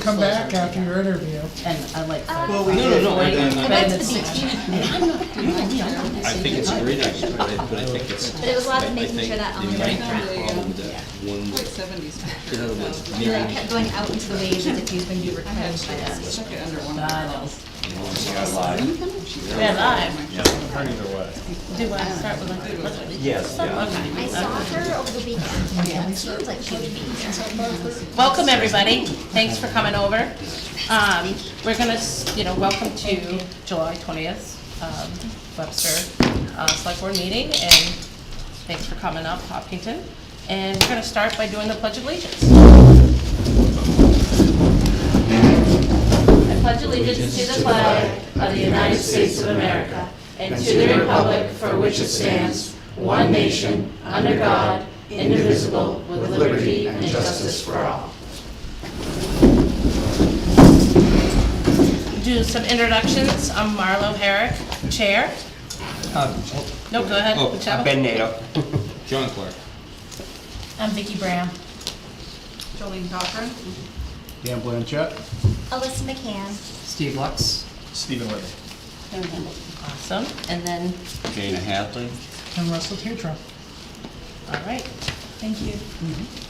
come back after your interview. And I like that. Well, we No, did. no, and, But That's it's- the I think it's a great idea, but I think it's. But it was a lot of I making think sure that there on the might be right a problem with that one, Like 70s. in other words, They like kept going out into the waves as if you've been replenished by that. Stuck it under one I know. of Yeah, live. Either way. Do I start with like? Yes, yeah. I saw her over the weekend. It seems like she would be here. Welcome, everybody. Thanks for coming over. We're gonna, welcome to July 20th, Webster Select Board meeting, and thanks for coming up, Hopkinton. And we're gonna start by doing the Pledge of Allegiance. I pledge allegiance to the flag of the United States of America and to the republic for which it stands, one nation, under God, indivisible, with liberty and justice for all. Do some introductions. I'm Marlo Herrick, Chair. No, go ahead. Whichever. Ben Nato. John Clark. I'm Vicki Bram. Jolene Cochran. Dan Blanchett. Alyssa McCann. Steve Lux. Stephen Whitney. Awesome. And then, Dana Hadley. And Russell Tetro. all right. Thank you.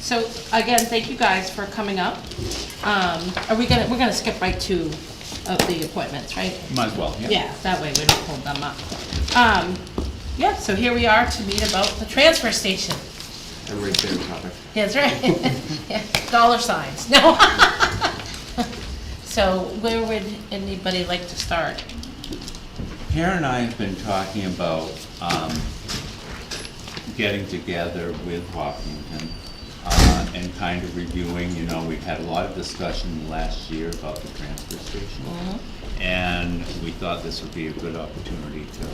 So again, thank you guys for coming up. We're gonna skip right to the appointments, right? Might as well, Yeah, that way we don't hold them up. Yeah, so here we are to meet about the transfer station. And right there, topic. Yeah, that's right. Yeah, dollar signs, no. So where would anybody like to start? Karen and I have been talking about getting together with Hopkinton and kind of reviewing, we've had a lot of discussion last year about the transfer station. And we thought this would be a good opportunity to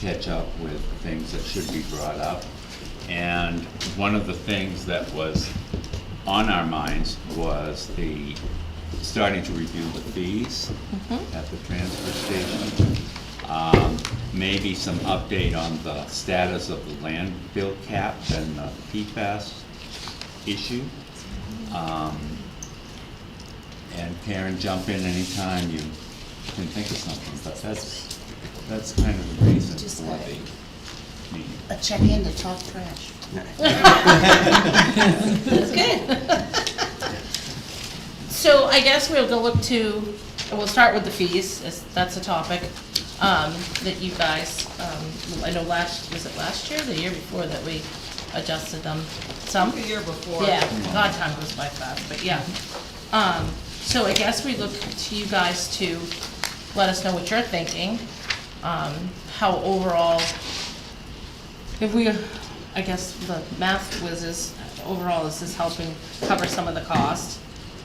catch up with things that should be brought up. And one of the things that was on our minds was starting to review the fees at the transfer station. Maybe some update on the status of the landfill cap and the PFAS issue. And Karen, jump in anytime you can think of something, but that's kind of the reason for the meeting. A check-in to talk trash. That's good. So I guess we'll we'll start with the fees, that's a topic that you guys, I know was it last year, or the year before that we adjusted them some? The year before. Yeah, God, time goes by fast, but yeah. So I guess we look to you guys to let us know what you're thinking, how overall, I guess the math whizzes, overall, is this helping cover some of the cost,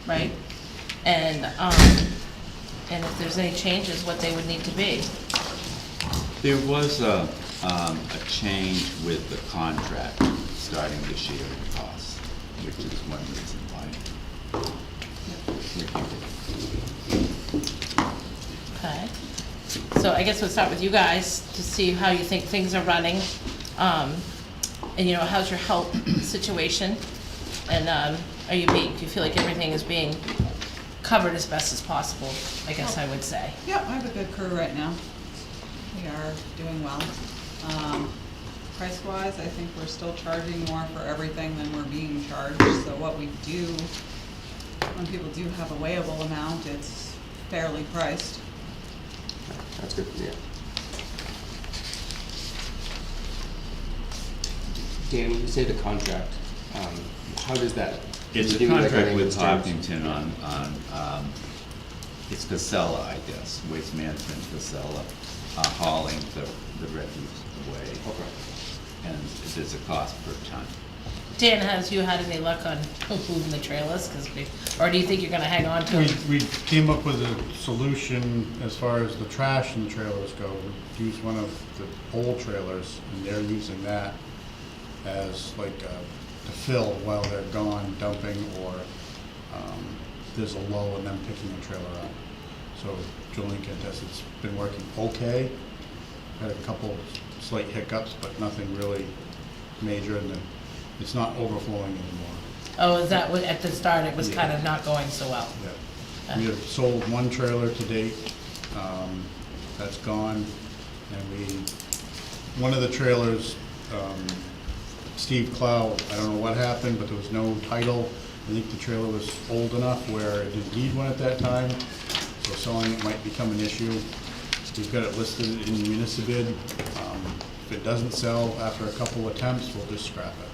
right? And if there's any changes, what they would need to be. There was a change with the contract starting this year in costs, which is one reason why. Okay. So I guess we'll start with you guys to see how you think things are running. And how's your health situation? And do you feel like everything is being covered as best as possible, I guess I would say. Yep, I have a good crew right now. We are doing well. Price-wise, I think we're still charging more for everything than we're being charged. So what we do, when people do have a weighable amount, it's fairly priced. That's good, yeah. Dan, when you say the contract, how does that? It's a give you like contract layman's with terms? Hopkinton on, it's Casella, I guess, Waste Management Casella, hauling the refuse away. Okay. And there's a cost per ton. Dan, has you had any luck on moving the trailers? Or do you think you're gonna hang on to them? We came up with a solution as far as the trash and the trailers go. We used one of the old trailers, and they're using that as like to fill while they're gone dumping, or there's a lull in them picking the trailer up. So Jolene can attest it's been working okay. Had a couple slight hiccups, but nothing really major, and it's not overflowing anymore. Oh, is that what, at the start, it was kind of not going so well? Yeah. We have sold one trailer to date, that's gone, and one of the trailers, Steve Clow, I don't know what happened, but there was no title. I think the trailer was old enough where it didn't need one at that time, so selling it might become an issue. We've got it listed in the municipal bid. If it doesn't sell after a couple attempts, we'll just scrap it.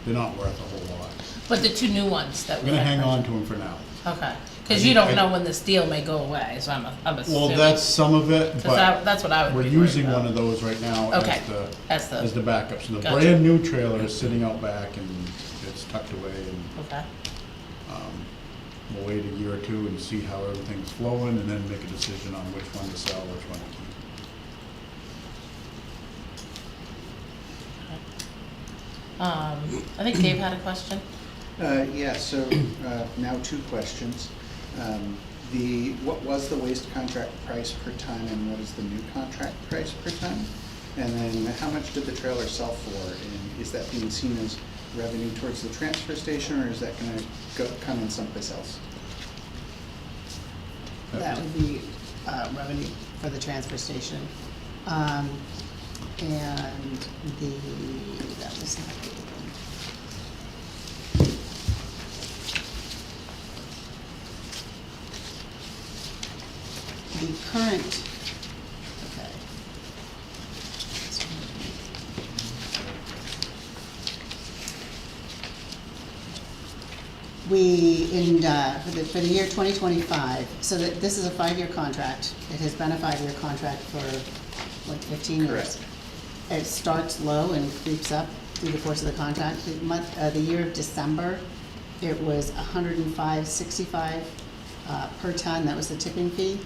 They're not worth a whole lot. But the two new ones that We're we gonna had hang on purchased. to them for now. Okay, because you don't know when this deal may go away, so I'm assuming. Well, that's some of it, 'Cause but that's what I would we're be worried using about. one of those right now Okay, as the backup. So the Gotcha. brand new trailer is sitting out back and it's tucked away, and Okay, we'll wait a year or two and see how everything's flowing and then make a decision on which one to sell, which one to keep. I think Dave had a question. Yeah, so now two questions. What was the waste contract price per ton and what is the new contract price per ton? And then how much did the trailer sell for? And is that being seen as revenue towards the transfer station, or is that gonna come in someplace else? That would be revenue for the transfer station. And that was not the current, okay. For the year 2025, so that this is a 5-year contract. It has been a 5-year contract for like 15 years. Correct. It starts low and creeps up through the course of the contract. The year of December, it was $105.65 per ton. That was the tipping fee.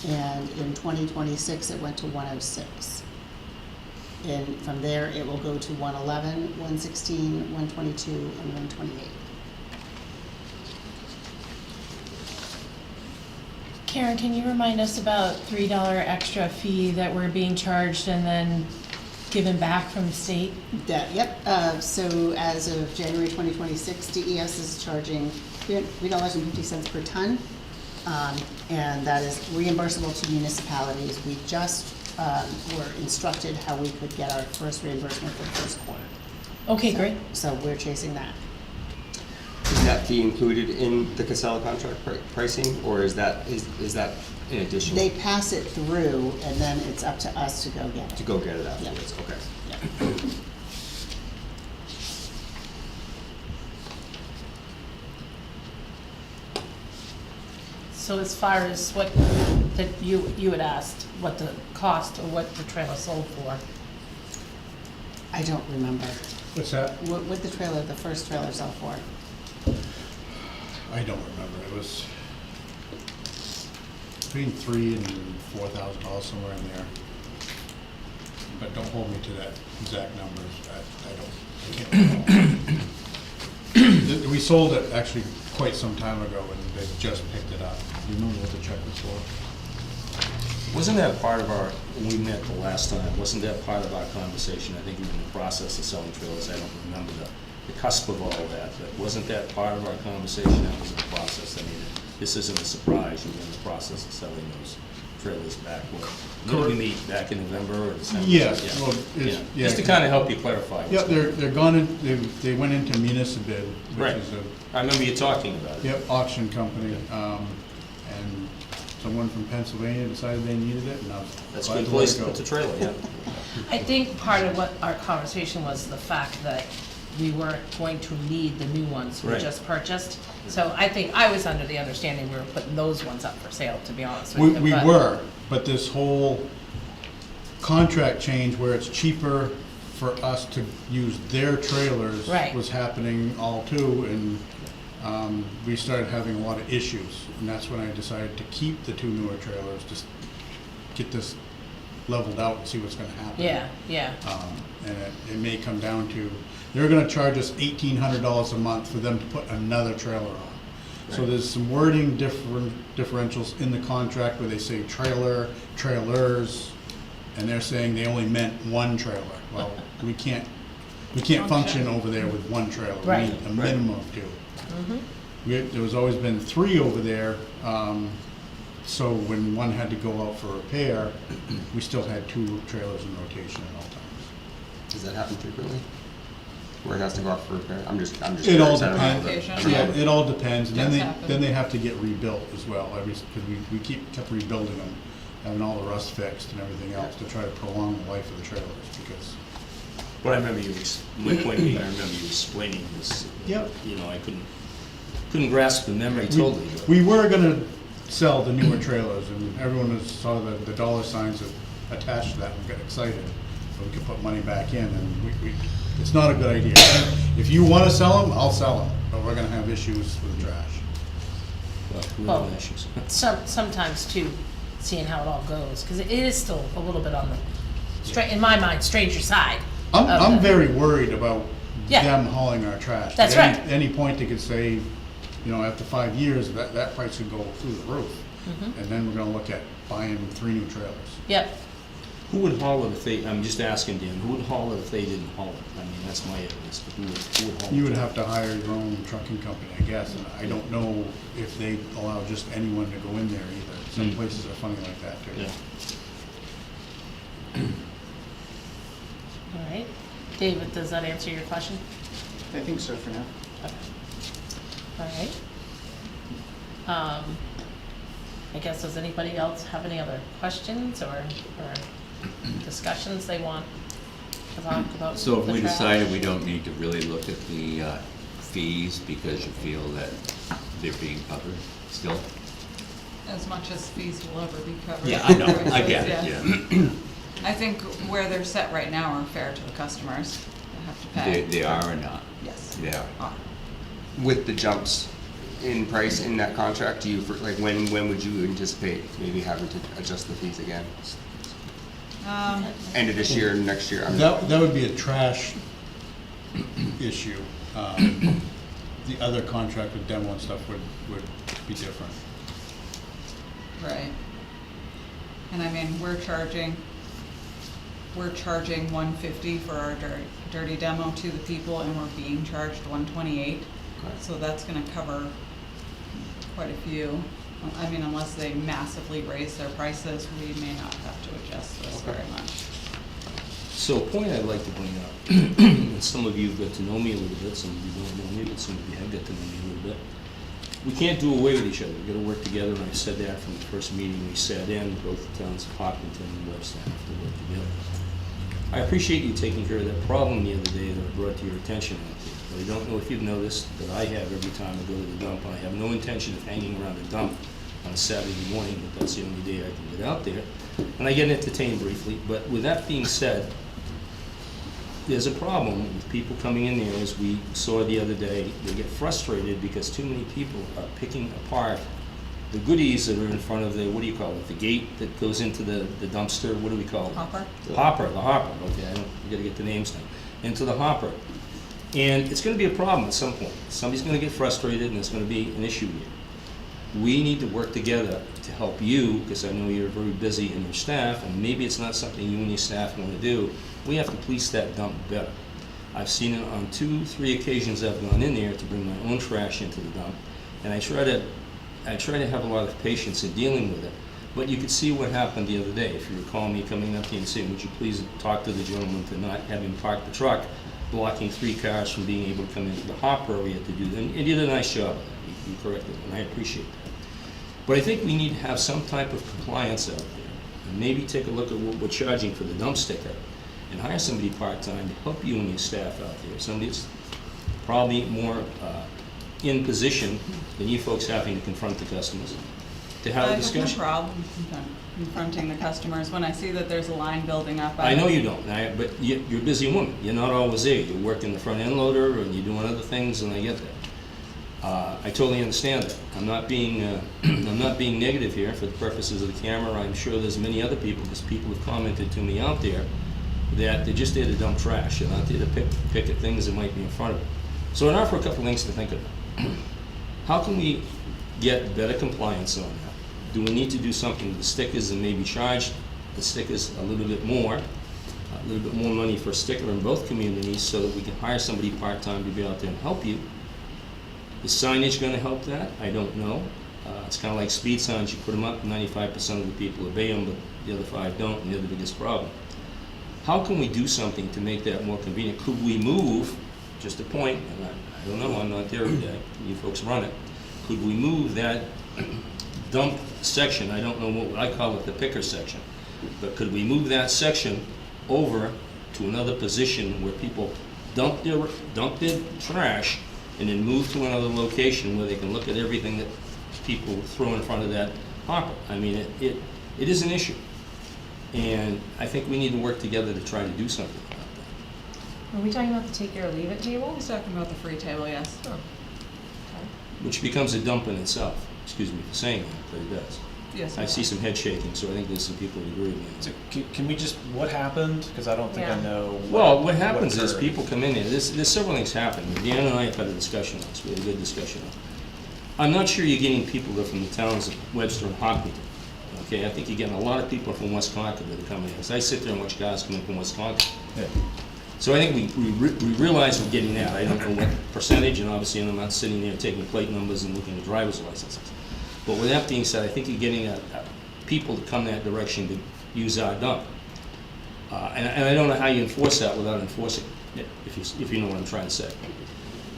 And in 2026, it went to 106. And from there, it will go to 111, 116, 122, and 128. Karen, can you remind us about $3 extra fee that we're being charged and then given back from the state? Yep, so as of January 2026, DES is charging $3.50 per ton, and that is reimbursable to municipalities. We just were instructed how we could get our first reimbursement for the first quarter. Okay, great. So we're chasing that. Is that fee included in the Casella contract pricing, or is that in addition? They pass it through, and then it's up to us to go get it. To go get it afterwards, okay. Yeah. So as far as what, that you had asked, what the cost or what the trailer sold for? I don't remember. What's that? What the trailer, the first trailer sell for? I don't remember. It was between $3,000 and $4,000, somewhere in there. But don't hold me to that exact numbers. I can't recall. We sold it actually quite some time ago, and they just picked it up. Do you remember what the check was for? Wasn't that part of our, when we met the last time, wasn't that part of our conversation? I think we were in the process of selling trailers, I don't remember the cusp of all of that, but wasn't that part of our conversation? That was in the process. I mean, this isn't a surprise, you're in the process of selling those trailers back. Did we meet back in November or December? Yes, Yeah. well, it's, yeah. Just to kind of help you clarify. what's Yeah, going on. they're gone in, they went into municipal bid, which Right. is a, I remember you talking about it. auction company. And someone from Pennsylvania decided they needed it, and I was That's a glad good to place let to it put the go. trailer, yeah. I think part of what our conversation was the fact that we weren't going to need the new ones we Right. just purchased. So I think I was under the understanding we were putting those ones up for sale, to be honest with you. We but- were, but this whole contract change where it's cheaper for us to use their trailers Right. was happening all too, and we started having a lot of issues. And that's when I decided to keep the two newer trailers, just get this leveled out and see what's gonna happen. Yeah, yeah. And it may come down to, they're gonna charge us $1,800 a month for them to put another trailer on. So Right. there's some wording differentials in the contract where they say trailer, trailers, and they're saying they only meant one trailer. Well, we can't function over there with one trailer. We Right. need a minimum of two. There was always been 3 over there, so when one had to go out for repair, we still had 2 trailers in rotation at all times. Does that happen frequently? Where it has to go out for repair? I'm just It all curious. I don't know. depends, yeah, it all depends, and Does happen. then they have to get rebuilt as well, because we kept rebuilding them, having all the rust fixed and everything else to try to prolong the life of the trailers, because, But I remember my point being, I remember you explaining this. Yep. You know, I couldn't grasp the memory totally. but- we were gonna sell the newer trailers, and everyone saw the dollar signs attached to that and got excited, so we could put money back in, and it's not a good idea. If you wanna sell them, I'll sell them, but we're gonna have issues with the trash. we Well, have issues. sometimes too, seeing how it all goes, because it is still a little bit on the, in my mind, stranger side. of I'm the- very worried about Yeah. them hauling our trash. That's At right. any point, they could say, after 5 years, that price could go through the roof. Mm-hmm. And then we're gonna look at buying 3 new trailers. Yep, Who would haul it if they, I'm just asking, Dan, who would haul it if they didn't haul it? I mean, that's my evidence, but who would haul it? You would have to hire your own trucking company, I guess, and I don't know if they allow just anyone to go in there either. Some places are funny like that too. Yeah. all right. David, does that answer your question? I think so for now. Okay. All right. I guess, does anybody else have any other questions or discussions they want to talk about? So if the we trash? decided we don't need to really look at the fees because you feel that they're being covered still? As much as fees will ever be covered. Yeah, I know, Prices, I get it, yeah. I think where they're set right now are fair to the customers. They have to pay. They are or not? Yes. They are. Are. With the jumps in price in that contract, do you, when would you anticipate maybe having to adjust the fees again? End of this year, next year? That would be a trash issue. The other contract with demo and stuff would be different. Right. And I mean, we're charging $150 for our dirty demo to the people, and we're being charged $128. So that's gonna cover quite a few. I mean, unless they massively raise their prices, we may not have to adjust this very much. So a point I'd like to bring up, and some of you have got to know me a little bit, some of you don't know me, but some of you have got to know me a little bit. We can't do away with each other. We've got to work together, and I said that from the first meeting we sat in, both the towns of Hopkinton and Webster have to work together. I appreciate you taking care of that problem the other day that I brought to your attention out there. But I don't know if you've noticed that I have every time I go to the dump. I have no intention of hanging around the dump on a Saturday morning, but that's the only day I can get out there. And I get entertained briefly. But with that being said, there's a problem with people coming in there, as we saw the other day. They get frustrated because too many people are picking apart the goodies that are in front of the, what do you call it, the gate that goes into the dumpster, what do we call it? Hopper? The hopper, okay, I gotta get the names now, into the hopper. And it's gonna be a problem at some point. Somebody's gonna get frustrated and it's gonna be an issue here. We need to work together to help you, because I know you're very busy in your staff, and maybe it's not something you and your staff wanna do. We have to police that dump better. I've seen it on 2-3 occasions I've gone in there to bring my own trash into the dump, and I try to have a lot of patience in dealing with it. But you could see what happened the other day. If you recall me coming up to you and saying, would you please talk to the gentleman to not have him park the truck, blocking 3 cars from being able to come into the hopper area to do that. And you did a nice job of that. You corrected it, and I appreciate that. But I think we need to have some type of compliance out there, and maybe take a look at what we're charging for the dump sticker, and hire somebody part-time to help you and your staff out there. Somebody that's probably more in position than you folks having to confront the customers, to have a discussion. I have no problem confronting the customers when I see that there's a line building up. I know you don't, but you're a busy woman. You're not always there. You're working the front end loader and you're doing other things, and I get that. I totally understand that. I'm not being negative here for the purposes of the camera. I'm sure there's many other people, because people have commented to me out there that they're just there to dump trash. They're not there to pick at things that might be in front of them. So I offer a couple things to think about. How can we get better compliance on that? Do we need to do something with the stickers and maybe charge the stickers a little bit more money for a sticker in both communities, so that we can hire somebody part-time to be out there and help you? Is signage gonna help that? I don't know. It's kinda like speed signs, you put them up, 95% of the people obey them, but the other 5 don't, and they're the biggest problem. How can we do something to make that more convenient? Could we move, just a point, and I don't know, I'm not there yet, you folks run it. Could we move that dump section, I don't know what, I call it the picker section, but could we move that section over to another position where people dump their trash and then move to another location where they can look at everything that people throw in front of that hopper? I mean, it is an issue. And I think we need to work together to try to do something about that. Are we talking about the take it or leave it table? He's talking about the free table, yes. Oh. Which becomes a dump in itself. Excuse me for saying that, but it does. Yes. I see some head shaking, so I think there's some people who agree with me. So can we just, what happened? Because I don't think I Yeah. know. Well, what happens is occurred. people come in there, there's several things happen. Dan and I have had a discussion on this, we had a good discussion on it. I'm not sure you're getting people that are from the towns of Webster and Hockney. Okay, I think you're getting a lot of people from West Concord that are coming in. Because I sit there and watch guys coming from West Concord. Yeah. So I think we realize we're getting that. I don't know what percentage, and obviously I'm not sitting there taking plate numbers and looking at driver's licenses. But with that being said, I think you're getting people to come that direction to use our dump. And I don't know how you enforce that without enforcing it, if you know what I'm trying to say.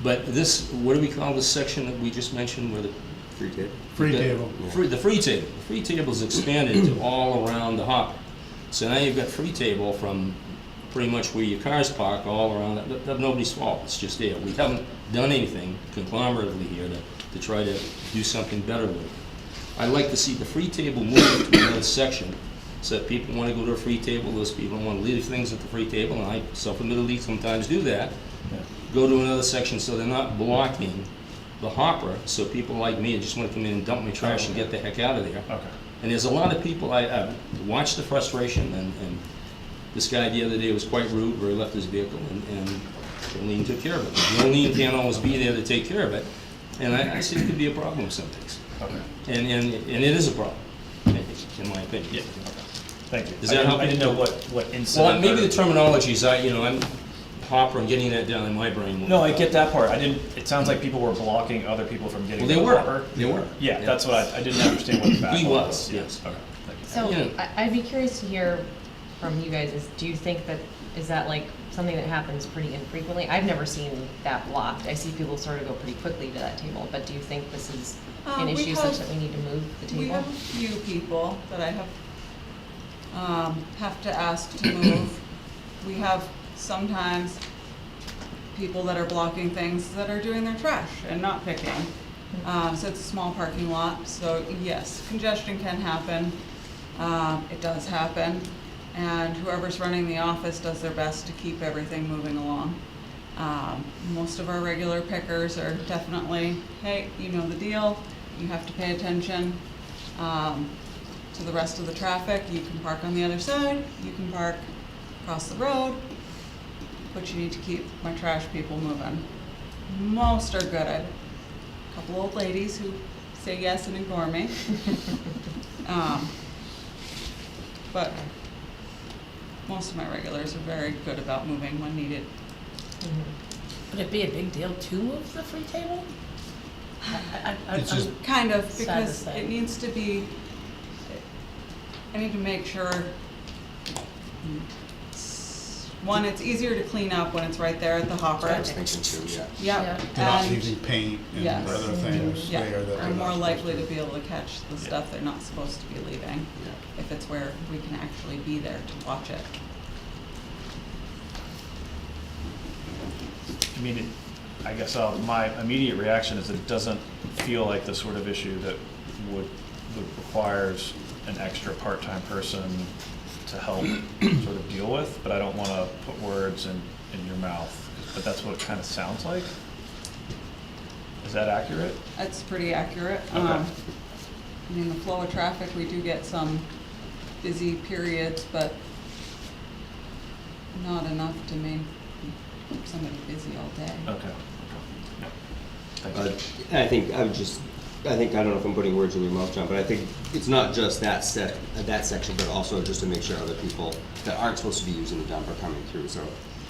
But this, what do we call this section that we just mentioned where the Free table. Free table. the free table. The free table's expanded to all around the hopper. So now you've got free table from pretty much where your cars park all around. That's nobody's fault. It's just there. We haven't done anything conglomeratively here to try to do something better with it. I'd like to see the free table move to another section so that people want to go to a free table. Those people want to leave things at the free table, and I self-admittedly sometimes do that. Yeah. Go to another section so they're not blocking the hopper, so people like me just want to come in and dump my trash and get the heck out of there. Okay. And there's a lot of people, I watched the frustration, and this guy the other day was quite rude where he left his vehicle, and Jolene took care of it. Jolene can't always be there to take care of it, and I see it could be a problem with some things. Okay. And it is a problem, in my opinion. Yeah. Okay. Thank you. Does that help I didn't you? know what incident. Well, maybe the or- terminologies, I'm hopper and getting that down in my brain. No, I get that part. It sounds like people were blocking other people from getting. Well, they to the were. hopper. They were. Yeah, that's what I didn't understand what the background He was, Yeah. yes. Okay, thank you. So Yeah. I'd be curious to hear from you guys, do you think is that like something that happens pretty infrequently? I've never seen that blocked. I see people sort of go pretty quickly to that table, but do you think this is an We issue such have- that we need to move the We table? have a few people that I have to ask to move. We have sometimes people that are blocking things that are doing their trash and not picking. So it's a small parking lot, so yes, congestion can happen. It does happen, and whoever's running the office does their best to keep everything moving along. Most of our regular pickers are definitely, hey, you know the deal, you have to pay attention to the rest of the traffic. You can park on the other side, you can park across the road, but you need to keep my trash people moving. Most are good. I have a couple old ladies who say yes and ignore me. But most of my regulars are very good about moving when needed. Would it be a big deal to move the free table? It's just- Kind of, Sad to because say. it needs to be, I need to make sure, one, it's easier to clean up when it's right there at the hopper. I was thinking too, yeah. Yep. They're not and- leaving paint and Yes. other things Yeah, there that they're are not more supposed likely to. to be able to catch the stuff they're not supposed to be leaving, if it's where we can actually be there to watch it. I mean, I guess my immediate reaction is that it doesn't feel like the sort of issue that would requires an extra part-time person to help sort of deal with, but I don't want to put words in your mouth, but that's what it kind of sounds like. Is that accurate? That's pretty accurate. Okay. I mean, the flow of traffic, we do get some busy periods, but not enough to make somebody busy all day. Okay. Yeah. Thank you. I think, I don't know if I'm putting words in your mouth, John, but I think it's not just that section, but also just to make sure other people that aren't supposed to be using the dump are coming through. So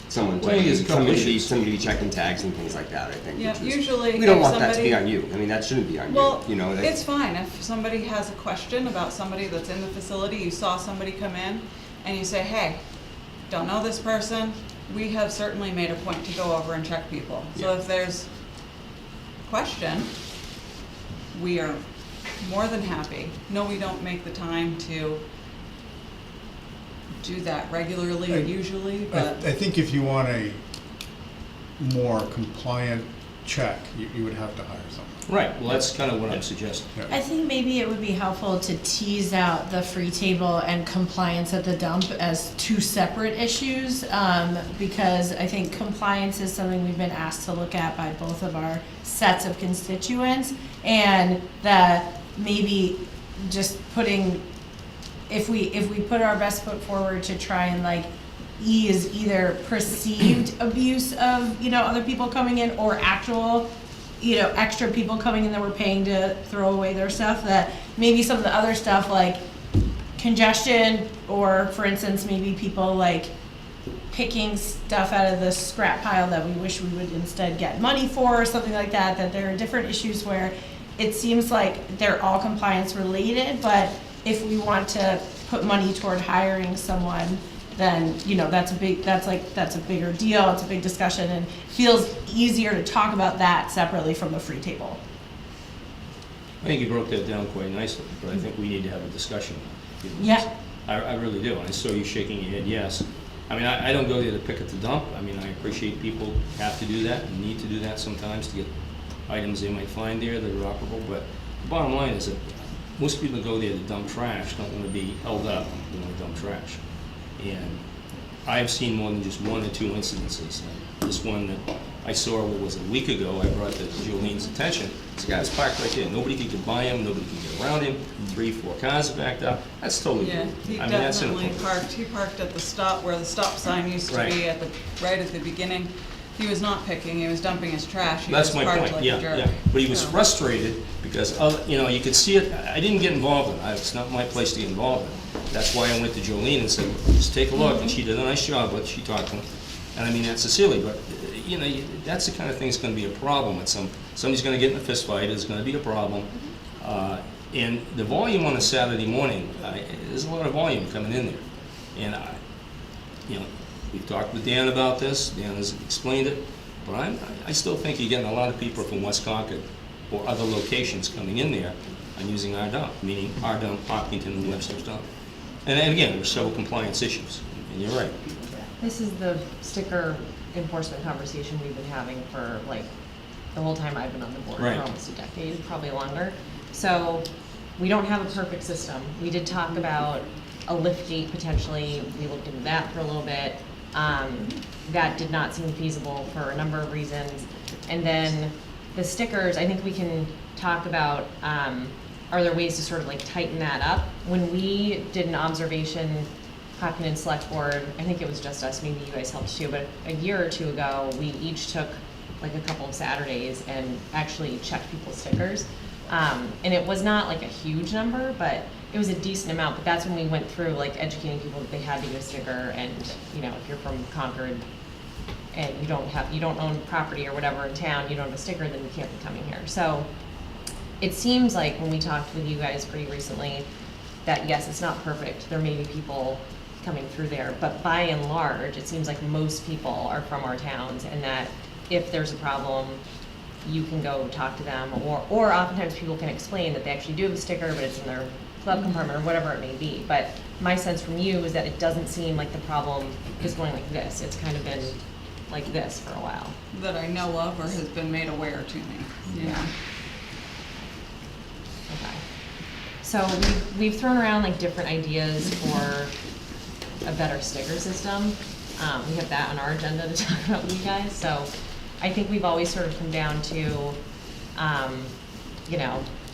someone Well, there's a couple issues. somebody be checking tags and things like that, I think. Yeah, which is- usually We don't if want that to be somebody- on you. I mean, that shouldn't be on Well, you, you know? that- it's fine, if somebody has a question about somebody that's in the facility, you saw somebody come in, and you say, hey, don't know this person, we have certainly made a point to go over and check people. So Yeah. if there's question, we are more than happy. No, we don't make the time to do that regularly or usually, but. I think if you want a more compliant check, you would have to hire someone. Right, well, that's kind of what I'm suggesting. I think maybe it would be helpful to tease out the free table and compliance at the dump as two separate issues, because I think compliance is something we've been asked to look at by both of our sets of constituents, and that maybe just putting, if we put our best foot forward to try and like ease either perceived abuse of, other people coming in or actual, extra people coming in that we're paying to throw away their stuff, that maybe some of the other stuff like congestion, or for instance, maybe people like picking stuff out of the scrap pile that we wish we would instead get money for, or something like that, that there are different issues where it seems like they're all compliance related, but if we want to put money toward hiring someone, then, that's a bigger deal, it's a big discussion, and feels easier to talk about that separately from the free table. I think you broke that down quite nicely, but I think we need to have a discussion. Yeah. I really do. I saw you shaking your head, yes. I mean, I don't go there to pick at the dump. I mean, I appreciate people have to do that and need to do that sometimes to get items they might find there that are operable, but the bottom line is that most people go there to dump trash don't want to be held up when they dump trash. And I've seen more than just one or two incidences. This one that I saw, what was it, a week ago, I brought to Jolene's attention. This guy's parked right there. Nobody could get by him, nobody could get around him. 3, 4 cars are backed up. That's totally Yeah, rude. he I mean, that's definitely inappropriate. he parked at the stop where the stop sign used to Right. be right at the beginning. He was not picking, he was dumping his trash. He That's was my parked point, like a yeah, jerk. yeah. But he was So- frustrated because, you could see it. I didn't get involved in it. It's not my place to get involved in it. That's why I went to Jolene and said, just take a look. And she did a nice job, but she talked to him. And I mean, that's Cecilia, but, that's the kind of thing that's gonna be a problem with somebody's gonna get in a fist fight, it's gonna be a problem. And the volume on a Saturday morning, there's a lot of volume coming in there. And we've talked with Dan about this, Dan has explained it, but I still think you're getting a lot of people from West Concord or other locations coming in there and using our dump, meaning our dump, Hopkinton, and Webster's dump. And again, there's several compliance issues, and you're right. This is the sticker enforcement conversation we've been having for like the whole time I've been on the board, Right. for almost a decade, probably longer. So we don't have a perfect system. We did talk about a lift gate potentially. We looked into that for a little bit. That did not seem feasible for a number of reasons. And then the stickers, I think we can talk about, are there ways to sort of like tighten that up? When we did an observation, Hopkinen Select Board, I think it was just us, maybe you guys helped too, but a year or two ago, we each took like a couple of Saturdays and actually checked people's stickers. And it was not like a huge number, but it was a decent amount. But that's when we went through like educating people that they had to get a sticker, and if you're from Concord and you don't own property or whatever in town, you don't have a sticker, then you can't be coming here. So it seems like when we talked with you guys pretty recently that yes, it's not perfect. There may be people coming through there, but by and large, it seems like most people are from our towns, and that if there's a problem, you can go talk to them, or oftentimes people can explain that they actually do have a sticker, but it's in their club compartment or whatever it may be. But my sense from you is that it doesn't seem like the problem is going like this. It's kind of been like this for a while. That I know of or has been made aware to me, yeah. Okay. So we've thrown around like different ideas for a better sticker system. We have that on our agenda to talk about with you guys. So I think we've always sort of come down to,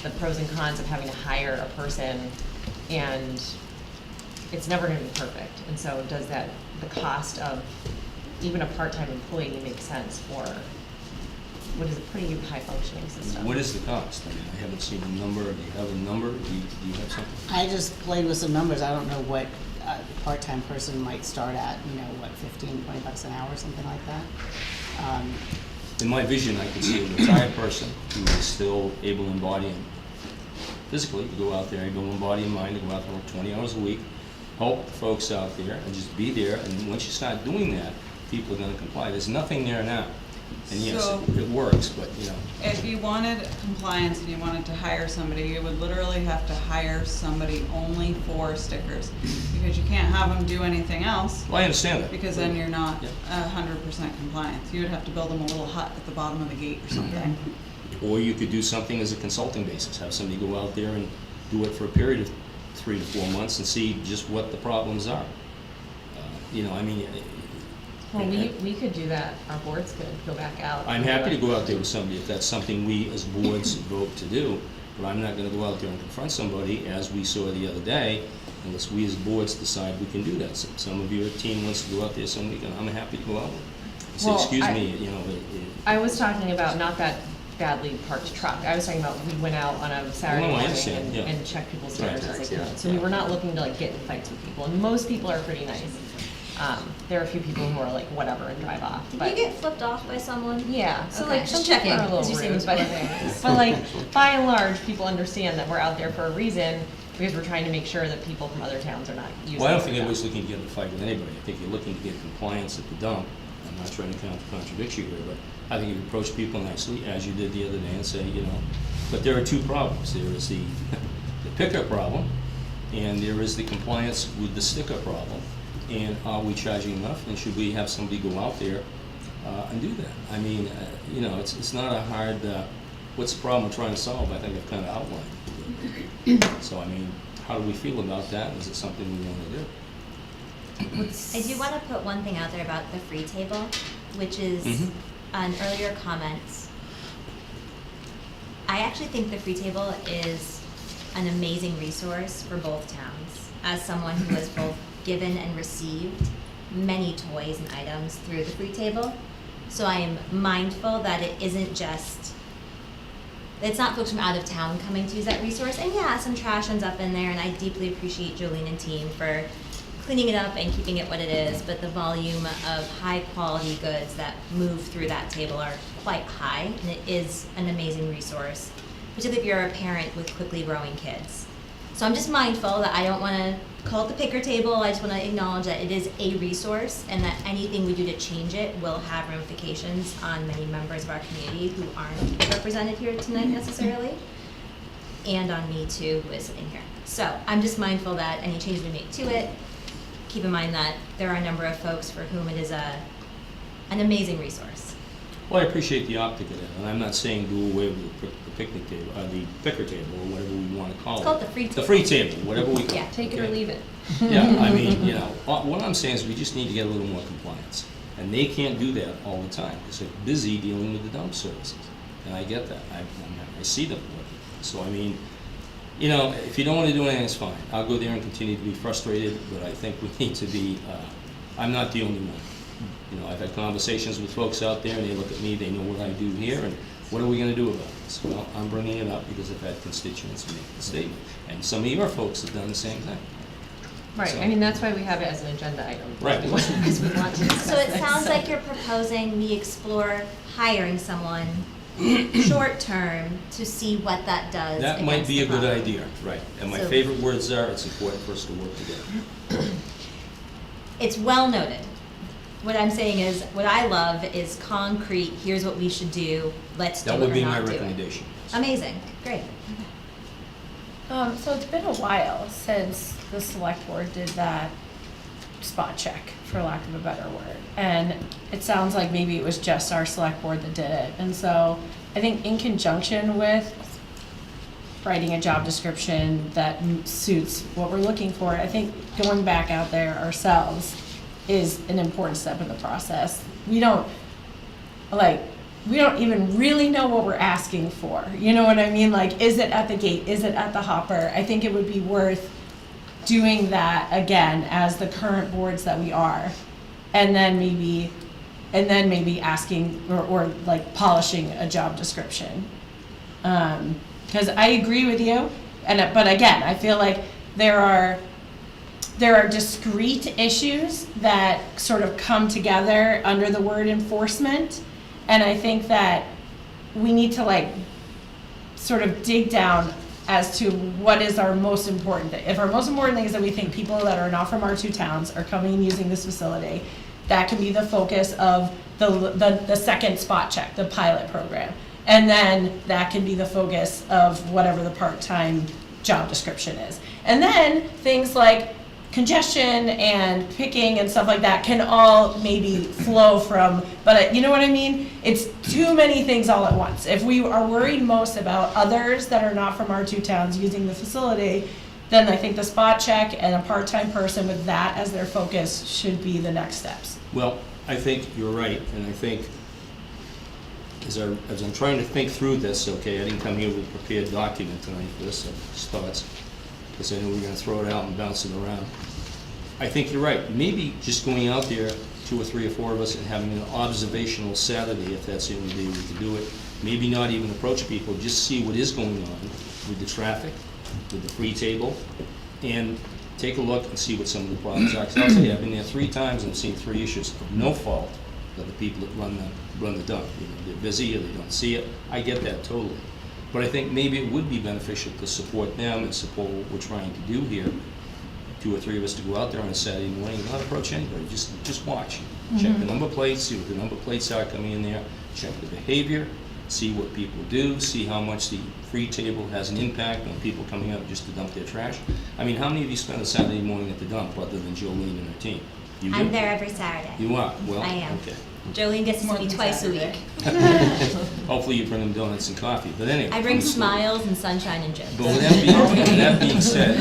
the pros and cons of having to hire a person, and it's never going to be perfect. And so does the cost of even a part-time employee make sense for what is a pretty high functioning system? What is the cost? I mean, I haven't seen a number. Do you have a number? Do you have something? I just played with some numbers, I don't know what, a part-time person might start at, you know, what, 15, 20 bucks an hour, something like that. In my vision, I could see a retired person who is still able and bodying physically to go out there, able and body and mind, to go out there 20 hours a week, help the folks out there, and just be there. And once you start doing that, people are going to comply. There's nothing there now. And yes, So- it works, but, you know. If you wanted compliance and you wanted to hire somebody, you would literally have to hire somebody only for stickers. Because you can't have them do anything else, Well, I understand that. because then you're not Yeah. 100% compliance. You would have to build them a little hut at the bottom of the gate or something. Or you could do something as a consulting basis, have somebody go out there and do it for a period of 3 to 4 months and see just what the problems are. You know, I mean, Well, we could do that, our boards could go back out. I'm and do happy to it. go out there with somebody if that's something we as boards vote to do, but I'm not gonna go out there and confront somebody, as we saw the other day, unless we as boards decide we can do that. Some of your team wants to go out there some weekend, I'm happy to go out. Say, Well, excuse I- me, you know, I was talking about not that badly parked truck. I was talking about we went out on a Saturday Oh, I morning understand, yeah. and checked people's Right. tires as they Yeah. could. So we were not looking to like get in fights with people, and most people are pretty nice. There are a few people who are like whatever and drive off, Did but. you get flipped off by someone? Yeah, So, okay. like, Some just people checking, are a little 'cause you say rude, this but, before things. but like, by and large, people understand that we're out there for a reason, because we're trying to make sure that people from other towns are not using. well, I don't our think dump. anybody's looking to get in a fight with anybody. I think you're looking to get compliance at the dump. I'm not trying to contradict you here, but I think you approach people nicely, as you did the other day, and say, you know, but there are two problems. There is the picker problem, and there is the compliance with the sticker problem. And are we charging enough, and should we have somebody go out there and do that? I mean, you know, it's not a hard, what's the problem we're trying to solve? I think I've kind of outlined. So, I mean, how do we feel about that? Is it something we want to do? I do want to put one thing out there about the free table, which is Mhm. an earlier comment. I actually think the free table is an amazing resource for both towns. As someone who has both given and received many toys and items through the free table, so I am mindful that it isn't just, it's not folks from out of town coming to use that resource. And yeah, some trash ends up in there, and I deeply appreciate Jolene and team for cleaning it up and keeping it what it is, but the volume of high quality goods that move through that table are quite high, and it is an amazing resource, particularly if you're a parent with quickly growing kids. So I'm just mindful that I don't want to call it the picker table. I just want to acknowledge that it is a resource, and that anything we do to change it will have ramifications on many members of our community who aren't represented here tonight necessarily, and on me too, who is sitting here. So I'm just mindful that any changes we make to it, keep in mind that there are a number of folks for whom it is an amazing resource. Well, I appreciate the optic of that, and I'm not saying do away with the picnic table, the picker table, or whatever we want to call it. It's called the free The table. free table, whatever we call it. Yeah. Take it or okay? leave it. Yeah, I mean, you know, what I'm saying is we just need to get a little more compliance. And they can't do that all the time, because they're busy dealing with the dump services. And I get that, I see them working. So, I mean, you know, if you don't want to do anything, it's fine. I'll go there and continue to be frustrated, but I think we need to be, I'm not the only one. You know, I've had conversations with folks out there, and they look at me, they know what I do here, and what are we gonna do about this? Well, I'm bringing it up because I've had constituents make the statement, and some of your folks have done the same thing. Right, So- I mean, that's why we have it as an agenda item. Right. Because we want to discuss So it this, sounds so. like you're proposing we explore hiring someone short term to see what that does. That might against be the a good problem. idea, right. And my So- favorite words are, it's important for us to work together. It's well noted. What I'm saying is, what I love is concrete, here's what we should do, let's do That it would or be my not do it. recommendation. Amazing, great. So it's been a while since the select board did that spot check, for lack of a better word. And it sounds like maybe it was just our select board that did it. And so I think in conjunction with writing a job description that suits what we're looking for, I think going back out there ourselves is an important step in the process. We don't even really know what we're asking for. You know what I mean? Like, is it at the gate? Is it at the hopper? I think it would be worth doing that again as the current boards that we are. And then maybe asking or like polishing a job description. Because I agree with you, but again, I feel like there are there are discrete issues that sort of come together under the word enforcement. And I think that we need to like sort of dig down as to what is our most important thing. If our most important thing is that we think people that are not from our two towns are coming and using this facility, that can be the focus of the second spot check, the pilot program. And then that can be the focus of whatever the part-time job description is. And then things like congestion and picking and stuff like that can all maybe flow from, but you know what I mean? It's too many things all at once. If we are worried most about others that are not from our two towns using the facility, then I think the spot check and a part-time person with that as their focus should be the next steps. Well, I think you're right, and I think as I'm trying to think through this, okay, I didn't come here with a prepared document tonight for this, just thoughts, because I knew we were gonna throw it out and bounce it around. I think you're right, maybe just going out there, 2 or 3 or 4 of us, and having an observational Saturday, if that's the only day we can do it, maybe not even approach people, just see what is going on with the traffic, with the free table, and take a look and see what some of the problems are. 'Cause I'll tell you, I've been there 3 times and seen 3 issues of no fault of the people that run the dump. You know, they're busy or they don't see it. I get that totally. But I think maybe it would be beneficial to support them and support what we're trying to do here. 2 or 3 of us to go out there on a Saturday morning and not approach anybody, just watch. Check the number plates, see what the number plates are coming in there, check the behavior, see what people do, see how much the free table has an impact on people coming up just to dump their trash. I mean, how many of you spend a Saturday morning at the dump other than Jolene and her team? You do? I'm there every Saturday. You are? Well, I am. okay. Jolene gets to More see me than twice a Saturday. week. Hopefully you bring them donuts and coffee, but anyway. I bring understood. smiles and sunshine and jokes. But with that being said,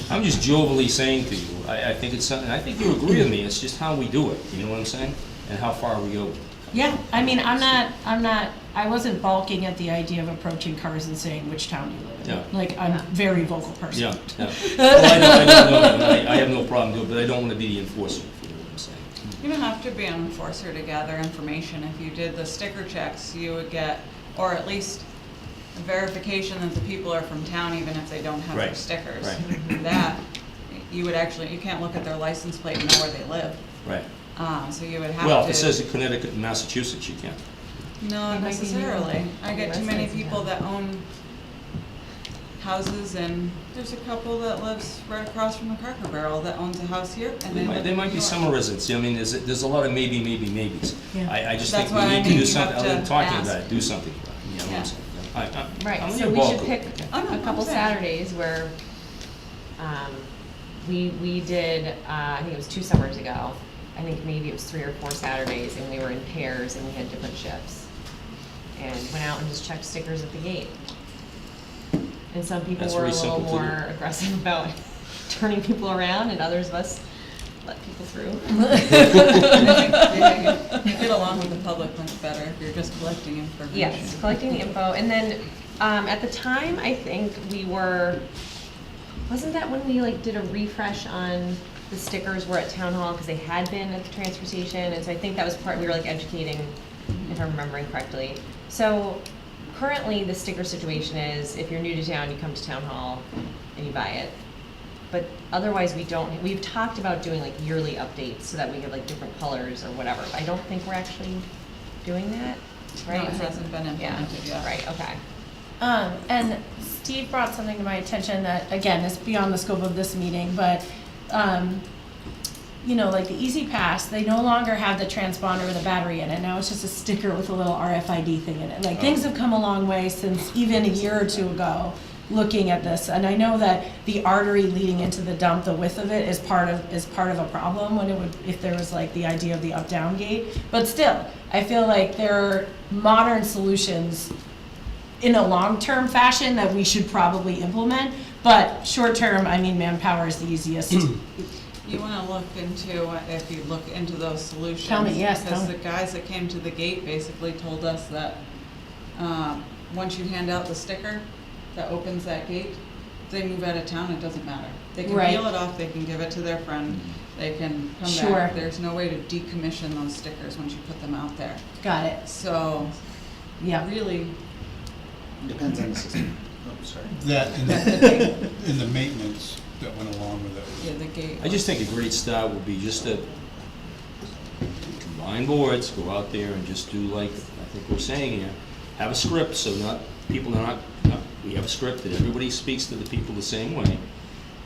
I'm just jovially saying to you, I think it's something, I think you agree with me, it's just how we do it, you know what I'm saying? And how far we go. Yeah, I mean, I wasn't balking at the idea of approaching cars and saying which town you live in. Yeah. Like, I'm a very vocal person. Yeah, yeah. Well, I don't know, and I have no problem doing it, but I don't want to be the enforcer, if you know what I'm saying. You don't have to be an enforcer to gather information. If you did the sticker checks, you would get, or at least a verification that the people are from town, even if they don't have their Right, stickers. right. That, you would actually, you can't look at their license plate and know where they live. Right. So you would have to. Well, if it says in Connecticut and Massachusetts, you can. Not It might be necessarily. new. I get too many Residents, people yeah. that own houses, and there's a couple that lives right across from the Cracker Barrel that owns a house here, and they live There might be north. summer residents, I mean, there's a lot of maybes. Yeah. I just That's think we why I need to mean do you something, have other than to talking ask. about it, do something about it, you know what Yeah. I'm saying? I'm Right, in so your we should ballpark, pick okay. I know, a couple I'm saying. Saturdays where, we did, I think it was 2 summers ago, I think maybe it was 3 or 4 Saturdays, and we were in pairs and we had different shifts. And went out and just checked stickers at the gate. And some people That's were a very little simple to do. more aggressive about turning people around, and others of us let people through. You get along with the public much better if you're just collecting information. Yes, collecting the info, and then, at the time, I think we were, wasn't that when we like did a refresh on the stickers were at town hall, because they had been at the transfer station, and so I think that was part, we were like educating, if I'm remembering correctly. So, currently, the sticker situation is, if you're new to town, you come to town hall and you buy it. But otherwise, we've talked about doing like yearly updates, so that we have like different colors or whatever. I don't think we're actually doing that, No, right? it hasn't been implemented yet. Right, okay. And Steve brought something to my attention that, again, is beyond the scope of this meeting, but, you know, like the Easy Pass, they no longer have the transponder with a battery in it. Now it's just a sticker with a little RFID thing in it. Like, things have come a long way since even a year or 2 ago, looking at this. And I know that the artery leading into the dump, the width of it is part of a problem when it would, if there was like the idea of the up-down gate. But still, I feel like there are modern solutions in a long-term fashion that we should probably implement. But short-term, I mean, manpower is the easiest. You wanna look into, if you look into those solutions. Tell me, yes, tell Because me. the guys that came to the gate basically told us that, once you hand out the sticker that opens that gate, if they move out of town, it doesn't matter. They can Right. peel it off, they can give it to their friend, they can come Sure. back. There's no way to decommission those stickers once you put them out there. Got it. So, Yeah. really, Depends on the system. sorry. That, and the maintenance that went along with it. Yeah, the gate. I just think a great start would be just to combine boards, go out there and just do like, I think we're saying here, have a script, so people are not, we have a script that everybody speaks to the people the same way.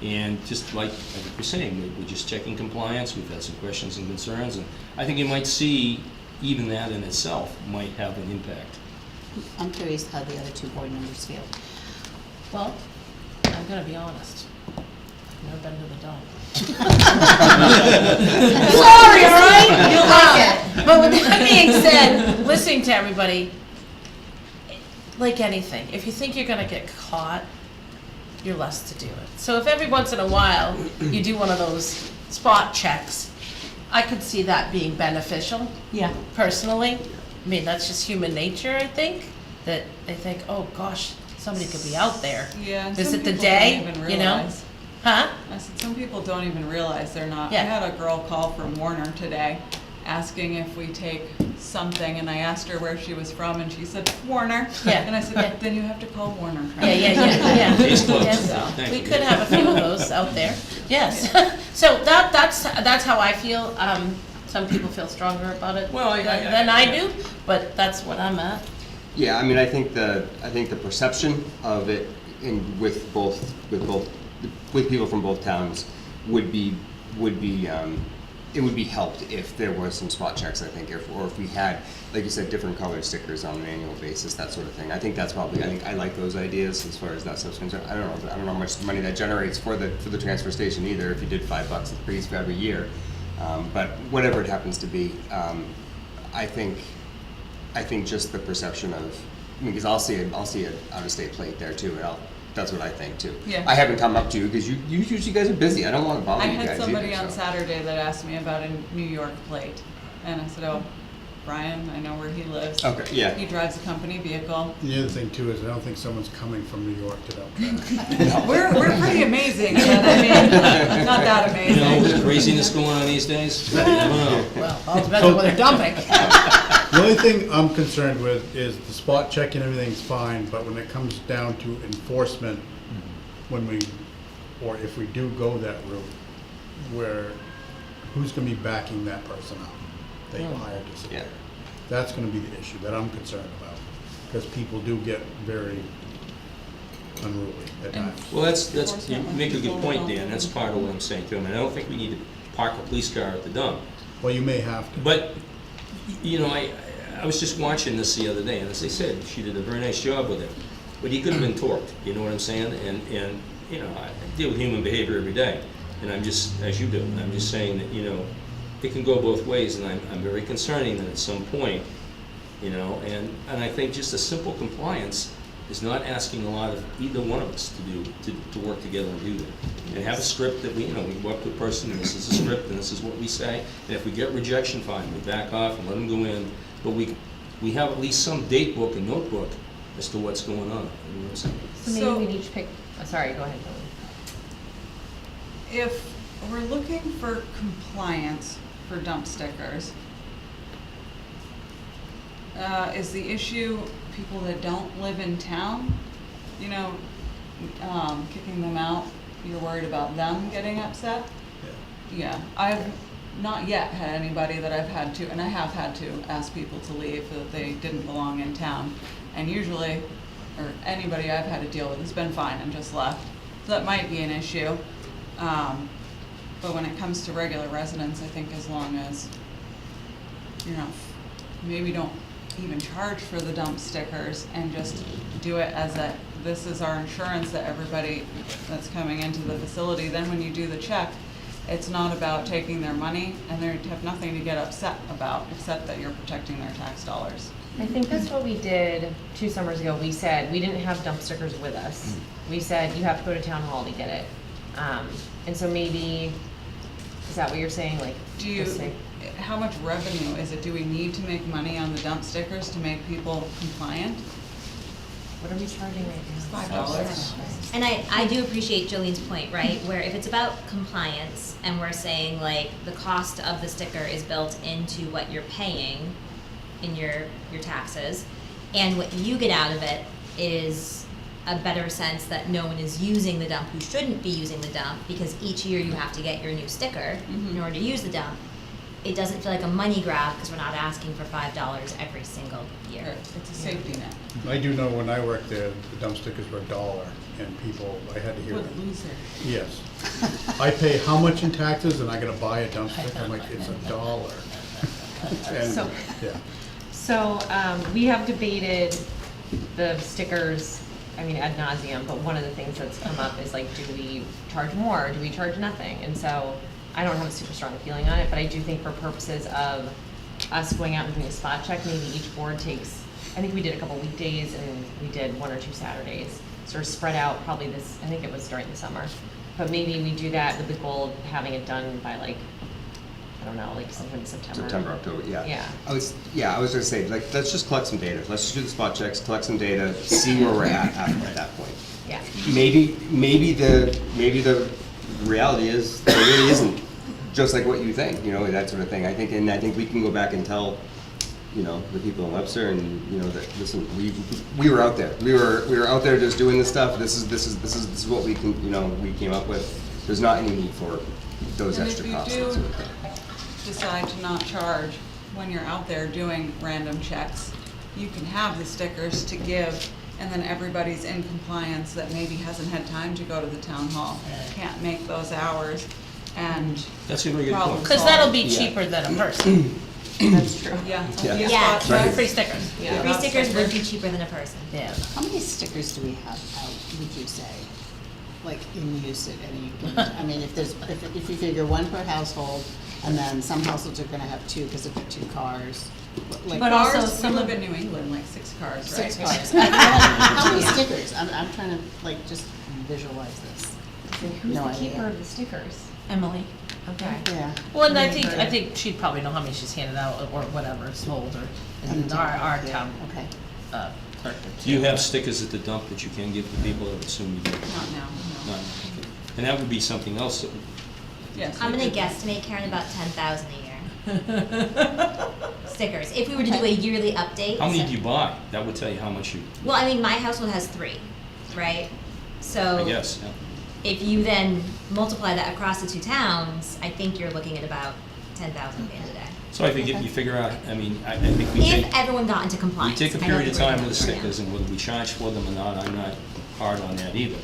And just like we're saying, we're just checking compliance, we've had some questions and concerns, and I think you might see even that in itself might have an impact. I'm curious how the other two board members feel. Well, I'm gonna be honest. I've never been to the dump. Sorry, all right? You'll like it. But with that being said, listening to everybody, like anything, if you think you're gonna get caught, you're less to do it. So if every once in a while you do one of those spot checks, I could see that being beneficial. Yeah. Personally, I mean, that's just human nature, I think, that they think, oh gosh, somebody could be out there. Yeah, and Is some it the people day, don't even you know? realize. Huh? I said, some people don't even realize they're not. Yeah. I had a girl call from Warner today, asking if we take something, and I asked her where she was from, and she said, Warner. Yeah. And I said, then you have to call Warner. Yeah. Case closed. Yes. Thank We you. could have a few of those out there, yes. So that's how I feel. Some people feel stronger about it Well, than I do, but that's what I'm at. Yeah, I mean, I think the perception of it with people from both towns would be it would be helped if there was some spot checks. I think, or if we had, like you said, different colored stickers on an annual basis, that sort of thing. I think that's probably. I think I like those ideas as far as that stuff's concerned. I don't know how much money that generates for the transfer station either. If you did $5 a piece for every year, but whatever it happens to be, I think just the perception of, because I'll see an out-of-state plate there too, and that's what I think too. Yeah. I haven't come up to you because you usually guys are busy. I don't want to bother I you guys had somebody either, on so. Saturday that asked me about a New York plate, and I said, oh, Brian, I know where he lives. Okay, yeah. He drives a company vehicle. The other thing too is I don't think someone's coming from New York to dump trash. We're pretty amazing, but I mean, not that You know, amazing. the craziness going on these days, you never know. Well, all depends on what they're dumping. The only thing I'm concerned with is the spot checking, everything's fine, but when it comes down to enforcement, when we, or if we do go that route, who's gonna be backing that person up that you hired to sit Yeah. there? That's gonna be the issue that I'm concerned about, because people do get very unruly at times. Well, that's, you make a good point, Dan, that's part of what I'm saying too. I mean, I don't think we need to park a police car at the dump. Well, you may have to. But, you know, I was just watching this the other day, and as I said, she did a very nice job with it. But he could have been torqued, you know what I'm saying? And you know, I deal with human behavior every day, and I'm just, as you do, and I'm just saying that, you know, it can go both ways, and I'm very concerning that at some point, you know, and I think just a simple compliance is not asking a lot of either one of us to work together and do that. And have a script that we go up to a person, and this is a script, and this is what we say, and if we get rejection, fine, we back off and let them go in, but we have at least some date book and notebook as to what's going on, you know what I'm saying? So maybe So- we each pick, sorry, go ahead, Joey. If we're looking for compliance for dump stickers, is the issue people that don't live in town, you know, kicking them out? You're worried about them getting upset? Yeah, I've not yet had anybody that I've had to, and I have had to ask people to leave that they didn't belong in town. And usually, or anybody I've had to deal with has been fine and just left. So that might be an issue. But when it comes to regular residents, I think as long as, you know, maybe don't even charge for the dump stickers and just do it as this is our insurance that everybody that's coming into the facility, then when you do the check, it's not about taking their money, and they have nothing to get upset about, except that you're protecting their tax dollars. I think that's what we did 2 summers ago. We said, we didn't have dump stickers with us. We said, you have to go to town hall to get it. And so maybe, is that what you're saying? Like, Do you, just say- how much revenue is it? Do we need to make money on the dump stickers to make people compliant? what are we charging right now? $5. And I do appreciate Jolene's point, right, where if it's about compliance and we're saying like the cost of the sticker is built into what you're paying in your taxes, and what you get out of it is a better sense that no one is using the dump who shouldn't be using the dump, because each year you have to get your new sticker in order to use the dump. It doesn't feel like a money grab because we're not asking for $5 every single year. It's a safety net. I do know when I worked there, the dump stickers were $1, and people, I had to hear What that. a loser. Yes. I pay how much in taxes and I gotta buy a dump sticker? I'm like, it's $1. And, So- yeah. So, we have debated the stickers, I mean, ad nauseum, but one of the things that's come up is like, do we charge more, do we charge nothing? And so, I don't have a super strong feeling on it, but I do think for purposes of us going out and doing a spot check, maybe each board takes, I think we did a couple weekdays and we did 1 or 2 Saturdays, sort of spread out probably this, I think it was during the summer. But maybe we do that with the goal of having it done by like, I don't know, like sometime in September. September, October, yeah. Yeah. I was gonna say, like, let's just collect some data. Let's just do the spot checks, collect some data, see where we're at that point. Yeah. Maybe the reality is there really isn't just like what you think, you know, that sort of thing. I think we can go back and tell, you know, the people in Webster and, you know, that listen, we were out there. We were out there just doing this stuff. This is what we can, you know, we came up with. There's not any need for those And extra if costs. you that do sort of thing. decide to not charge when you're out there doing random checks, you can have the stickers to give, and then everybody's in compliance that maybe hasn't had time to go to the town hall, can't make those hours, and That's a really good problem point. Because that'll be Yeah. cheaper than a person. That's true. Yeah. Yeah. Yeah. spot check. Free stickers. Yeah. Free stickers would be cheaper than a person. Yeah. How many stickers do we have out, would you say, like in use at any given, I mean, if you figure 1 per household, and then some households are gonna have 2 because they've got 2 cars, like. But also Cars, some we of- live in New England, like 6 cars, right? 6 cars. How many stickers? I'm trying to, like, just visualize this. Who's No the idea. keeper of the stickers? Emily. Okay. Yeah. Well, and I think she'd probably know how many she's handed out or whatever, sold or, and our Yeah, town, Okay. clerk. Do you have stickers at the dump that you can give to people? I would assume you do. Not now, no. None. And that would be something else that Yes. I'm we gonna did. guesstimate, Karen, about 10,000 a year. Stickers, if we were to do a yearly update. How many so- do you buy? That would tell you how much you, Well, I mean, my household has 3, right? So. I guess, yeah. If you then multiply that across the 2 towns, I think you're looking at about 10,000 at the end of the day. So I think if you figure out, I mean, I think we take, If everyone got into we compliance. take a I know period of that we're time gonna with the have to, stickers and whether we charge for them or not, I'm not hard on that either.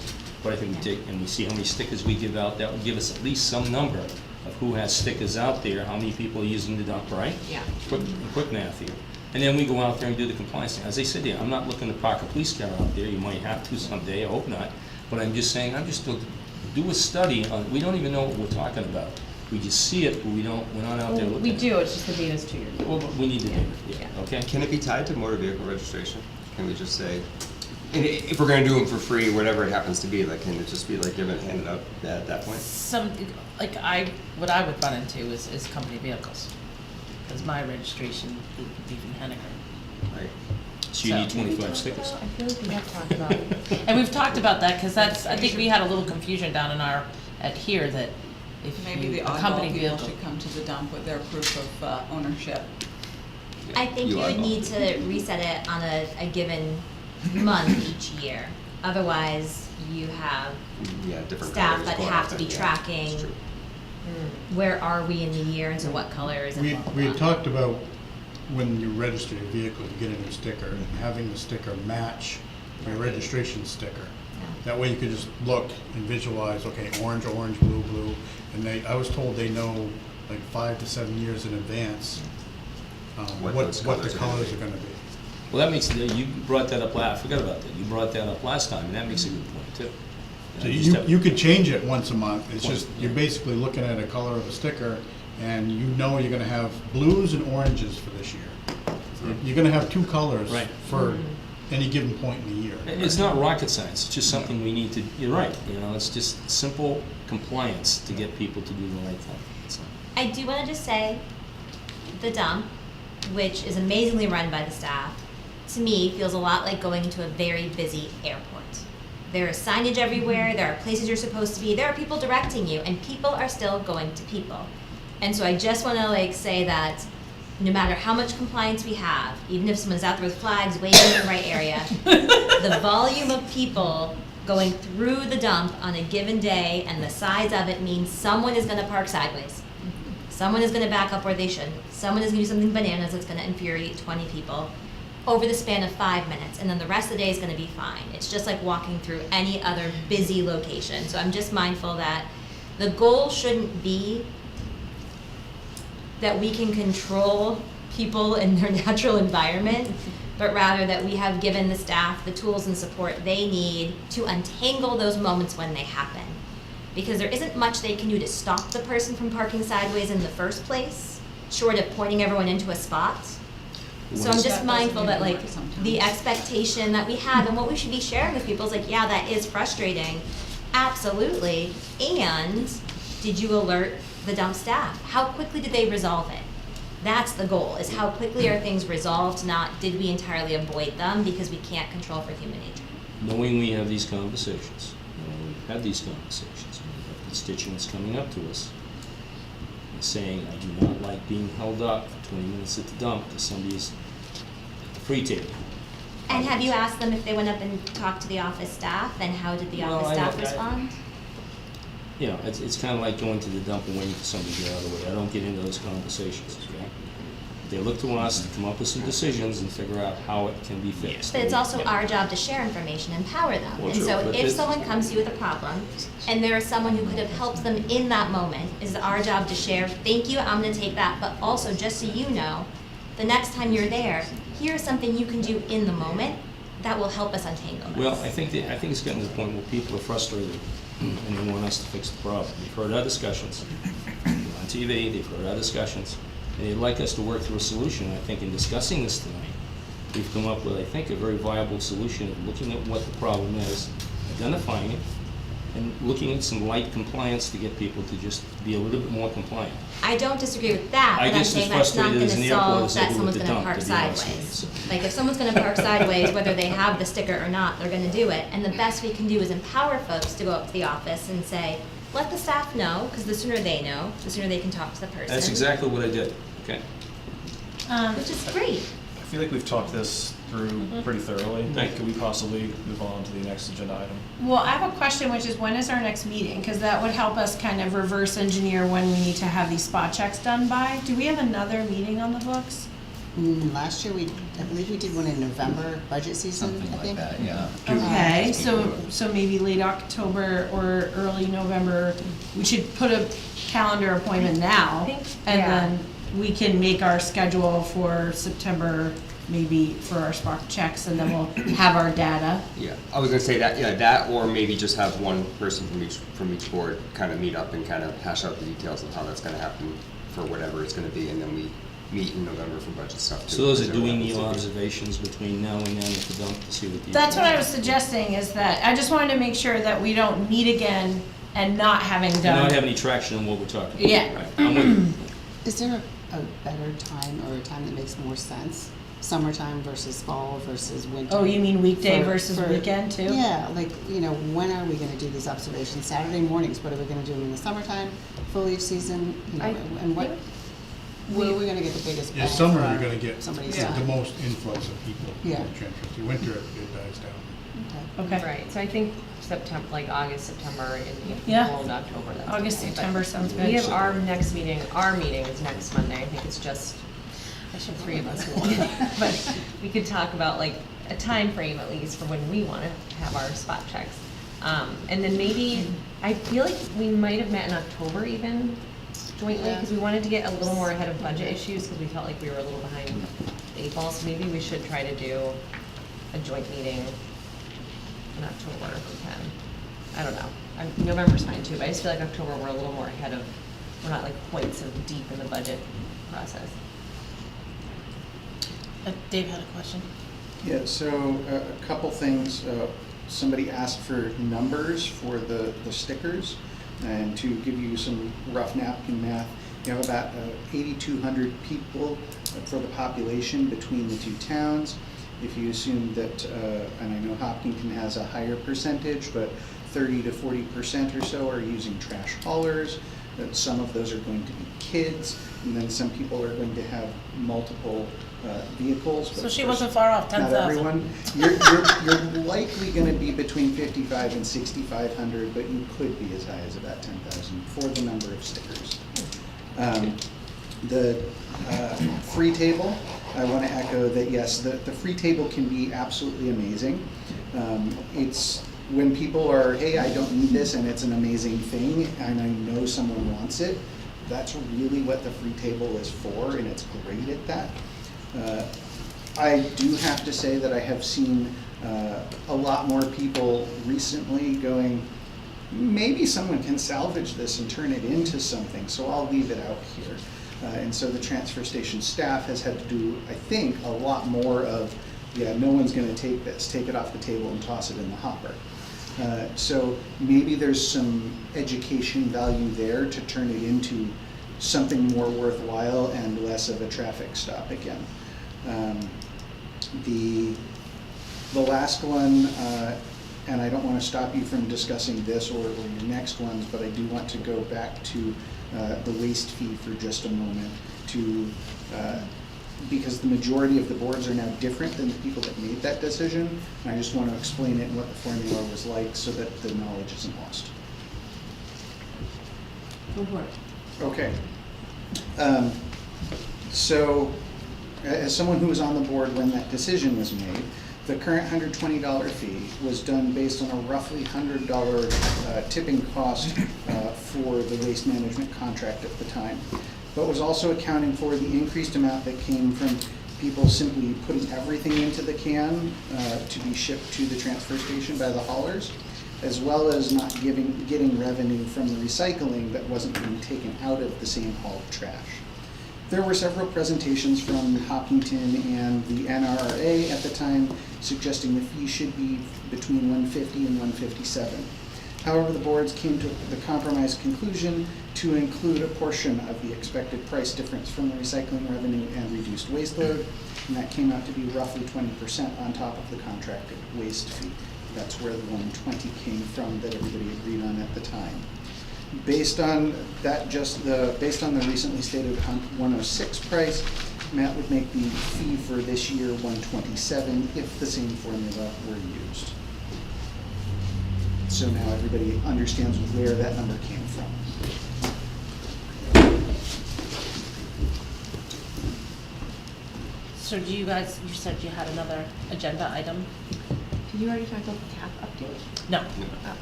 But I think we take, and we see how many stickers we give out, that would give us at least some number of who has stickers out there, how many people are using the dump, right? Yeah. Quick math here. And then we go out there and do the compliance thing. As I said, I'm not looking to park a police car out there, you might have to someday, I hope not. But I'm just saying, do a study on, we don't even know what we're talking about. We just see it, but we're not out there looking. We do, it's just the data's 2 years old. Well, but we need to do it, Yeah. yeah, okay? Can it be tied to motor vehicle registration? Can we just say, and if we're gonna do them for free, whatever it happens to be, like, can it just be like given, handed out at that point? What I would run into is company vehicles. Because my registration would be from Henniker. Right. So you need So- 25 stickers. I feel like we have talked about it. And we've talked about that, because I think we had a little confusion down at here that if Maybe you, the a company oddball people vehicle. should come to the dump with their proof of ownership. I think you would eyeball. need to reset it on a given month each year. Otherwise, you have Yeah, different staff colors that going have out to there, be yeah, tracking it's true. where are we in the year and so what colors and We blah, blah, we had blah. talked about when you register your vehicle, you get a new sticker, and having the sticker match your registration sticker. That way you could just look and visualize, okay, orange, orange, blue, blue, and I was told they know like 5 to 7 years in advance What what those the colors colors are gonna be. Well, that makes, you brought that up I forgot about that. You brought that up last time, and that makes a good point, too. So You just have- you could change it once a month, it's just, Once, you're yeah. basically looking at a color of a sticker, and you know you're gonna have blues and oranges for this year. You're gonna have 2 colors Right. for any given point in the year. It's not rocket science, it's just something we need to, you're right, it's just simple compliance to get people to do the right thing. That's all. I do want to just say, the dump, which is amazingly run by the staff, to me feels a lot like going into a very busy airport. There is signage everywhere, there are places you're supposed to be, there are people directing you, and people are still going to people. And so I just want to say that no matter how much compliance we have, even if someone's out there with flags waving in the right area, the volume of people going through the dump on a given day and the size of it means someone is gonna park sideways. Someone is gonna back up where they shouldn't. Someone is gonna do something bananas that's gonna infuriate 20 people over the span of 5 minutes, and then the rest of the day is gonna be fine. It's just like walking through any other busy location. So I'm just mindful that the goal shouldn't be that we can control people in their natural environment, but rather that we have given the staff the tools and support they need to untangle those moments when they happen. Because there isn't much they can do to stop the person from parking sideways in the first place, short of pointing everyone into a spot. So I'm just That mindful that doesn't like work sometimes. the expectation that we have and what we should be sharing with people is like, yeah, that is frustrating, absolutely. And did you alert the dump staff? How quickly did they resolve it? That's the goal, is how quickly are things resolved, not did we entirely avoid them because we can't control for human nature. Knowing we have these conversations, we've had these conversations, and we have constituents coming up to us and saying, I do not like being held up for 20 minutes at the dump to somebody's free table. And have you asked them if they went up and talked to the office staff, and how did the Well, office I staff don't- respond? You know, it's kind of like going to the dump and waiting for somebody to get out of the way. I don't get into those conversations, okay? They look to us to come up with some decisions and figure out how it can be fixed. But it's also our job to share information, empower them. Well, And true, so but if this- someone comes to you with a problem, and there is someone who could have helped them in that moment, is our job to share, thank you, I'm gonna take that, but also, just so you know, the next time you're there, here's something you can do in the moment that will help us untangle this. Well, I think it's getting to the point where people are frustrated and they want us to fix the problem. They've heard our discussions on TV, they've heard our discussions, and they'd like us to work through a solution. I think in discussing this tonight, we've come up with, I think, a very viable solution of looking at what the problem is, identifying it, and looking at some light compliance to get people to just be a little bit more compliant. I don't disagree with that, I but I'm just as saying that's not frustrated gonna as an airport solve as I that do someone's with the gonna dump, park to be honest with sideways. you. Like, if someone's gonna park sideways, whether they have the sticker or not, they're gonna do it. And the best we can do is empower folks to go up to the office and say, let the staff know, because the sooner they know, the sooner they can talk to the person. That's exactly what I did, okay? Which is great. I feel like we've talked this through pretty thoroughly. Thank you. Could we possibly move on to the next agenda item? Well, I have a question, which is when is our next meeting? Because that would help us kind of reverse engineer when we need to have these spot checks done by. Do we have another meeting on the books? Last year, I believe we did one in November, budget season, I think. yeah. Okay, so maybe late October or early November, we should put a calendar appointment now. think- And yeah. then we can make our schedule for September, maybe for our spot checks, and then we'll have our data. Yeah, I was gonna say that, yeah, that, or maybe just have one person from each board kind of meet up and kind of hash out the details of how that's gonna happen for whatever it's gonna be, and then we meet in November for budget stuff too. So those are because doing everyone the happens to be- observations between now and then at the dump to see what the. That's what I was suggesting, is that, I just wanted to make sure that we don't meet again and not having And done. not have any traction on what we're talking about. Yeah. Right, I'm with you. Is there a better time or a time that makes more sense? Summertime versus fall versus winter? Oh, you mean weekday For- versus for- weekend too? Yeah, like, when are we gonna do these observations? Saturday mornings, what are we gonna do in the summertime, foliage season, and what, where are we gonna get the biggest Yeah, bang summer, for you're our- gonna get somebody's the time? most influx of people. Yeah. Which interests you. Winter, it dies down. Okay. Okay. Right, so I think September, like August, September, and Yeah. people in October, that's August, okay, but September sounds We good. have our meeting is next Monday, I think it's just, I should three of us who want it. But we could talk about like a time frame at least for when we wanna have our spot checks. And then maybe, I feel like we might have met in October even jointly, Yeah. because we wanted to get a little more ahead of budget issues, because we felt like we were a little behind the 8 ball, so maybe we should try to do a joint meeting in October if we can. I don't know. November's fine too, but I just feel like October we're a little more ahead of, we're not like quite so deep in the budget process. Dave had a question. Yeah, so a couple things. Somebody asked for numbers for the stickers, and to give you some rough napkin math, you have about 8,200 people for the population between the two towns. If you assume that, and I know Hopkinton has a higher percentage, but 30 to 40% or so are using trash haulers. Some of those are going to be kids, and then some people are going to have multiple vehicles. but So she of course, wasn't far off, 10,000. Not everyone. You're likely going to be between 5,500 and 6,500, but you could be as high as about 10,000 for the number of stickers. The free table, I want to echo that yes, the free table can be absolutely amazing. It's when people are, hey, I don't need this, and it's an amazing thing, and I know someone wants it. That's really what the free table is for, and it's great at that. I do have to say that I have seen a lot more people recently going, maybe someone can salvage this and turn it into something, so I'll leave it out here. And so the transfer station staff has had to do, I think, a lot more of, yeah, no one's going to take this, take it off the table and toss it in the hopper. So maybe there's some education value there to turn it into something more worthwhile and less of a traffic stop again. The last one, and I don't want to stop you from discussing this or your next ones, but I do want to go back to the waste fee for just a moment because the majority of the boards are now different than the people that made that decision. And I just want to explain it and what the formula was like so that the knowledge isn't lost. Go for it. Okay. So, as someone who was on the board when that decision was made, the current $120 fee was done based on a roughly $100 tipping cost for the waste management contract at the time, but was also accounting for the increased amount that came from people simply putting everything into the can to be shipped to the transfer station by the haulers, as well as not getting revenue from the recycling that wasn't being taken out of the same hauled trash. There were several presentations from Hopkinton and the NRA at the time suggesting the fee should be between $150 and $157. However, the boards came to the compromise conclusion to include a portion of the expected price difference from the recycling revenue and reduced waste load, and that came out to be roughly 20% on top of the contracted waste fee. That's where the 120 came from that everybody agreed on at the time. Based on that, based on the recently stated 106 price, Matt would make the fee for this year 127 if the same formula were used. So now everybody understands where that number came from. So do you guys, you said you had another agenda item? Did you already talk about the TAP update? No. Oh.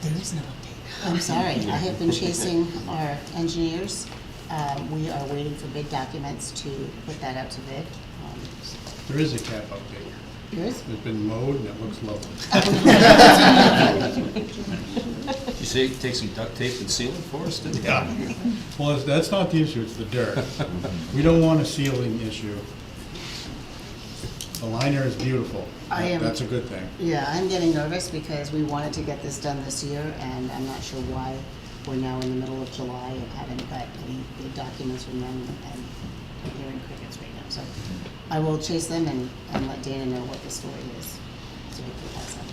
There is no update. I'm sorry, I have been chasing our engineers. We are waiting for bid documents to put that out to bid. There is a cap update. There is? It's been mowed and it looks lovely. Did you say take some duct tape and seal it for us, didn't you? Yeah. Well, that's not the issue, it's the dirt. We don't want a sealing issue. The liner is beautiful. That's a good thing. Yeah, I'm getting nervous because we wanted to get this done this year, and I'm not sure why we're now in the middle of July and haven't got any bid documents from them, and I'm hearing crickets right now. So I will chase them and let Dana know what the story is, so we can pass that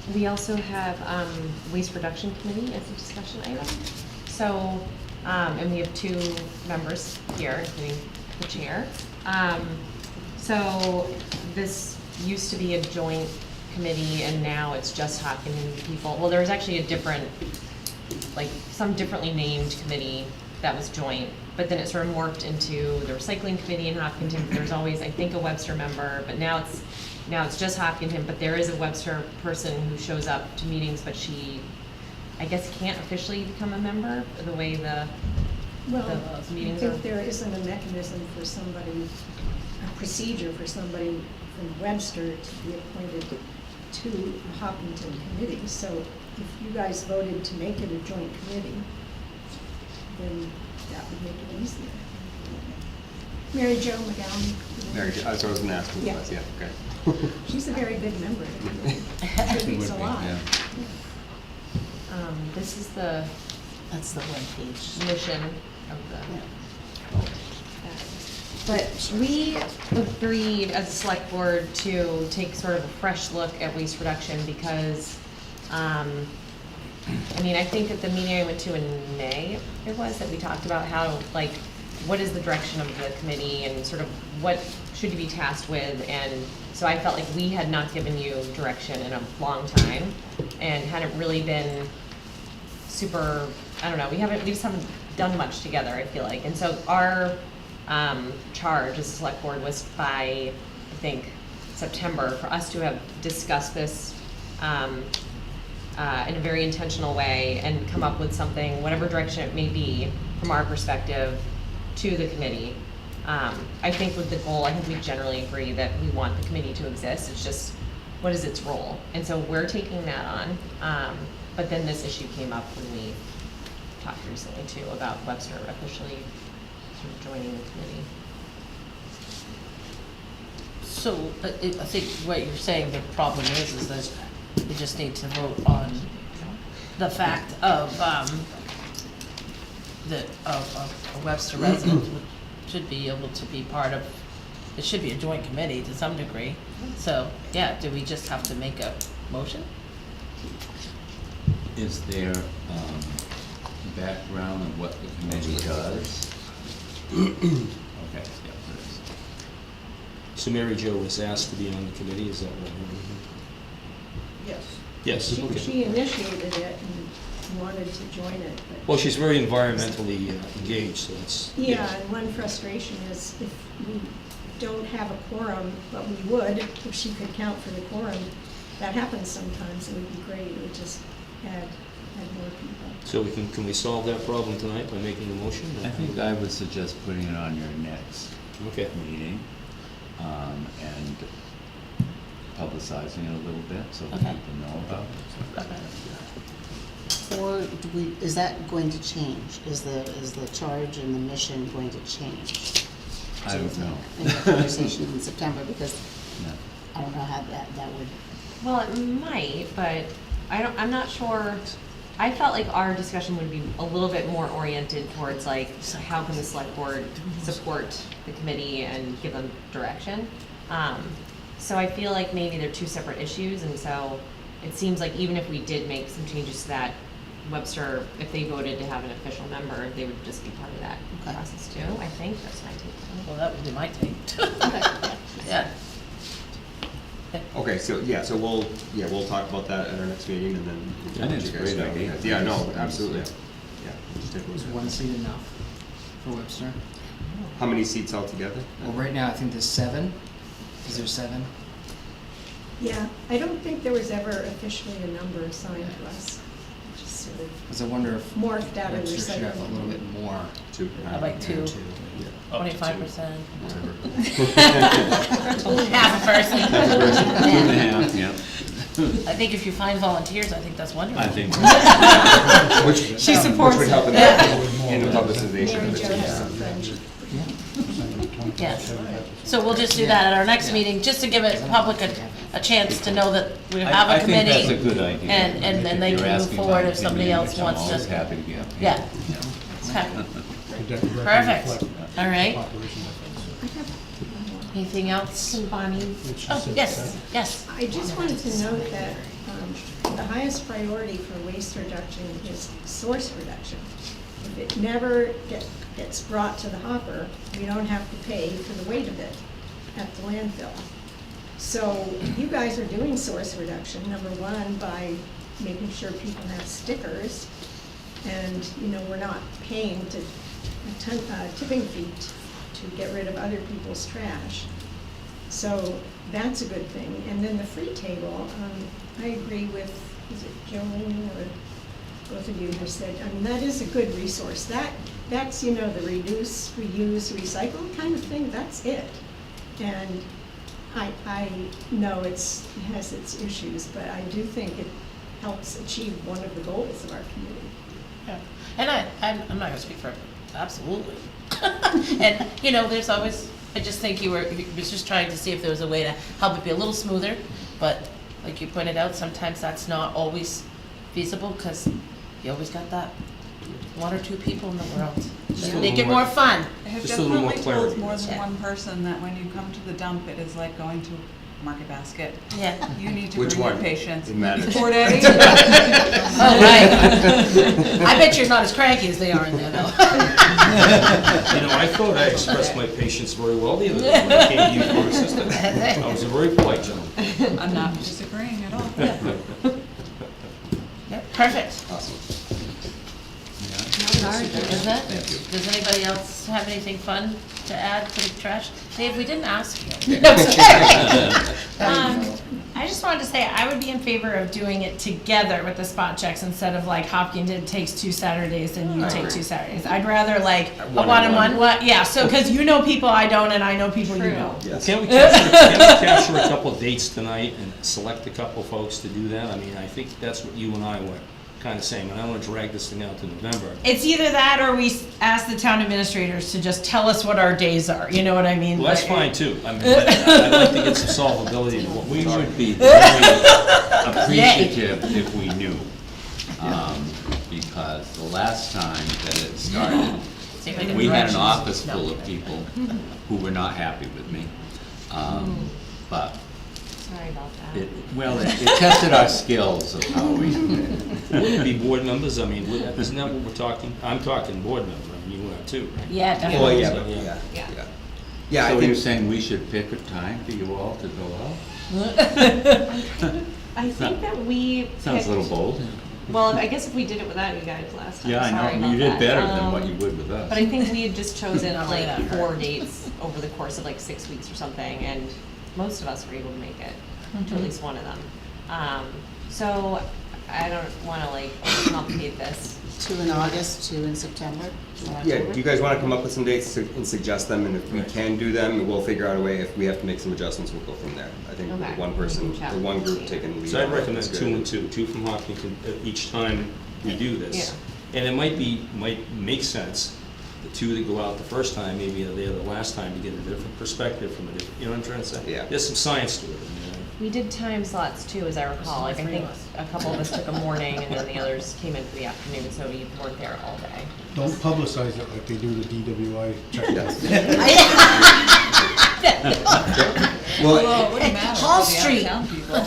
on. We also have Waste Reduction Committee as a discussion item. So, and we have two members here, including the chair. So this used to be a joint committee and now it's just Hopkinton people. Well, there was actually a different, like some differently named committee that was joint, but then it sort of morphed into the recycling committee in Hopkinton. There's always, I think, a Webster member, but now it's just Hopkinton, but there is a Webster person who shows up to meetings, but she, I guess, can't officially become a member the way the meetings are. I think there isn't a mechanism for somebody, a procedure for somebody from Webster to be appointed to a Hopkinton committee. So if you guys voted to make it a joint committee, then that would make it easier. Mary Jo McGowan. Mary Jo, that's what I was gonna ask. Yeah. Yeah, okay. She's a very good member. Contributes a lot. Yeah. This is That's the one page. mission of the. But we agreed as a select board to take sort of a fresh look at waste reduction because, I mean, I think at the meeting I went to in May, it was, that we talked about how, like, what is the direction of the committee and sort of what should you be tasked with? And so I felt like we had not given you direction in a long time and hadn't really been super, I don't know, we just haven't done much together, I feel like. And so our charge as a select board was by, I think, September, for us to have discussed this in a very intentional way and come up with something, whatever direction it may be, from our perspective, to the committee. I think with the goal, I think we generally agree that we want the committee to exist. It's just, what is its role? And so we're taking that on. But then this issue came up when we talked recently too about Webster officially sort of joining the committee. So, I think what you're saying, the problem is that we just need to vote on the fact of, that a Webster resident should be able to be part of, it should be a joint committee to some degree. So, yeah, do we just have to make a motion? Is there background on what the committee does? Okay, yeah, there is. So Mary Jo was asked to be on the committee, is that right? Yes. Yes, okay. She initiated it and wanted to join it, but. Well, she's very environmentally engaged, so it's. Yeah, and one frustration is if we don't have a quorum, but we would, if she could count for the quorum, that happens sometimes, it would be great, it would just add more people. So can we solve that problem tonight by making a motion? I think I would suggest putting it on your next Okay. meeting, and publicizing it a little bit so that Okay. people know about it. Or do we, is that going to change? Is the charge and the mission going to change? I don't know. In the conversation in September, because No. I don't know how that would. Well, it might, but I'm not sure. I felt like our discussion would be a little bit more oriented towards like, how can the select board support the committee and give them direction? So I feel like maybe they're two separate issues, and so it seems like even if we did make some changes to that, Webster, if they voted to have an official member, they would just be part of that Okay. process too, I think, that's my take on it. Well, that would be my take. Yeah. Okay, so, yeah, so we'll talk about that at our next meeting and then. we can I think let it's you a guys great know. idea. Yeah, no, absolutely, yeah. Just take a look Is at it. one seat enough for Webster? How many seats altogether? Well, right now, I think there's 7. Is there 7? Yeah, I don't think there was ever officially a number assigned to us, just sort of Because I wonder if morphed out of Webster should have a recycling. little bit more. 2. I'd like 2, Up to 25%. Whatever. Half a person. 2.5, yeah. I think if you find volunteers, I think that's wonderful. I think. She supports Which would help it. in the publicization Mary of it. Jo has some Yeah. friendship. Yes. So we'll just do that at our next meeting, just to give it public a chance to know that we have a committee. I think that's a good idea. And then they If can you're move asking forward about if somebody opinion, else which wants I'm always to. happy to get. Yeah. Okay. Perfect. All right. Anything else? And Bonnie, Oh, yes, yes. I just wanted to note that the highest priority for waste reduction is source reduction. If it never gets brought to the hopper, we don't have to pay for the weight of it at the landfill. So you guys are doing source reduction, number one, by making sure people have stickers. And, we're not paying a tipping fee to get rid of other people's trash. So that's a good thing. And then the free table, I agree with, is it Jolene or both of you who said, that is a good resource. That's, the reduce, reuse, recycle kind of thing, that's it. And I know it has its issues, but I do think it helps achieve one of the goals of our community. Yeah. And I'm not gonna speak for everyone, absolutely. And, there's always, I just think you was just trying to see if there was a way to help it be a little smoother, but like you pointed out, sometimes that's not always feasible, because you always got that one or two people in the world that make it more fun. have Just a little more definitely told clarity, more that's than all. one person that when you come to the dump, it is like going to Market Basket. Yeah. You need to Which bring your one? patience. It matters. Fort Eddie? Oh, right. I bet you're not as cranky as they are in there, though. You know, I thought I expressed my patience very well the other day when I came to you for assistance. I was a very polite gentleman. I'm not disagreeing at all. Yep, perfect. Awesome. Isn't it? Does anybody else have anything fun to add to the trash? Dave, we didn't ask you. I just wanted to say, I would be in favor of doing it together with the spot checks instead of like Hopkinton takes 2 Saturdays and you take 2 Saturdays. I'd rather like a one-on-one, yeah, so, cause you know people I don't and I know people you don't. Yes. Can't we capture a couple of dates tonight and select a couple folks to do that? I mean, I think that's what you and I were kind of saying, and I don't want to drag this thing out to November. It's either that or we ask the town administrators to just tell us what our days are, you know what I mean? Well, that's Like- fine too. I mean, I'd like to get some solvability to what We we are. would be very appreciative if we knew. Because the last time that it started, See if I can we had an directions. office No. full of people who were not happy with me. But, Sorry about that. well, it tested our skills of how we, Wouldn't it be board members? I mean, isn't that what we're talking? I'm talking board member, I mean, you are too, right? Yeah, Well, definitely. yeah, So, but, yeah. yeah. Yeah, I so you're think, saying we should pick a time for you all to go out? I think that we Sounds a little picked- bold. Well, I guess if we did it without you guys last time, Yeah, sorry I know, about you did that. better than what you would with us. But I think we had just chosen Not like like that. 4 dates over the course of like 6 weeks or something, and most of us were able to make it to at least one of them. So I don't wanna like complicate this. 2 in August, 2 in September, 2 in yeah, October. do you guys wanna come up with some dates and suggest them, and if we can do them, we'll figure out a way, if we have to make some adjustments, we'll go from there. I think Okay. one person, We can chat or one with group Steve. taking the lead. So I'd on it recommend is 2 good. and 2, 2 from Hopkinton each time we do this. And it might make sense, the 2 that go out the first time, maybe they're the last time to get a different perspective from a different, you know what I'm trying to say? Yeah. There's some science to it. We did time slots too, as I recall. Like I think a couple of us took a morning and then the others came in for the afternoon, so you weren't there all day. Don't publicize it like they do the DWI checklist. Well, Well, it wouldn't matter Hall for the Street. out-of-town people.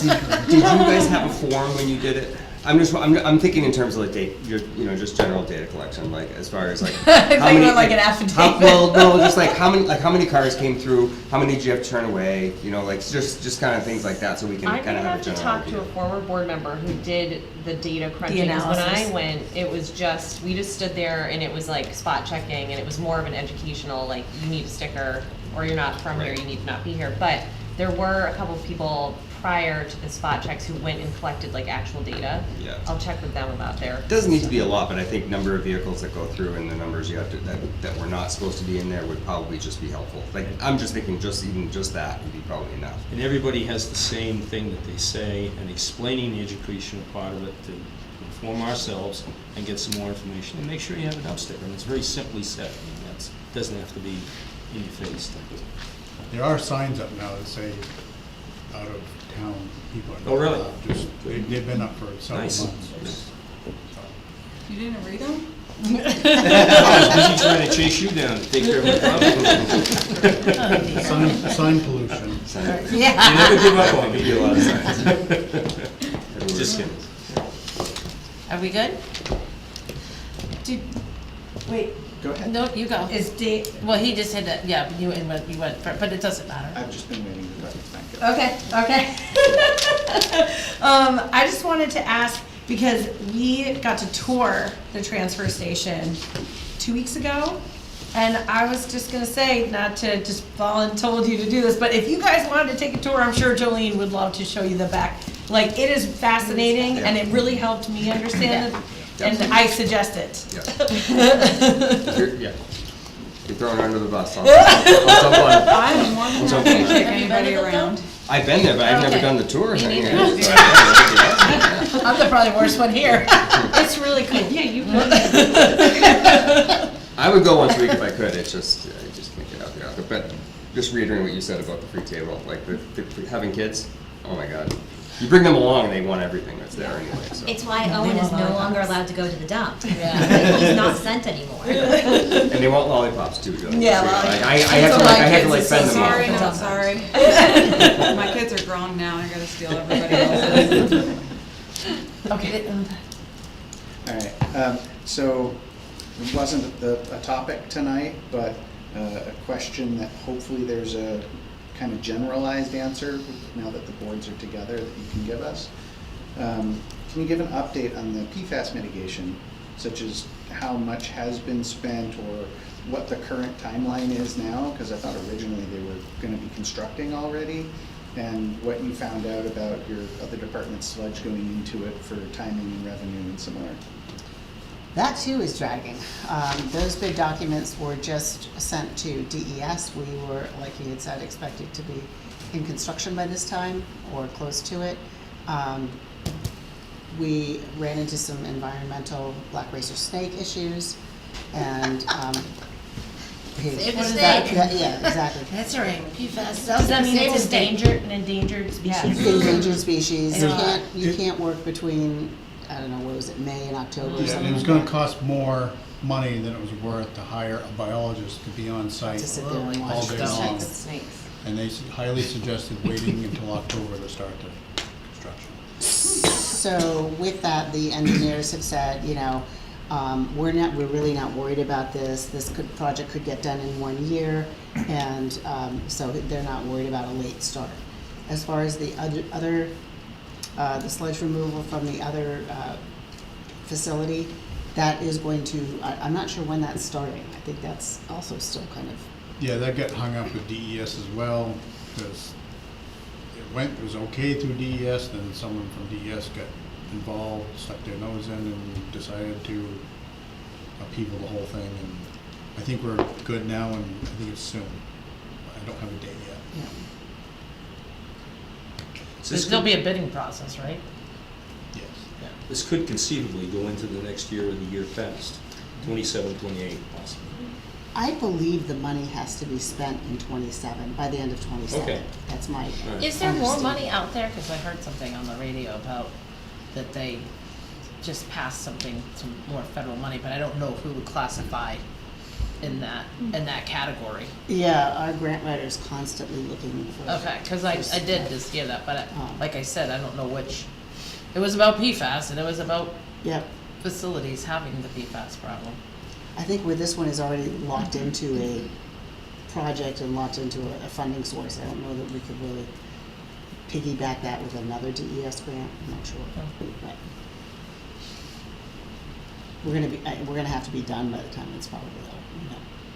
did you guys have a form when you did it? I'm thinking in terms of like just general data collection, like as far as like I thought you meant like an affidavit. Well, no, just like how many cars came through, how many did you have to turn away, like just kind of things like that, so we can I'm kind gonna of have a have to general talk idea. to a former board member who did the data crunching. 'Cause when I analysis. went, it was just, we just stood there and it was like spot checking and it was more of an educational, like, you need a sticker or you're not from here, Right. you need to not be here. But there were a couple of people prior to the spot checks who went and collected like actual data. Yeah. I'll check with them about their. It doesn't need to be a lot, but I think number of vehicles that go through and the numbers you have to, that were not supposed to be in there would probably just be helpful. Like, I'm just thinking even just that would be probably enough. And everybody has the same thing that they say, and explaining the educational part of it to inform ourselves and get some more information, and make sure you have a dump sticker, and it's very simply said. I mean, that's, doesn't have to be in your face. There are signs up now that say out of town people are not Oh, really? allowed. They've been up for several Nice. months. So, You didn't read them? I was busy trying to chase you down to take care of my problem. sign pollution. You never give up on me. Give you a lot of signs. Just kidding. Are we good? Wait, Go ahead. No, you go. is Dave, Well, he just said that, yeah, you went, but it doesn't matter. I've just been waiting to talk, thank you. okay. I just wanted to ask, because we got to tour the transfer station 2 weeks ago, and I was just gonna say, not to just told you to do this, but if you guys wanted to take a tour, I'm sure Jolene would love to show you the back. Like, it is fascinating, and it really helped me understand it, and I suggest it. Yeah. You're thrown under the bus. I'll jump on it. I'm more than Jump happy on to it. take anybody around. I've been there, but I've never Okay. done the tour. Me neither. I'm the probably worst one here. It's really cool. Yeah, you. I would go once a week if I could. It's just, I just can't get out there. But just reiterating what you said about the free table, like having kids, oh my God. You bring them along and they want everything that's there anyway, so. It's why Yeah, they Owen is want no longer lollipops. allowed to go to the dump. Yeah. He's not sent anymore. And they want lollipops too, Joe. Yeah, So, lollipops. I have to like fend them off. Sorry, not sorry. My kids are grown now, I gotta steal everybody else's. Okay. All right, so it wasn't a topic tonight, but a question that hopefully there's a kind of generalized answer now that the boards are together that you can give us. Can you give an update on the PFAS mitigation, such as how much has been spent or what the current timeline is now? Because I thought originally they were going to be constructing already, and what you found out about your other department's sludge going into it for timing and revenue and similar. That too is dragging. Those bid documents were just sent to DES. We were, like he had said, expected to be in construction by this time or close to it. We ran into some environmental black racer snake issues, and Save the that- snake. yeah, exactly. That's right, PFAS. Does that mean Save it's the snake. an endangered species? Endangered species. Yeah. You can't work between, I don't know, what was it, May and October or Yeah, something and it was like gonna that. cost more money than it was worth to hire a biologist to be on site To sit there and all watch day the long. snakes. And they highly suggested waiting until October to start the construction. So with that, the engineers have said, you know, we're really not worried about this. This project could get done in 1 year, and so they're not worried about a late start. As far as the other the sludge removal from the other facility, that is going to, I'm not sure when that's starting. I think that's also still kind of, Yeah, that got hung up with DES as well, because it was okay through DES, then someone from DES got involved, stuck their nose in and decided to upheaval the whole thing, and I think we're good now, and I think it's soon. I don't have a date yet. you know, There'll still be a bidding process, right? Yes. This could conceivably go into the next year or the year past, 27, 28 possibly. I believe the money has to be spent in 27, by the end of 27. Okay. That's my Right. Is there more understanding. money out there? Because I heard something on the radio about that they just passed something, some more federal money, but I don't know who would classify in that category. Yeah, our grant writer's constantly looking for. Okay, because I for did stuff. just hear that, but Um, like I said, I don't know which. It was about PFAS and it was about Yep. facilities having the PFAS problem. I think where this one is already locked into a project and locked into a funding source, I don't know that we could really piggyback that with another DES grant, I'm not sure. But we're gonna have to be done by the time it's probably,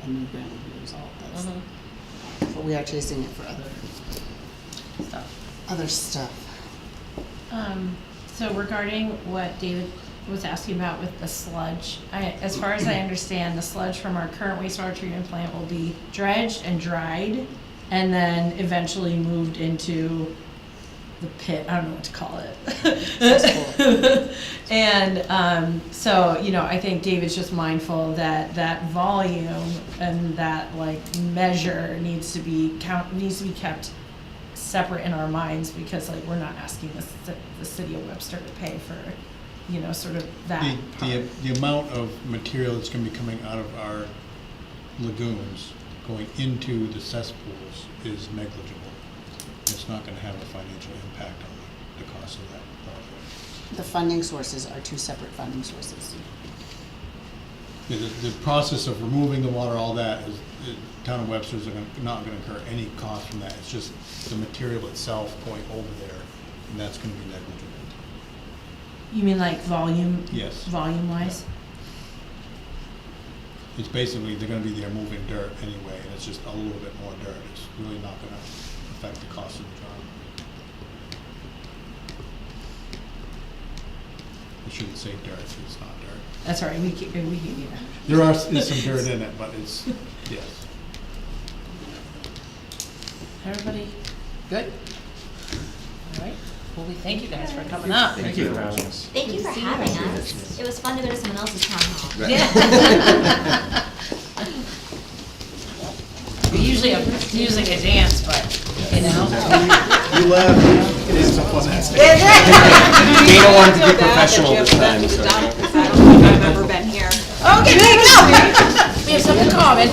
a new grant will be resolved, that's, but we are chasing it for other stuff. So regarding what David was asking about with the sludge, as far as I understand, the sludge from our current wastewater treatment plant will be dredged and dried, and then eventually moved into the pit, I don't know what to call it. And, so, I think David's just mindful that that volume and that measure needs to be kept separate in our minds, because we're not asking the city of Webster to pay for, sort of that part. The amount of material that's gonna be coming out of our lagoons going into the cesspools is negligible. It's not gonna have a financial impact on the cost of that project. The funding sources are two separate funding sources. The process of removing the water, all that, is, the town of Webster's not gonna incur any cost from that. It's just the material itself going over there, and that's gonna be negligible. You mean volume? Yes. Volume-wise? It's basically, they're gonna be there moving dirt anyway, and it's just a little bit more dirt. It's really not gonna affect the cost of the job. I shouldn't say dirt, it's not dirt. That's all right, we give you that. There is some dirt in it, but it's, yes. Everybody good? All right. Well, we thank you guys for coming up. Thank you for having us. Thank you for having us. It was fun to go to someone else's town hall. Yeah. We usually have music and dance, but, You laughed. It is so fun. Dana wanted to be professional this time, so. I don't think I've ever been here. Okay, there you go. We have something in common.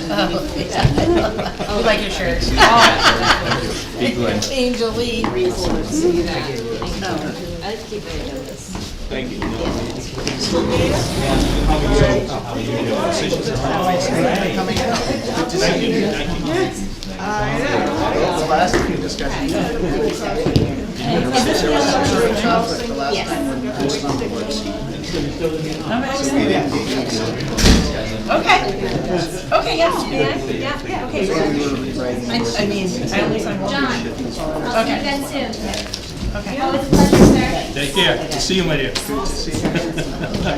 I like your shirt. Be good. Angel Lee. Thank you. The last few discussions. The last time when this number was. So we didn't Okay. Okay, yes, yeah, okay. I mean, I only signed one. John, I'll see you again soon. Okay. Oh, it's a pleasure, sir. Take care. See you, my dear. Good to see you. I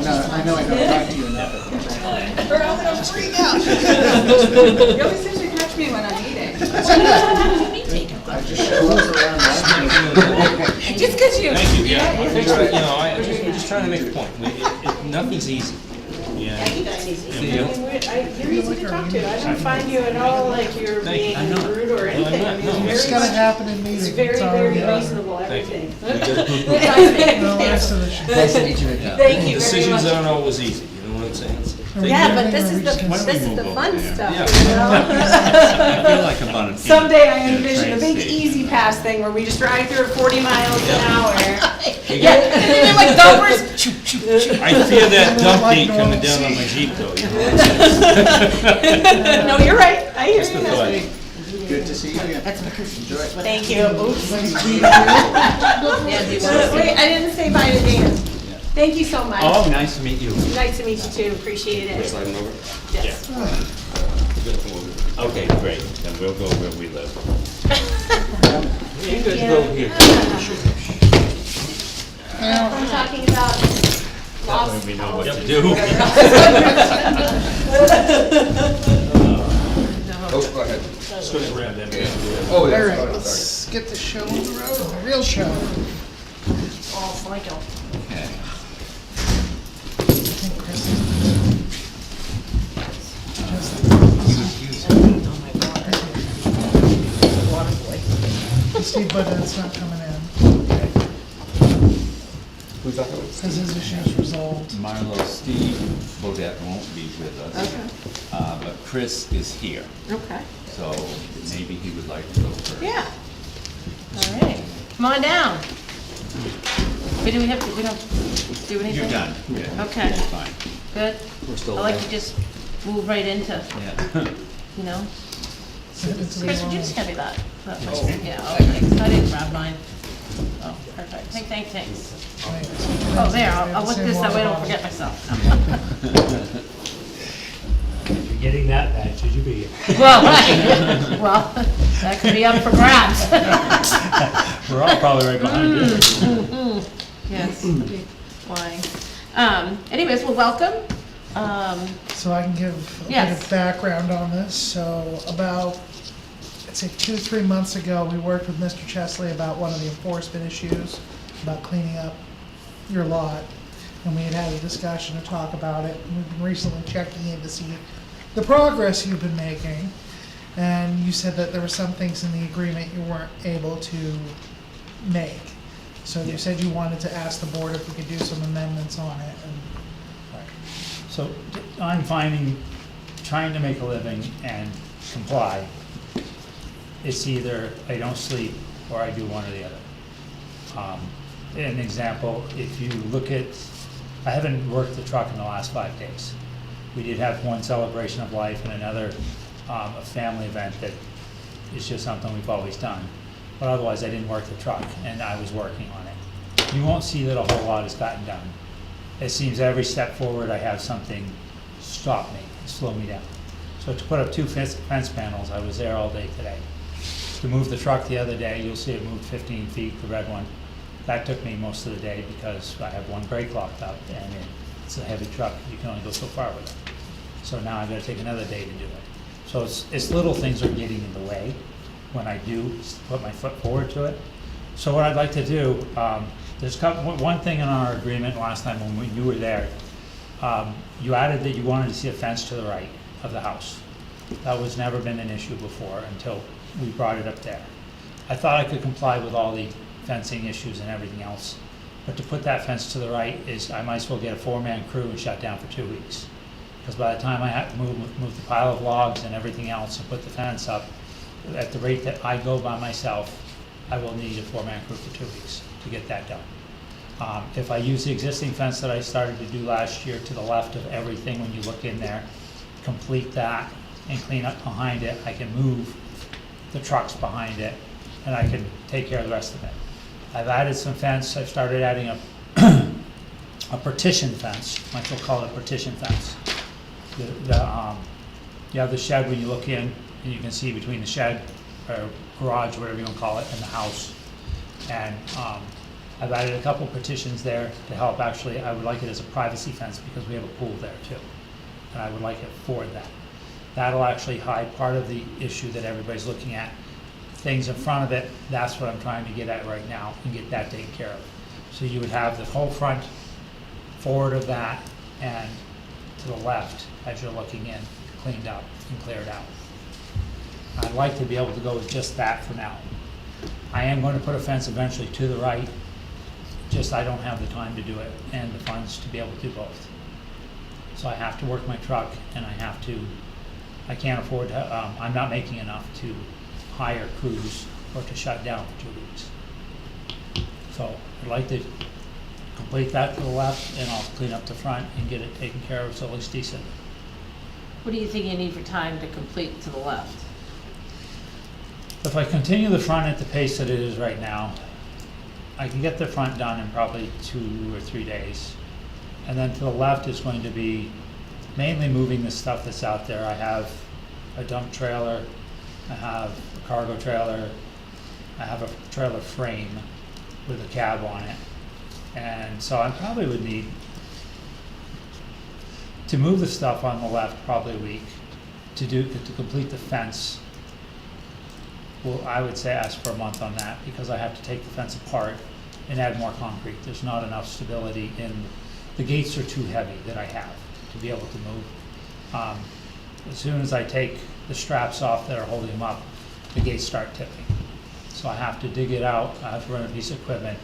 know, I don't talk to you enough. We're all gonna freak out. You always seem to catch me when I'm eating. I just show up around that. Just because you. Thank you, yeah. I'm just trying to make a point. Nothing's easy. Yeah. You're easy to talk to. I don't find you at all like you're being rude or anything. I mean, It's it's gotta very, happen in meetings. it's very, very all- reasonable, Thank you. everything. No, that's the issue. Nice to meet you again. Thank you very Decisions much. aren't always easy, you know what I'm saying? Yeah, but this is Why don't we this is move the over fun there? stuff, Yeah. you know? I feel like I'm on a. Someday I in a envision a train big station. easy pass thing where we just drive through at 40 miles an hour. Yeah, and then they're like dumpers. I fear that dump date coming down on my Jeep though, you know what I'm saying? No, you're right. I hear Just you the now. thought. Good to see you again. Enjoy. Thank you. Oops. Wait, I didn't say bye to Dan. Thank you so much. Oh, nice to meet you. Nice to meet you too. Appreciate it. Sliding over. Yes. Okay, great, then we'll go where we live. Thank Good to you. go here. I'm talking about That way lost we know what to do. Oh, go ahead. Just gonna grab that. Oh, All yeah. right, Sorry. let's get the show on the road, the real show. Oh, Michael. Okay. I think Chris Steve, but it's not coming in. Who's that? Says his issue's resolved. Marlo, Steve Bodette won't be with us. But Chris is here, Okay. so maybe he would like to go first. Yeah. All right. Come on down. Wait, we don't do anything? You're done. Yeah. Okay. You're fine. Good. We're still I like alive. to just move right into, Yeah. you know. It's Chris, would you just hand me that? Yeah, okay, 'cause I didn't grab mine. Oh, perfect. Thanks. Oh, there, I'll look this that way I don't forget myself. You're getting that bad, should you be here? Well, right. Well, that could be up for grabs. We're all probably right behind you. Yes, I'll be flying. Anyways, well, welcome. So I can give a bit Yes. of background on this. So about, I'd say 2-3 months ago, we worked with Mr. Chesley about one of the enforcement issues, about cleaning up your lot. And we had a discussion to talk about it. And we've been recently checking in to see the progress you've been making. And you said that there were some things in the agreement you weren't able to make. So you said you wanted to ask the board if we could do some amendments on it. And So I'm finding, trying to make a living and comply, it's either I don't sleep or I do one or the other. An example, if you look at, I haven't worked the truck in the last 5 days. We did have one celebration of life and another, a family event that is just something we've always done. But otherwise, I didn't work the truck and I was working on it. You won't see that a whole lot has gotten done. It seems every step forward, I have something stop me, slow me down. So to put up 2 fence panels, I was there all day today. To move the truck the other day, you'll see it moved 15 feet, the red one. That took me most of the day because I have one brake locked up and it's a heavy truck, you can only go so far with it. So now I've got to take another day to do it. So it's little things are getting in the way when I do put my foot forward to it. So what I'd like to do, there's one thing in our agreement last time when you were there. You added that you wanted to see a fence to the right of the house. That was never been an issue before until we brought it up there. I thought I could comply with all the fencing issues and everything else, but to put that fence to the right is, I might as well get a 4-man crew and shut down for 2 weeks. Because by the time I have to move the pile of logs and everything else and put the fence up, at the rate that I go by myself, I will need a 4-man crew for 2 weeks to get that done. If I use the existing fence that I started to do last year to the left of everything, when you look in there, complete that and clean up behind it, I can move the trucks behind it and I can take care of the rest of it. I've added some fence. I've started adding a partition fence, might as well call it a partition fence. You have the shed when you look in, and you can see between the shed, or garage, whatever you want to call it, and the house. And I've added a couple partitions there to help. Actually, I would like it as a privacy fence because we have a pool there too. And I would like it for that. That'll actually hide part of the issue that everybody's looking at. Things in front of it, that's what I'm trying to get at right now and get that taken care of. So you would have the whole front forward of that and to the left as you're looking in, cleaned up and cleared out. I'd like to be able to go with just that for now. I am going to put a fence eventually to the right, just I don't have the time to do it and the funds to be able to do both. So I have to work my truck and I can't afford to, I'm not making enough to hire crews or to shut down for 2 weeks. So I'd like to complete that to the left and I'll clean up the front and get it taken care of so it looks decent. What do you think you need for time to complete to the left? If I continue the front at the pace that it is right now, I can get the front done in probably 2 or 3 days. And then to the left is going to be mainly moving the stuff that's out there. I have a dump trailer, I have a cargo trailer, I have a trailer frame with a cab on it. And so I probably would need to move the stuff on the left probably a week. To complete the fence, well, I would say ask for a month on that because I have to take the fence apart and add more concrete. There's not enough stability the gates are too heavy that I have to be able to move. As soon as I take the straps off that are holding them up, the gates start tipping. So I have to dig it out, I have to run a piece of equipment.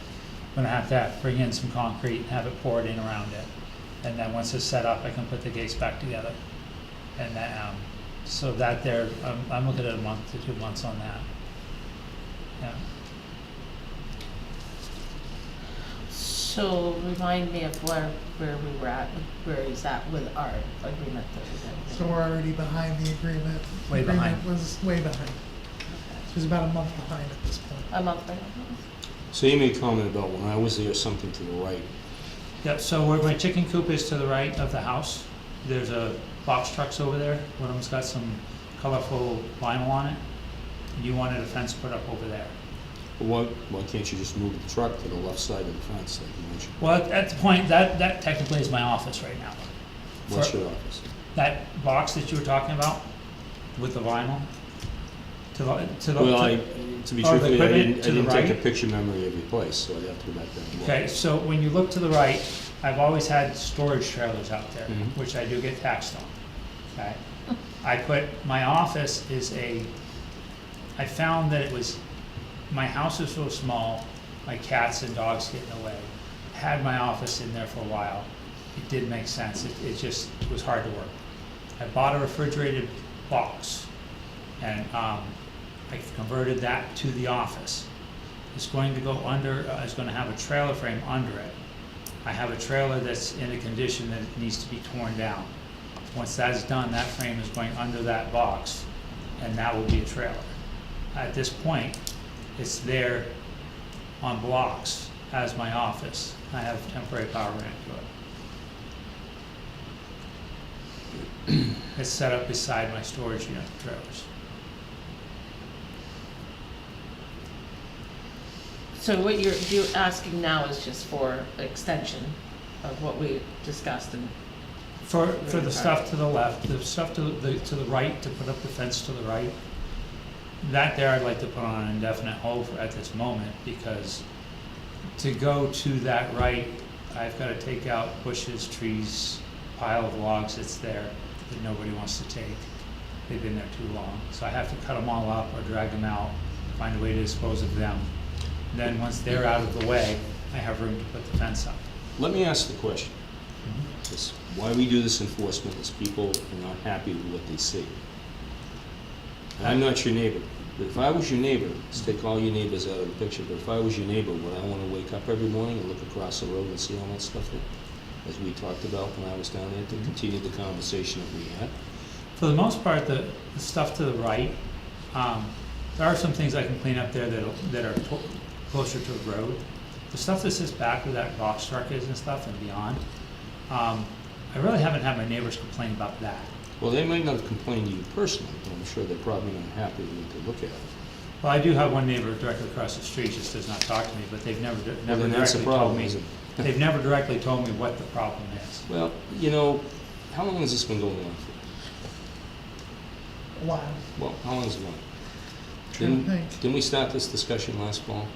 I'm gonna have to bring in some concrete and have it poured in around it. And then once it's set up, I can put the gates back together. And then, so that there, I'm looking at a month to 2 months on that. Yeah. So remind me of where we were at, where he's at with our agreement that we did. So we're already behind the agreement. Way The behind. agreement was way behind. It was about a month behind at this point. A month ago. So you made a comment about when I was there, something to the right. Yep, so where my chicken coop is to the right of the house, there's a box trucks over there. One of them's got some colorful vinyl on it. You wanted a fence put up over there. Why can't you just move the truck to the left side of the fence like you mentioned? Well, at the point, that technically is my office right now. What's For- your office? That box that you were talking about with the vinyl, to the, Well, to be Oh, the truthful, I equipment to the didn't take a right? picture memory of your place, so I'd have to go back there and look. okay, so when you look to the right, I've always had storage trailers out there, Mhm. which I do get taxed on, okay? My office I found that my house is so small, my cats and dogs get in the way. Had my office in there for a while, it did make sense, it just was hard to work. I bought a refrigerated box, and I converted that to the office. It's going to go under, it's gonna have a trailer frame under it. I have a trailer that's in a condition that it needs to be torn down. Once that's done, that frame is going under that box, and that will be a trailer. At this point, it's there on blocks as my office. I have temporary power ran to it. It's set up beside my storage unit trailers. So what you're asking now is just for extension of what we discussed and For the stuff to the left, the stuff to the right, to put up the fence to the right, that there I'd like to put on an indefinite hold at this moment, because to go to that right, I've got to take out bushes, trees, pile of logs that's there that nobody wants to take. they've been there too long. So I have to cut them all up or drag them out, find a way to dispose of them. Then once they're out of the way, I have room to put the fence up. Let me ask the question. This- Why we do this enforcement is people are not happy with what they see. And I'm not your neighbor, but if I was your neighbor, let's take all your neighbors out of the picture, but if I was your neighbor, would I wanna wake up every morning and look across the road and see all that stuff there? As we talked about when I was down there, to continue the conversation that we had. For the most part, the stuff to the right, there are some things I can clean up there that are closer to the road. The stuff that sits back where that box truck is and stuff and beyond, I really haven't had my neighbors complain about that. Well, they might not complain to you personally, but I'm sure they're probably not happy with what they look at. Well, I do have one neighbor directly across the street, just does not talk to me, but they've never then that's the directly told problem, me. isn't it? They've never directly told me what the problem is. Well, you know, how long has this been going on for? Wow. Well, how long has it been? Trying to think. Didn't we start this discussion last fall?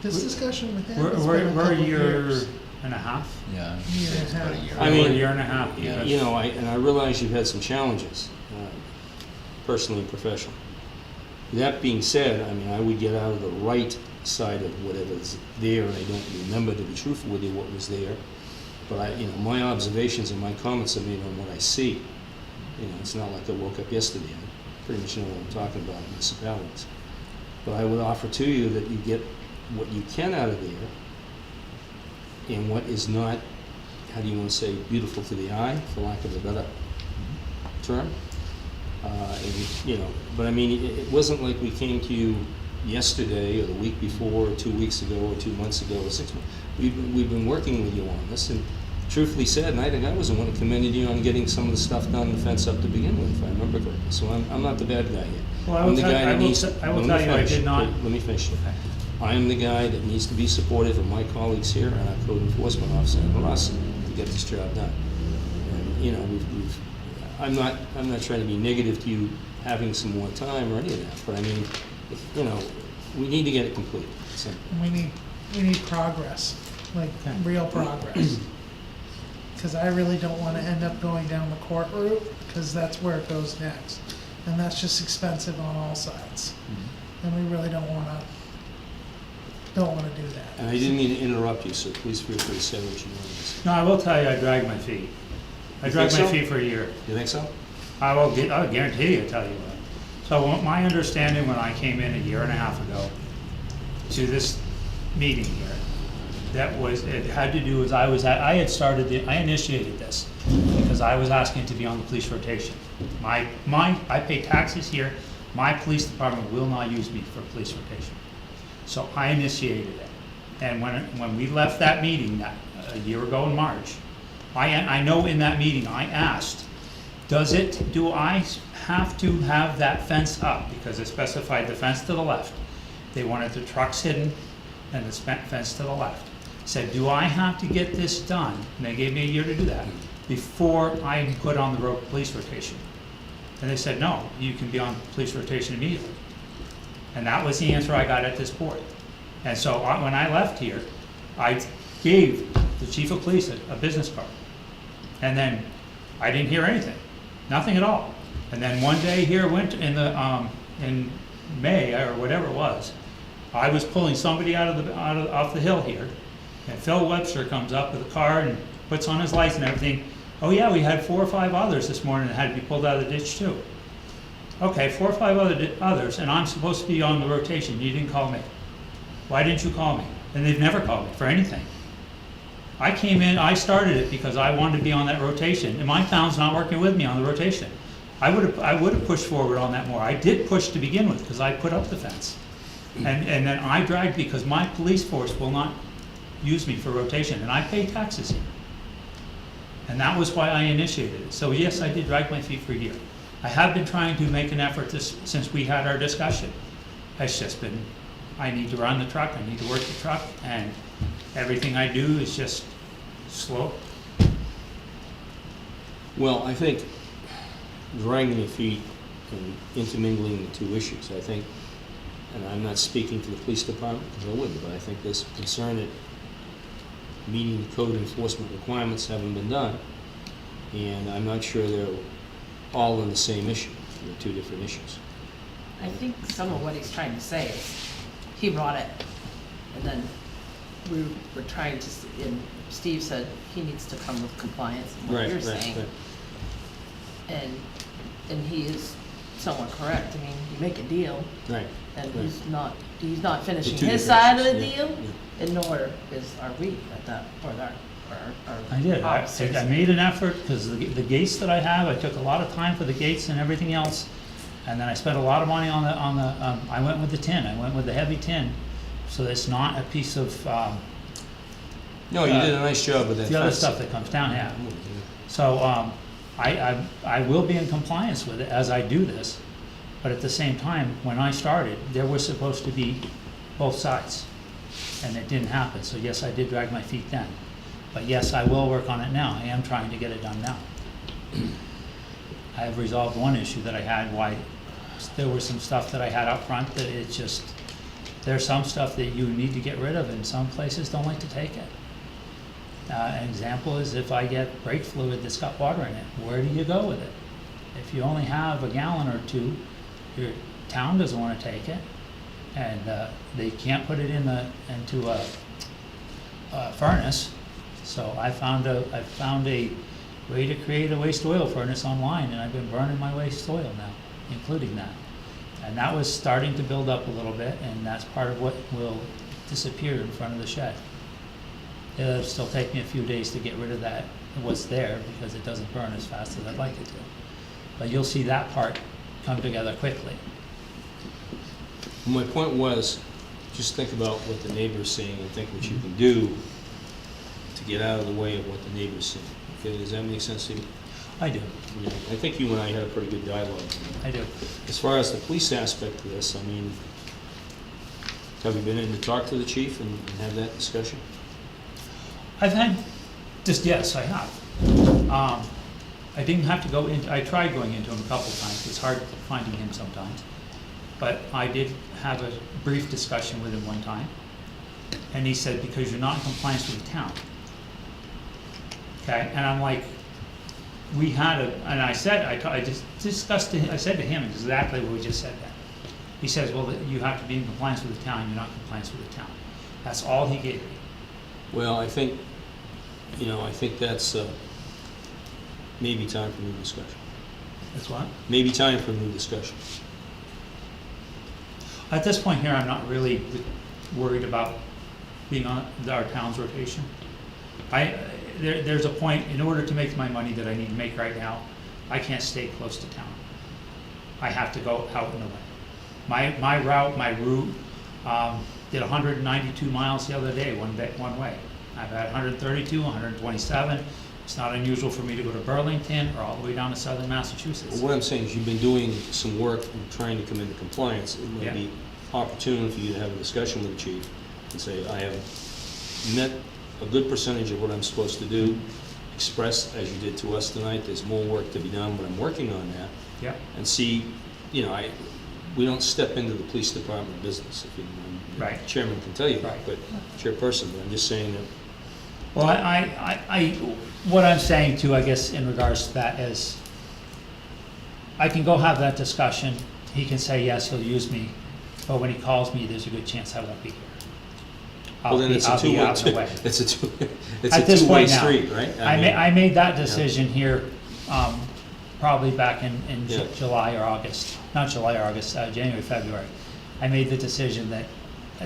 This discussion with him We're, has we're, been a we're a couple year years. and a half. Yeah, Year and a it's about a half. year. I mean, We're a year and a half. Yeah. You know, I realize you've had some challenges, personally and professionally. That being said, I mean, I would get out of the right side of whatever's there, and I don't remember, to be truthful with you, what was there. But my observations and my comments are made on what I see. You know, it's not like I woke up yesterday. I pretty much know what I'm talking about in municipalities. But I would offer to you that you get what you can out of there, and what is not, how do you want to say, beautiful to the eye, for lack of a better term. But I mean, it wasn't like we came to you yesterday, or the week before, or 2 weeks ago, or 2 months ago, or 6 months. We've been working with you on this, and truthfully said, and I think I was the one who commended you on getting some of the stuff done, the fence up to begin with, if I remember correctly. So I'm not the bad guy here. Well, I I'm will the tell- guy I that will needs. t- I will let me tell you I finish. did not- Okay, let me finish. I am the guy that needs to be supportive of my colleagues here and our code enforcement officer and us to get this job done. And, I'm not trying to be negative to you having some more time or any of that, but I mean, we need to get it complete. Simple. We need progress, like real progress. Because I really don't want to end up going down the court route, because that's where it goes next. And that's just expensive on all sides. And we really don't want to do that. And I didn't mean to interrupt you, so please feel free to say what you want to say. No, I will tell you, I dragged my feet. I You dragged think my so? feet for a year. You think so? I'll guarantee you, I'll tell you what. So my understanding when I came in a year and a half ago to this meeting here, it had to do with, I initiated this because I was asking to be on the police rotation. I pay taxes here, my police department will not use me for police rotation. So I initiated it. And when we left that meeting a year ago in March, I know in that meeting I asked, do I have to have that fence up? Because it specified the fence to the left. They wanted the trucks hidden and the fence to the left. Said, do I have to get this done? And they gave me a year to do that before I put on the police rotation. And they said, no, you can be on police rotation immediately. And that was the answer I got at this board. And so when I left here, I gave the chief of police a business card. And then I didn't hear anything, nothing at all. And then one day here, in May or whatever it was, I was pulling somebody off the hill here, and Phil Webster comes up with a car and puts on his lights and everything. Oh yeah, we had 4 or 5 others this morning that had to be pulled out of the ditch too. Okay, 4 or 5 others, and I'm supposed to be on the rotation. You didn't call me. Why didn't you call me? And they've never called me for anything. I came in, I started it because I wanted to be on that rotation, and my town's not working with me on the rotation. I would have pushed forward on that more. I did push to begin with because I put up the fence. And then I dragged because my police force will not use me for rotation, and I pay taxes here. And that was why I initiated it. So yes, I did drag my feet for a year. I have been trying to make an effort since we had our discussion. It's just been, I need to run the truck, I need to work the truck, and everything I do is just slow. Well, I think dragging your feet and intermingling the two issues, I think, and I'm not speaking for the police department, because I wouldn't, but I think there's concern that meeting code enforcement requirements haven't been done, and I'm not sure they're all in the same issue. They're two different issues. I think some of what he's trying to say is, he brought it, and then we were trying to, and Steve said he needs to come with compliance, and what Right, you're right, saying. right. And he is somewhat correct, I mean, you make a deal, Right. and right. he's not finishing two his different side of the issues, yeah, deal, and nor are we at that, or our I did, officers. I made an effort, because the gates that I have, I took a lot of time for the gates and everything else, and then I spent a lot of money on the, I went with the tin, I went with the heavy tin, so it's not a piece of, No, you did a nice job with that. the other fence. stuff that comes down, yeah. So, I will be in compliance with it as I do this, but at the same time, when I started, there was supposed to be both sides, and it didn't happen, so yes, I did drag my feet then. But yes, I will work on it now, I am trying to get it done now. I have resolved one issue that I had, why there was some stuff that I had up front that it's just, there's some stuff that you need to get rid of, and some places don't like to take it. An example is if I get brake fluid that's got water in it, where do you go with it? If you only have a gallon or two, your town doesn't want to take it, and they can't put it into a furnace. So I found a way to create a waste oil furnace online, and I've been burning my waste oil now, including that. And that was starting to build up a little bit, and that's part of what will disappear in front of the shed. It'll still take me a few days to get rid of that, what's there, because it doesn't burn as fast as I'd like it to. But you'll see that part come together quickly. My point was, just think about what the neighbor's saying and think what you can do to get out of the way of what the neighbor's saying. Okay, does that make sense to you? I do, Yeah, I think you and I had a pretty good dialogue. I do. As far as the police aspect of this, I mean, have you been in to talk to the chief and have that discussion? I've had, yes, I have. I didn't have to go in, I tried going into him a couple times, it's hard finding him sometimes. But I did have a brief discussion with him one time, and he said, because you're not in compliance with the town. Okay, and I'm like, we had and I said, I just discussed, I said to him exactly what we just said then. He says, well, you have to be in compliance with the town, you're not in compliance with the town. That's all he gave me. Well, I think, I think that's maybe time for new discussion. That's what? Maybe time for new discussion. At this point here, I'm not really worried about being on our town's rotation. There's a point, in order to make my money that I need to make right now, I can't stay close to town. I have to go out and away. My route, did 192 miles the other day, one way. I've had 132, 127. It's not unusual for me to go to Burlington or all the way down to southern Massachusetts. Well, what I'm saying is you've been doing some work and trying to come into compliance. It might Yeah. be opportune for you to have a discussion with the chief and say, I have met a good percentage of what I'm supposed to do. Express, as you did to us tonight, there's more work to be done, but I'm working on that. Yeah. And see, we don't step into the police department business, if you know. Right. Chairman can tell you that, Right. but chairperson, but I'm just saying that. Well, what I'm saying too, I guess, in regards to that is, I can go have that discussion. He can say, yes, he'll use me, but when he calls me, there's a good chance I won't be here. Well, then it's a I'll be out of the way. It's a At this two-way point now, street, right? I made that decision here, probably back in Yeah. July or August, not July or August, January, February. I made the decision that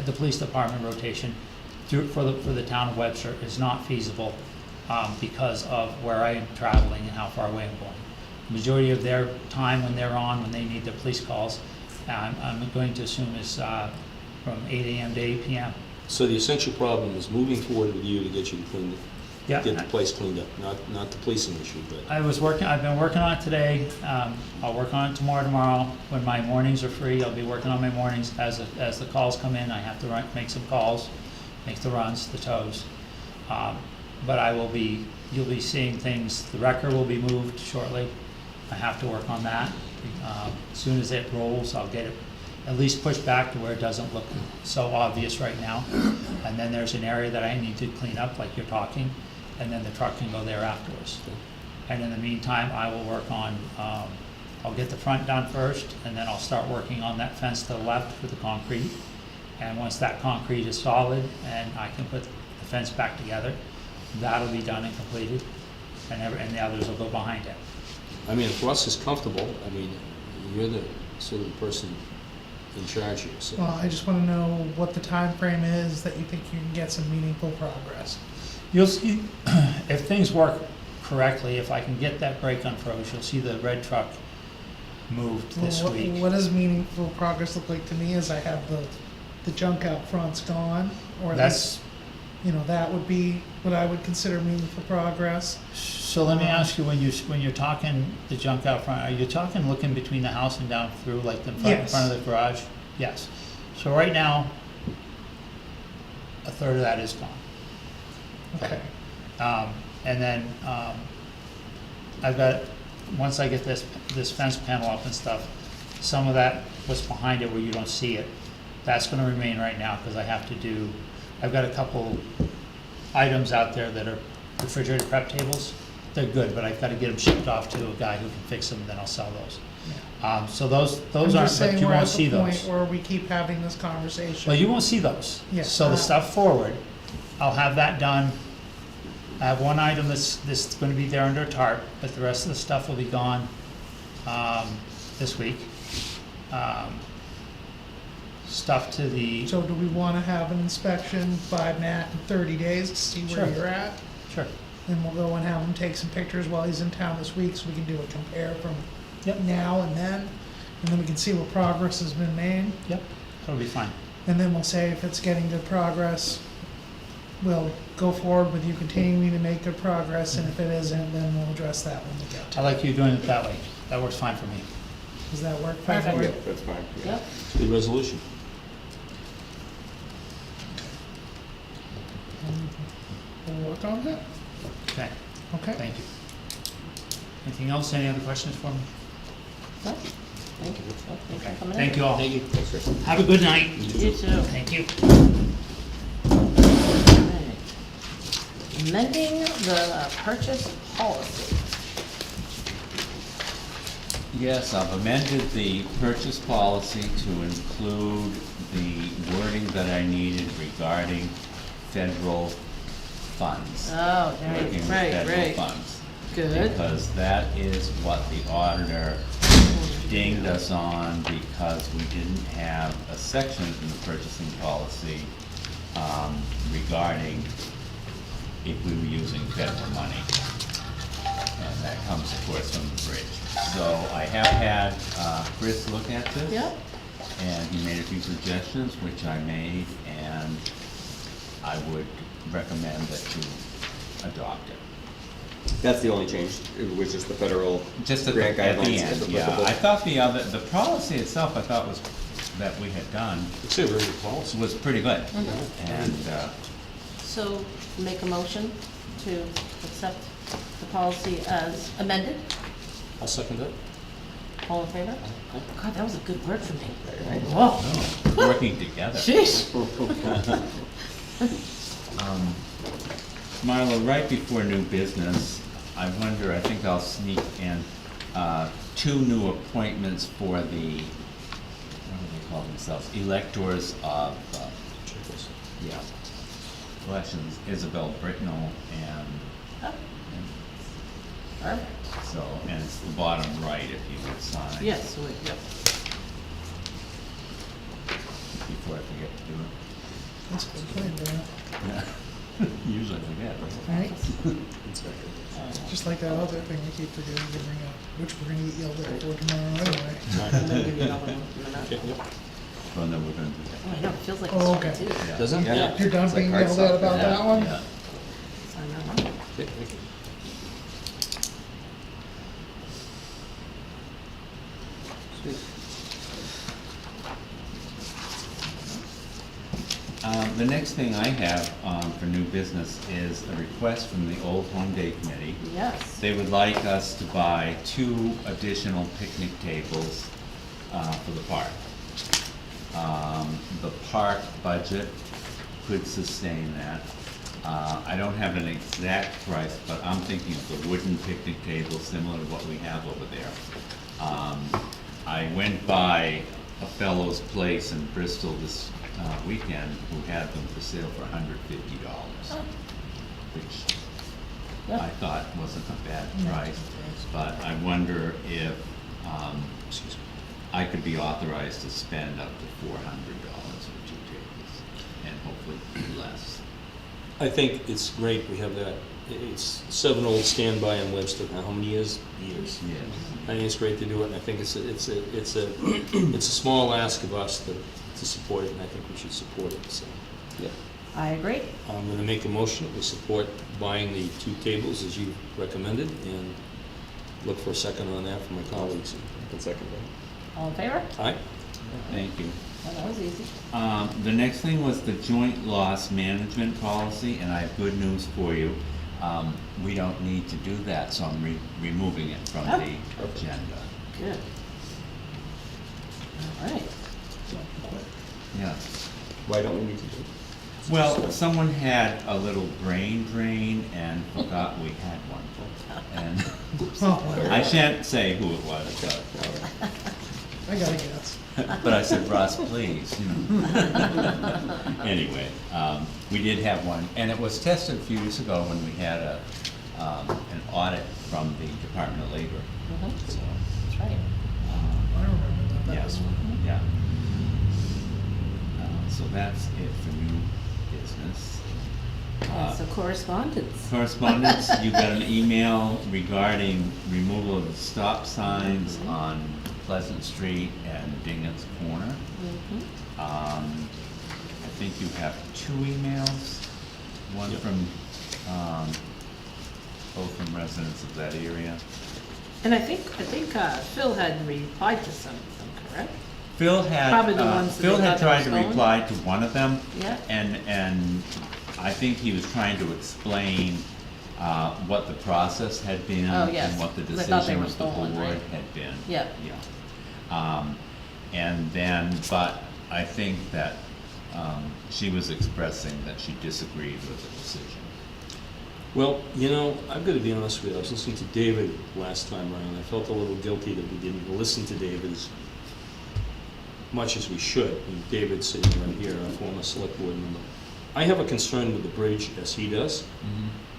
the police department rotation for the town of Webster is not feasible because of where I am traveling and how far away I'm going. The majority of their time when they're on, when they need their police calls, I'm going to assume is from 8 a.m. to 8 p.m. So the essential problem is moving forward with you to get you cleaned up. Yeah. Get the place cleaned up, not the policing issue, but. I've been working on it today. I'll work on it tomorrow. When my mornings are free, I'll be working on my mornings. As the calls come in, I have to make some calls, make the runs, the tows. But you'll be seeing things, the wrecker will be moved shortly. I have to work on that. As soon as it rolls, I'll get it at least pushed back to where it doesn't look so obvious right now. And then there's an area that I need to clean up, like you're talking, and then the truck can go there afterwards. And in the meantime, I will work on, I'll get the front done first, and then I'll start working on that fence to the left with the concrete. And once that concrete is solid and I can put the fence back together, that'll be done and completed, and the others will go behind it. I mean, if Russ is comfortable, I mean, you're the sort of the person in charge here, so. Well, I just wanna know what the time frame is that you think you can get some meaningful progress. You'll see, if things work correctly, if I can get that brake unfroze, you'll see the red truck moved this Well, week. what does meaningful progress look like to me is I have the junk out front's gone, or at That's, least, that would be what I would consider meaningful progress. so let me ask you, when you're talking the junk out front, are you talking looking between the house and down through, like the front, in Yes. front of the garage? Yes. So right now, a third of that is gone. Okay. And then, I've got, once I get this fence panel up and stuff, some of that, what's behind it where you don't see it, that's gonna remain right now, cause I've got a couple items out there that are refrigerator prep tables. They're good, but I've gotta get them shipped off to a guy who can fix them, and then I'll sell those. So those I'm aren't, just but saying you we're won't at see the point those. where we keep having this conversation. Well, you won't see those. Yes. So the stuff forward, I'll have that done. I have one item that's gonna be there under a tarp, but the rest of the stuff will be gone, this week. Stuff to the, So do we wanna have an inspection by Matt in 30 days to see where Sure. you're at? sure, And we'll go and have him take some pictures while he's in town this week, so we can do a compare from Yep. now and then. And then we can see what progress has been made. yep, that'll be fine. And then we'll say if it's getting good progress, we'll go forward with you continuing to make good progress, and if it isn't, then we'll address that when we get to I it. like you doing it that way. That works fine for me. Does that work fine for you? Yeah, that's fine. Yeah. Yep. Good resolution. We'll work on that. Okay, Okay. thank you. Anything else? Any other questions for me? No? Thank you. Well, thanks for Okay, coming in. thank you all. Thank you. Thanks, Rick. Have a good night. You too. Thank you. Alright. Amending the purchase policy. Yes, I've amended the purchase policy to include the wording that I needed regarding federal funds. Oh, Working with right, federal right. funds. Good. Because that is what the auditor dinged us on, because we didn't have a section in the purchasing policy regarding if we were using federal money. And that comes, of course, from the bridge. So I have had Chris look at this. Yep. And he made a few suggestions, which I made, and I would recommend that you adopt it. That's the only change. It was just the federal Just at grant the, at the guidelines end, as yeah. applicable. I thought the policy itself, I thought was, that we had done, It's a very good policy. was pretty good. Mhm. And, So make a motion to accept the policy as amended. I'll second that. All in favor? God, that was a good word for me. Whoa. oh, working together. Jeez. Marla, right before new business, I wonder, I think I'll sneak in, 2 new appointments for the, what do they call themselves? Electors of, yeah, elections, Isabel Britnell and, Oh, perfect. so, and it's the bottom right if you would sign. Yes, yep. Before I forget to do it. That's a good plan, Dan. Yeah. Usually I forget. Right? Just like that other thing we keep forgetting to bring up, which we're gonna get yelled at for tomorrow anyway. And then give you another one in a minute. Okay, yep. Well, then we're gonna do Oh, I know, it feels like Oh, it's okay. too. that. Does it? Yeah. You're done It's like being hard yelled stuff. at about Yeah, that one? yeah. Sign that one. Okay, thank you. The next thing I have for new business is a request from the Old Home Day Committee. Yes. They would like us to buy 2 additional picnic tables for the park. The park budget could sustain that. I don't have an exact price, but I'm thinking of the wooden picnic table, similar to what we have over there. I went by a fellow's place in Bristol this weekend who had them for sale for $150, which Yeah. I thought wasn't a bad price. But I wonder if I could be authorized to spend up to $400 for 2 tables, and hopefully less. I think it's great, we have that, it's 7 old standby in Webster, now how many years? Years. Yes. I think it's great to do it, and I think it's a small ask of us to support it, and I think we should support it, so. Yeah. I agree. I'm gonna make a motion that we support buying the 2 tables as you recommended, and look for a second on that from my colleagues. All in favor? Aye? Thank you. Well, that was easy. The next thing was the joint loss management policy, and I have good news for you. We don't need to do that, so I'm removing it from Oh. the agenda. Good. All right. Yeah. Why don't we need to do it? Well, someone had a little brain drain and forgot we had one. And Oh, I shan't say who it was, but, I gotta guess. but I said, Ross, please, you know. Anyway, we did have one, and it was tested a few years ago when we had an audit from the Department of Labor. So, That's right. I remember that. That yeah, was- yeah. So that's it for new business. So correspondence. Correspondence, you got an email regarding removal of the stop signs on Pleasant Street and Dingett's Corner. I think you have 2 emails, one Yep. from, both from residents of that area. And I think Phil had replied to some of them, correct? Phil had, Probably the ones that Phil they had thought tried was to stolen? reply to one of them. Yeah. And I think he was trying to explain, what the process had been. Oh, yes. And what the They thought they decision were of the stolen, board right? had been. Yeah. Yeah. And then, but I think that, she was expressing that she disagreed with the decision. Well, you know, I've got to be honest with you, I was listening to David last time around, I felt a little guilty that we didn't listen to David as much as we should. And David's sitting right here, a former select board member. I have a concern with the bridge, as he does.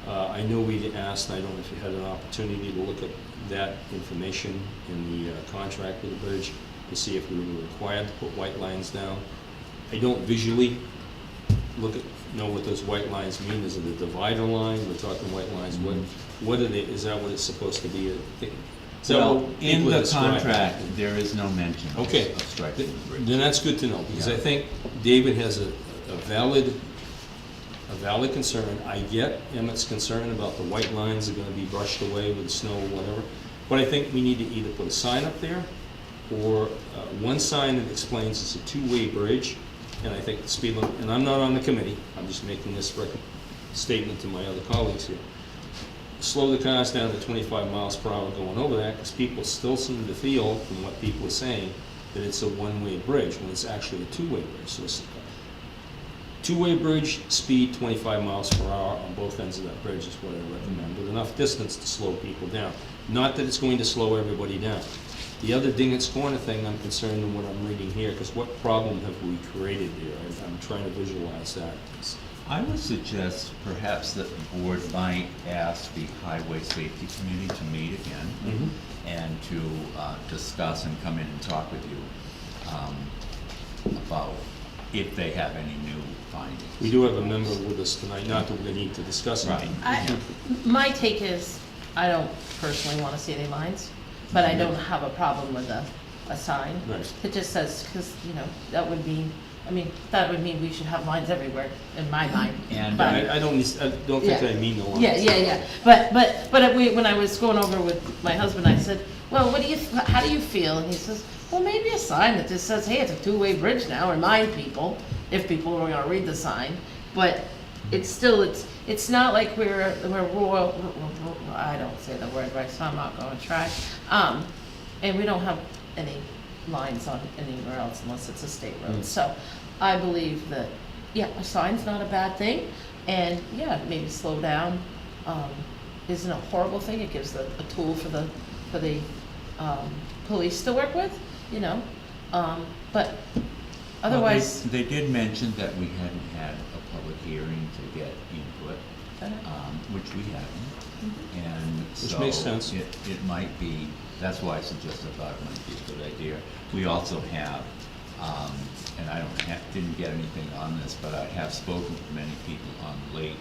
I know we'd asked, I don't know if you had an opportunity to look at that information in the contract with the bridge to see if we were required to put white lines down. I don't visually know what those white lines mean. Is it a divider line? We're talking white lines. What are they, is that what it's supposed to be? Is that Well, what in people the describe it? contract, there is no mention of Okay. striking the bridge. Then that's good to know, because I Yeah. think David has a valid concern. I get Emmett's concern about the white lines are gonna be brushed away with the snow or whatever. But I think we need to either put a sign up there, or one sign that explains it's a two-way bridge, and I think the speed limit, and I'm not on the committee, I'm just making this statement to my other colleagues here. Slow the cars down to 25 miles per hour going over that, because people still seem to feel, from what people are saying, that it's a one-way bridge, when it's actually a two-way bridge. So it's a two-way bridge, speed 25 miles per hour on both ends of that bridge is what I recommend, with enough distance to slow people down. Not that it's going to slow everybody down. The other Dingett's Corner thing, I'm concerned in what I'm reading here, because what problem have we created there? I'm trying to visualize that. I would suggest perhaps that the board might ask the Highway Safety Committee to meet again and to discuss and come in and talk with you about if they have any new findings. We do have a member with us tonight, not that we need to discuss it. Right. My take is, I don't personally want to see any lines, but I don't have a problem with a sign. Right. It just says, because, you know, that would mean we should have lines everywhere, in my mind. And But- I don't think Yeah. I mean the lines. Yeah. But when I was going over with my husband, I said, well, how do you feel? And he says, well, maybe a sign that just says, hey, it's a two-way bridge now, remind people, if people are gonna read the sign. But it's still, it's not like we're rural, I don't say the word right, so I'm not gonna try. And we don't have any lines on anywhere else unless it's a state road. So I believe that, yeah, a sign's not a bad thing. and, yeah, maybe slow down, isn't a horrible thing, it gives a tool for the, police to work with, you know, but otherwise. Well, they did mention that we hadn't had a public hearing to get input, which we haven't. And Which so makes sense. it might be, that's why I suggested I thought it might be a good idea. We also have, and I didn't get anything on this, but I have spoken to many people on Lake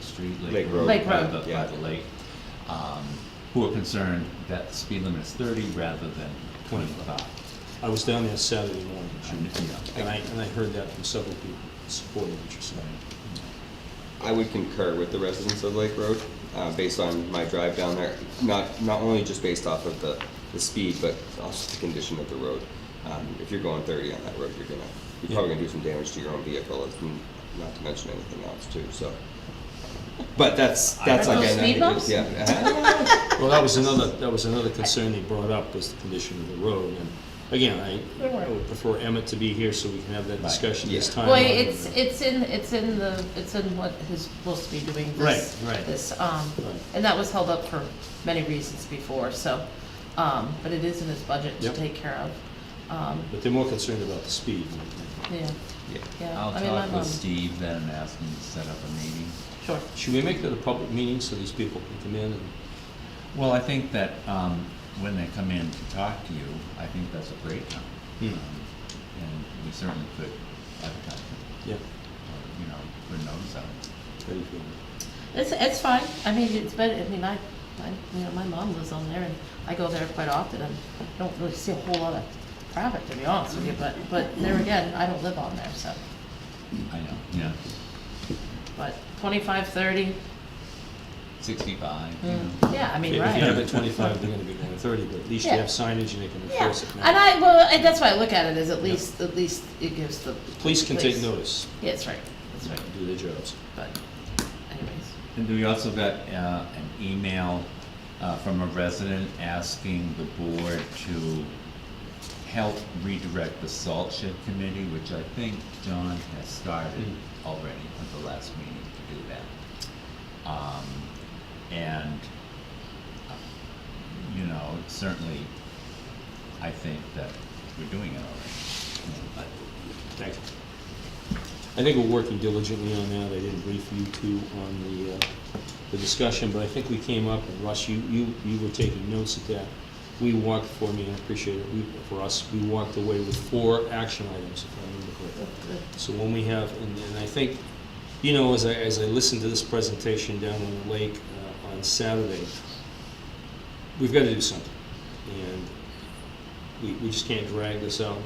Street, Lake Road. Lake by Road. the, by the lake, who are concerned that the speed limit is 30 rather than 25. I was down there Saturday morning, Yeah. and I heard that from several people supporting what you're saying. I would concur with the residents of Lake Road, based on my drive down there, not only just based off of the speed, but also the condition of the road. If you're going 30 on that road, you're probably gonna do some damage to your own vehicle, not to mention anything else too, so. But that's Are those again, speed bumps? yeah. Well, that was another concern they brought up, was the condition of the road, and again, I would prefer Emmett to be here so we can have that discussion this time. Well, it's in what he's supposed to be doing this. Right. This, and that was held up for many reasons before, so, but it is in his budget to Yep. take care of. But they're more concerned about the speed. Yeah, Yeah. yeah. I'll I mean, my talk mom- with Steve then and ask him to set up a meeting. Sure. Should we make that a public meeting so these people can come in and? Well, I think that when they come in to talk to you, I think that's a great time. And we certainly could advertise it, Yeah. or, put a notice out. How do you feel? It's fine, I mean, it's better, I mean, my mom lives on there, and I go there quite often, and I don't really see a whole lot of traffic, to be honest with you, but there again, I don't live on there, so, I know, yeah. but 25, 30, 65, yeah, I mean, If you right. have it 25, they're gonna be going 30, but at least you Yeah. have signage and they can Yeah, enforce it. and that's why I look at it, as at least it gives the. Police can take notice, Yeah, that's right, do their jobs. but anyways. And we also got an email from a resident asking the board to help redirect the salt shed committee, which I think John has started already at the last meeting to do that. And, certainly, I think that we're doing it already. Thank you. I think we're working diligently on that. I didn't brief you two on the discussion, but I think we came up, and Russ, you were taking notes of that. We walked, for me, and I appreciate it, we walked away with 4 action items, if I remember correctly. So when we have, and I think, as I listened to this presentation down on the lake on Saturday, we've got to do something. And we just can't drag this out.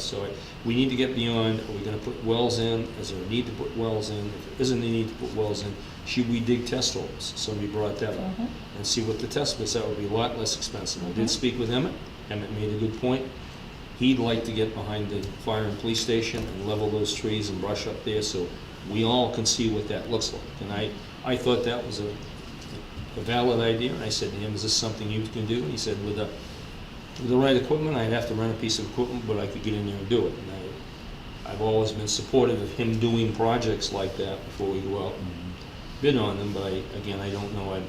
So we need to get beyond, are we gonna put wells in? Is there a need to put wells in? If there isn't a need to put wells in, should we dig test holes? Somebody brought that up. And see what the test was. That would be a lot less expensive. I did speak with Emmett. Emmett made a good point. He'd like to get behind the fire and police station and level those trees and brush up there so we all can see what that looks like. And I thought that was a valid idea, and I said to him, is this something you can do? And he said, with the right equipment, I'd have to rent a piece of equipment, but I could get in there and do it. And I've always been supportive of him doing projects like that before we go out and bid on them, but I don't know,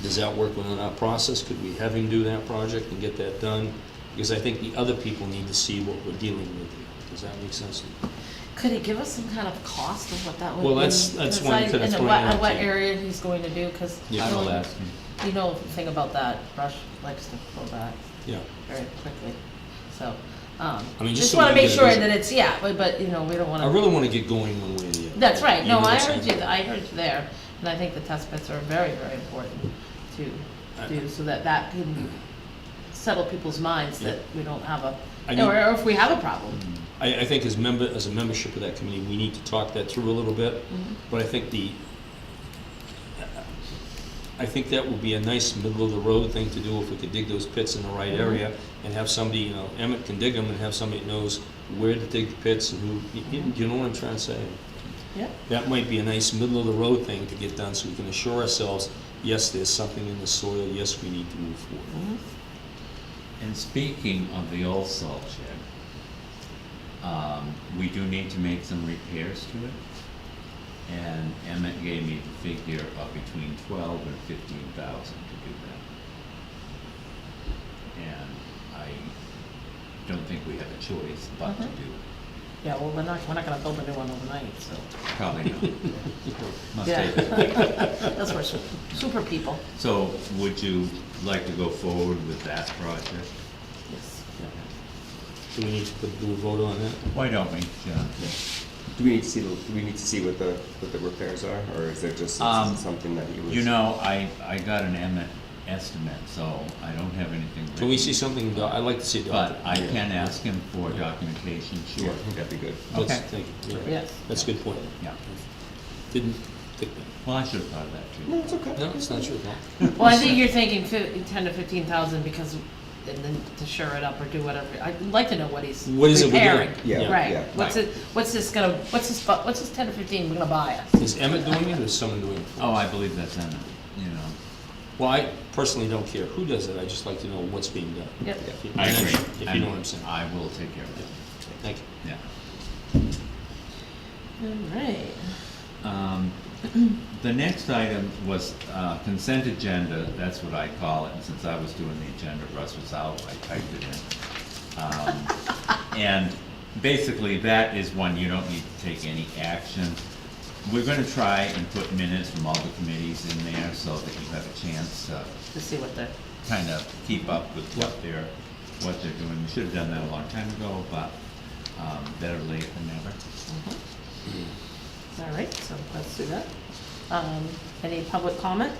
does that work within our process? Could we have him do that project and get that done? Because I think the other people need to see what we're dealing with here. Does that make sense to you? Could he give us some kind of cost of what that would be? Well, that's why I'm kind of throwing it out what to you. area he's going to do, because I will ask him. you know the thing about that, brush likes to pull back Yeah. very quickly, so, mean, just just so wanna we make get sure it. that it's, but, we don't I wanna. really want to get going one way or the other. That's right, no, You know I what I'm heard saying? I heard you there, and I think the test pits are very, very important to do, so that can settle people's minds that we don't have or if we have a problem. I think as a membership of that committee, we need to talk that through a little bit. But I think that would be a nice middle of the road thing to do if we could dig those pits in the right area and have somebody, Emmett can dig them and have somebody that knows where to dig the pits and who, you know what I'm trying to say? Yeah. That might be a nice middle of the road thing to get done so we can assure ourselves, yes, there's something in the soil, yes, we need to move forward. And speaking of the old salt shed, We do need to make some repairs to it. And Emmett gave me the figure of between 12 and 15,000 to do that. And I don't think we have a choice but to do it. Yeah, well, we're not gonna build a new one overnight, so. Probably not. Must Yeah. take it. That's for super people. So would you like to go forward with that project? Yes. Do we need to do a vote on that? Why don't we, John? Do we need to see what the repairs are, or is it just something that you was? You know, I got an Emmett estimate, so I don't have anything. Can we written. see something, I'd like to see a But I document. can ask him for documentation, Yeah, sure. I think that'd be good. Let's- Okay. Thank you. Yeah. Yes. That's a good point. Yeah. Didn't think Well, I should have thought of that too. No, it's okay. that. No, it's not your fault. Well, I think you're thinking 10 to 15,000 because, and then to shore it up or do whatever. I'd like to know what he's What is it we're doing? repairing. Yeah, Right. yeah. What's this 10 to 15 we're gonna buy us? Is Emmett doing it or is someone doing it? for Oh, us? I believe that's Emmett, you know. Well, I personally don't care who does it, I just like to know what's being done. Yep. If you- I agree. If you know what I'm saying. I will take care of it, Thank you. yeah. All right. The next item was consent agenda, that's what I call it, and since I was doing the agenda, Russ was out, I typed it in. And basically, that is one you don't need to take any action. We're gonna try and put minutes from all the committees in there so that you have a chance to To see what the, kind of keep up with what they're doing. We should have done that a long time ago, but better late than never. all right, so let's do that. Any public comment?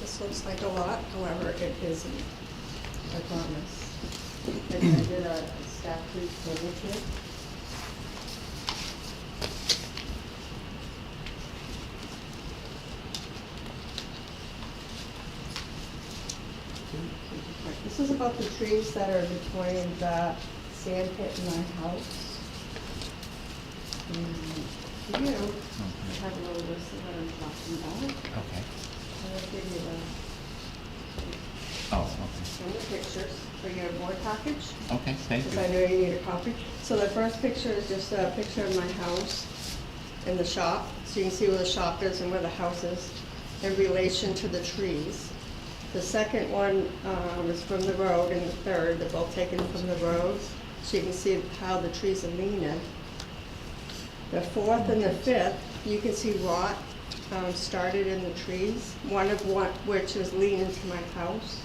This looks like a lot, however, it isn't, I promise. I did a staff group here. This is about the trees that are between the sand pit and my house. You have a little list of what I'm talking about. Okay. I'll give you Oh, okay. some of the pictures for your board package, Okay, thank because I you. know you need a copy. So the first picture is just a picture of my house and the shop, so you can see where the shop is and where the house is in relation to the trees. The second one is from the road, and the third, they're both taken from the road, so you can see how the trees are leaning. The fourth and the fifth, you can see rot started in the trees, one of which is leaning to my house.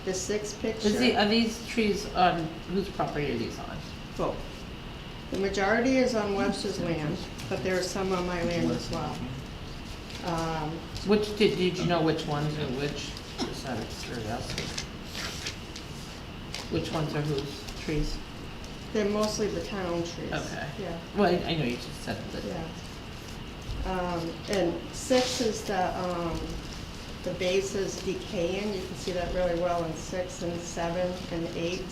The sixth picture, Are these trees on, whose property are these on? both. The majority is on Webster's land, but there are some on my land as well. Which, did you know which ones are which? Just out of curiosity. Which ones are whose trees? They're mostly the town trees. Okay. Yeah. Well, I know you just said that. Yeah. And 6 is the base is decaying. You can see that really well in 6 and 7 and 8.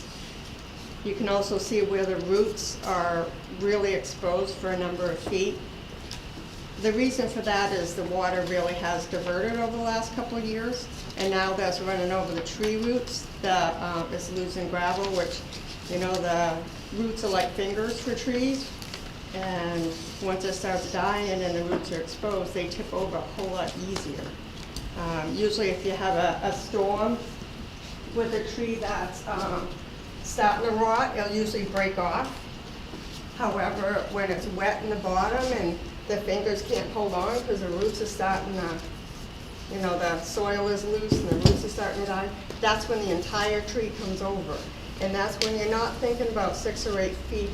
You can also see where the roots are really exposed for a number of feet. The reason for that is the water really has diverted over the last couple of years, and now that's running over the tree roots that is losing gravel, which, you know, the roots are like fingers for trees. And once it starts dying and the roots are exposed, they tip over a whole lot easier. Usually if you have a storm with a tree that's starting to rot, it'll usually break off. However, when it's wet in the bottom and the fingers can't hold on because the roots are starting to, you know, the soil is loose and the roots are starting to die, that's when the entire tree comes over. And that's when you're not thinking about 6 or 8 feet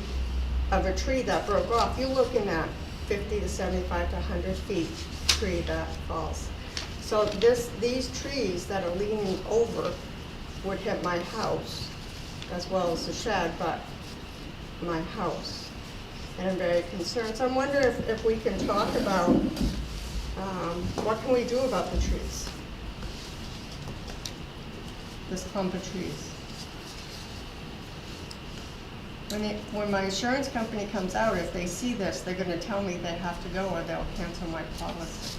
of a tree that broke off. You're looking at 50 to 75 to 100 feet tree that falls. So these trees that are leaning over would hit my house as well as the shed, but my house. And I'm very concerned. So I'm wondering if we can talk about what can we do about the trees? This clump of trees. When my insurance company comes out, if they see this, they're gonna tell me they have to go or they'll cancel my policy.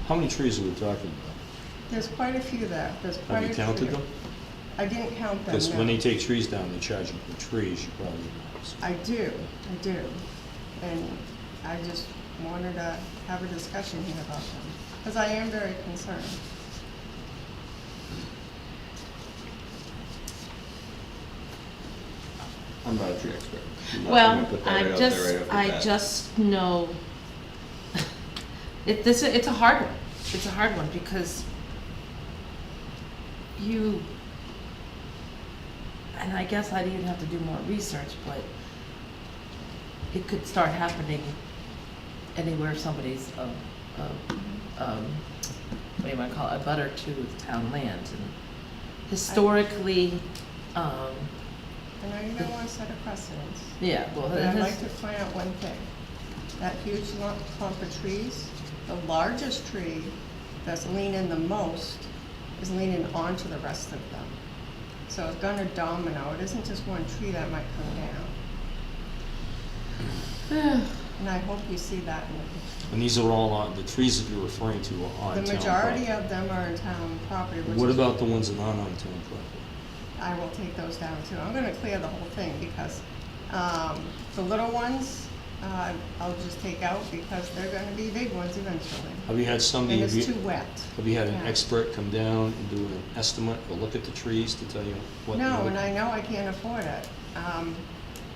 How many trees are we talking about? There's quite a few there, there's quite a Have few. you counted them? I didn't count them, Because when no. they take trees down, they charge you for trees, you probably know. I do. And I just wanted to have a discussion here about them, because I am very concerned. I'm not a tree expert. I'm not Well, gonna put that right out there right off the I bat. just know, it's a hard one. It's a hard one because and I guess I'd even have to do more research, but it could start happening anywhere somebody's, what do you wanna call it, a butter to the town land. And historically, I know you don't want to set a precedence. yeah, well, But it I'd has- like to point out one thing. That huge clump of trees, the largest tree that's leaning the most is leaning onto the rest of them. So it's gonna domino. It isn't just one tree that might come down. And I hope you see that in the picture. And these are all on, the trees that you're referring to are on town The property. majority of them are in town property, which What is- about the ones that aren't on town property? I will take those down too. I'm gonna clear the whole thing because, the little ones, I'll just take out because they're gonna be big ones eventually. Have you had somebody, And it's too wet. have you had an Yeah. expert come down and do an estimate or look at the trees to tell you what? No, and I know I can't afford it.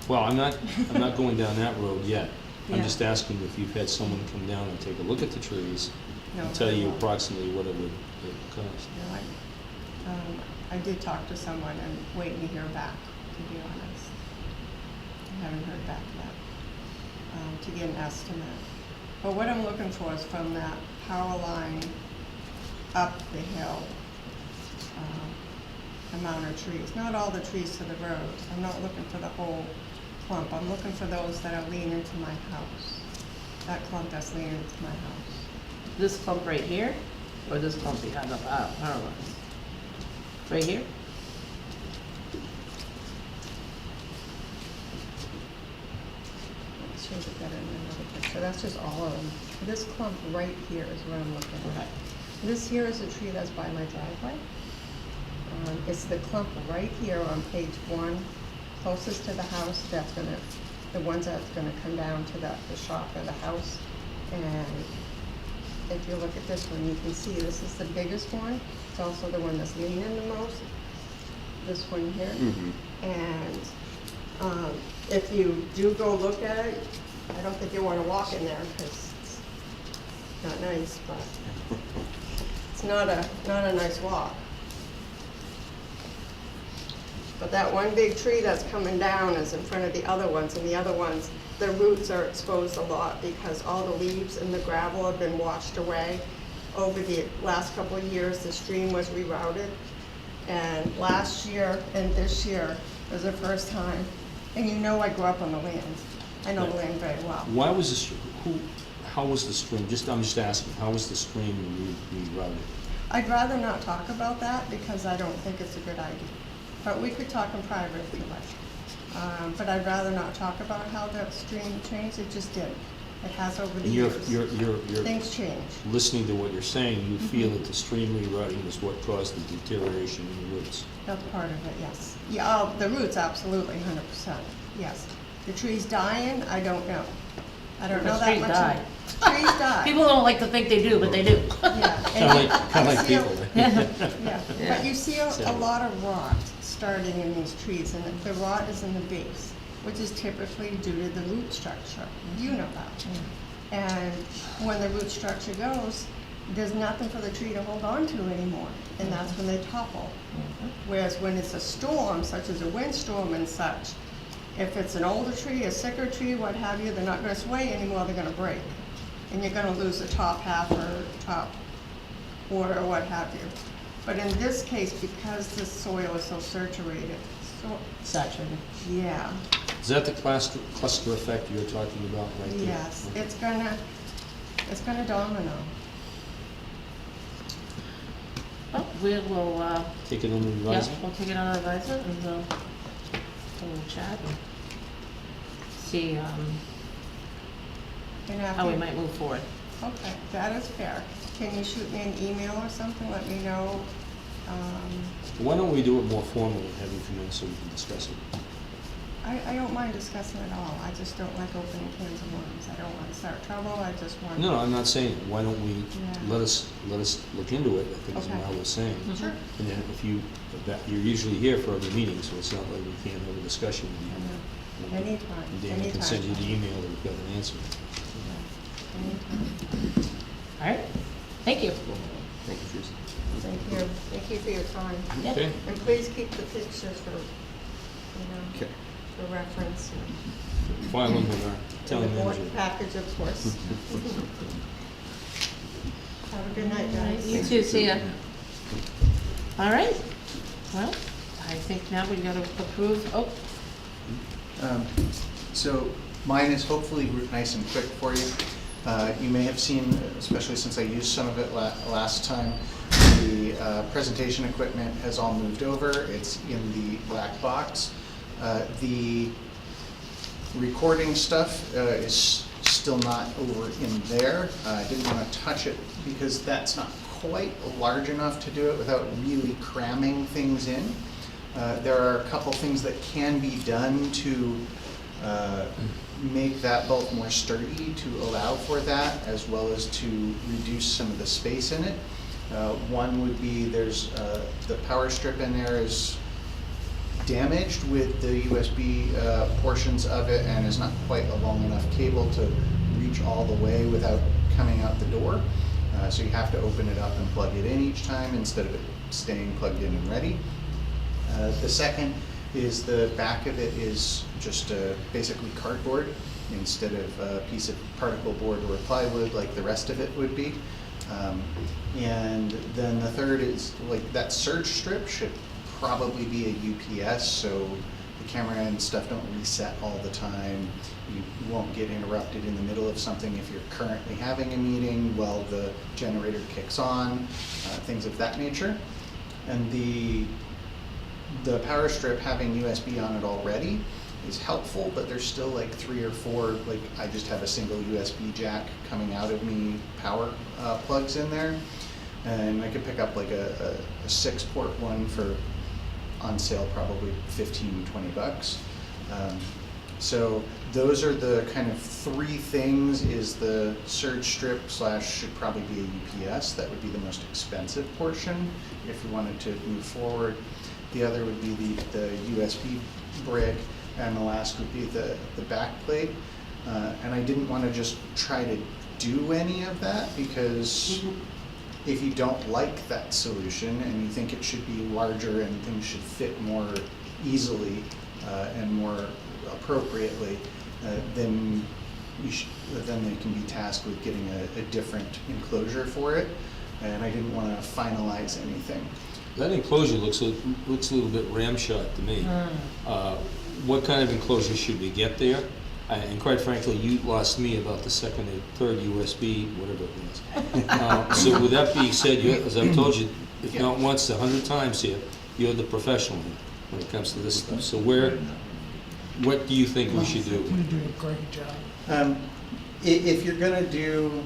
Well, I'm not going down that road yet. I'm Yeah. just asking if you've had someone come down and take a look at the trees No, and tell I you won't. approximately what it would cost. No, I did talk to someone and waiting to hear back, to be honest. I haven't heard back yet, to get an estimate. But what I'm looking for is from that power line up the hill, amount of trees. Not all the trees to the road. I'm not looking for the whole clump. I'm looking for those that are leaning to my house. That clump that's leaning to my house. This clump right here, or this clump behind the power lines? Right here? It shows it better in another picture. That's just all of them. This clump right here is what I'm looking at. This here is a tree that's by my driveway. It's the clump right here on page 1, closest to the house, that's gonna, the ones that's gonna come down to the shop or the house. And if you look at this one, you can see this is the biggest one. It's also the one that's leaning the most, this one here. And if you do go look at it, I don't think you want to walk in there because it's not nice, but it's not a nice walk. But that one big tree that's coming down is in front of the other ones, and the other ones, the roots are exposed a lot because all the leaves and the gravel have been washed away. Over the last couple of years, the stream was rerouted, and last year and this year was the first time. And you know I grew up on the land. I know the land very well. Why was this, how was the stream, I'm just asking, how was the stream rerouted? I'd rather not talk about that because I don't think it's a good idea. But we could talk in private if you like. But I'd rather not talk about how the stream changed. It just did. It has over the And years. you're Things change. listening to what you're saying, you feel that the stream rerouting is what caused the deterioration in the roots. That's part of it, yes. Yeah, the roots, absolutely, 100%, yes. The trees dying, I don't know. I don't The know that trees much. die. Trees die. People don't like to think they do, but they do. Yeah. Kinda like You see people. Yeah, but you see a lot of rot starting in these trees, and the rot is in the base, which is typically due to the root structure. You know that. And when the root structure goes, there's nothing for the tree to hold on to anymore, and that's when they topple. Whereas when it's a storm, such as a windstorm and such, if it's an older tree, a sicker tree, what have you, they're not gonna sway anymore, they're gonna break. And you're gonna lose the top half or top quarter or what have you. But in this case, because the soil is so saturated, Saturated. yeah, Is that the cluster effect you're talking about right there? yes, it's gonna domino. we will, Take it under yeah, advisement. we'll take it on advisement and we'll chat and see, And how we after- might move forward. Okay, that is fair. Can you shoot me an email or something, let me know? Why don't we do it more formally, have you come in so we can discuss it? I don't mind discussing it all, I just don't like opening cans of worms. I don't want to start trouble, I just want. No, I'm not saying, why don't we, Yeah. let us look into it, I think is Okay. what I was saying. Sure. And then if you're usually here for every meeting, so it's not like we can't have a discussion with you. Anytime, And Dana can send you the anytime. email that we've got an answer. Anytime. All right, thank you. Thank you, Teresa. Thank you for your time. Yeah. Okay. And please keep the pictures for, Okay. for reference. File them with our And town the board manager. package, of course. Have a good night, guys. You too, see ya. All right, well, I think now we gotta approve, So mine is hopefully nice and quick for you. You may have seen, especially since I used some of it last time, the presentation equipment has all moved over. It's in the black box. The recording stuff is still not over in there. I didn't want to touch it because that's not quite large enough to do it without really cramming things in. There are a couple things that can be done to make that both more sturdy to allow for that, as well as to reduce some of the space in it. One would be there's the power strip in there is damaged with the USB portions of it and is not quite a long enough cable to reach all the way without coming out the door. So you have to open it up and plug it in each time instead of it staying plugged in and ready. The second is the back of it is just basically cardboard instead of a piece of particle board or plywood like the rest of it would be. And then the third is like that surge strip should probably be a UPS, so the camera and stuff don't reset all the time. You won't get interrupted in the middle of something if you're currently having a meeting while the generator kicks on, things of that nature. And the power strip having USB on it already is helpful, but there's still like 3 or 4, like I just have a single USB jack coming out of me power plugs in there. And I could pick up like a 6-port one for on sale probably 15, 20 bucks. So those are the kind of 3 things. Is the surge strip slash should probably be a UPS. That would be the most expensive portion if you wanted to move forward. The other would be the USB brick, and the last would be the back plate. And I didn't want to just try to do any of that because if you don't like that solution and you think it should be larger and things should fit more easily and more appropriately, then they can be tasked with getting a different enclosure for it. And I didn't want to finalize anything. That enclosure looks a little bit ramshot to me. What kind of enclosure should we get there? And quite frankly, you lost me about the second and third USB, whatever it was. So with that being said, as I've told you, if not once, 100 times here, you're the professional here when it comes to this stuff. So what do you think we should do? You do a great job. If you're gonna do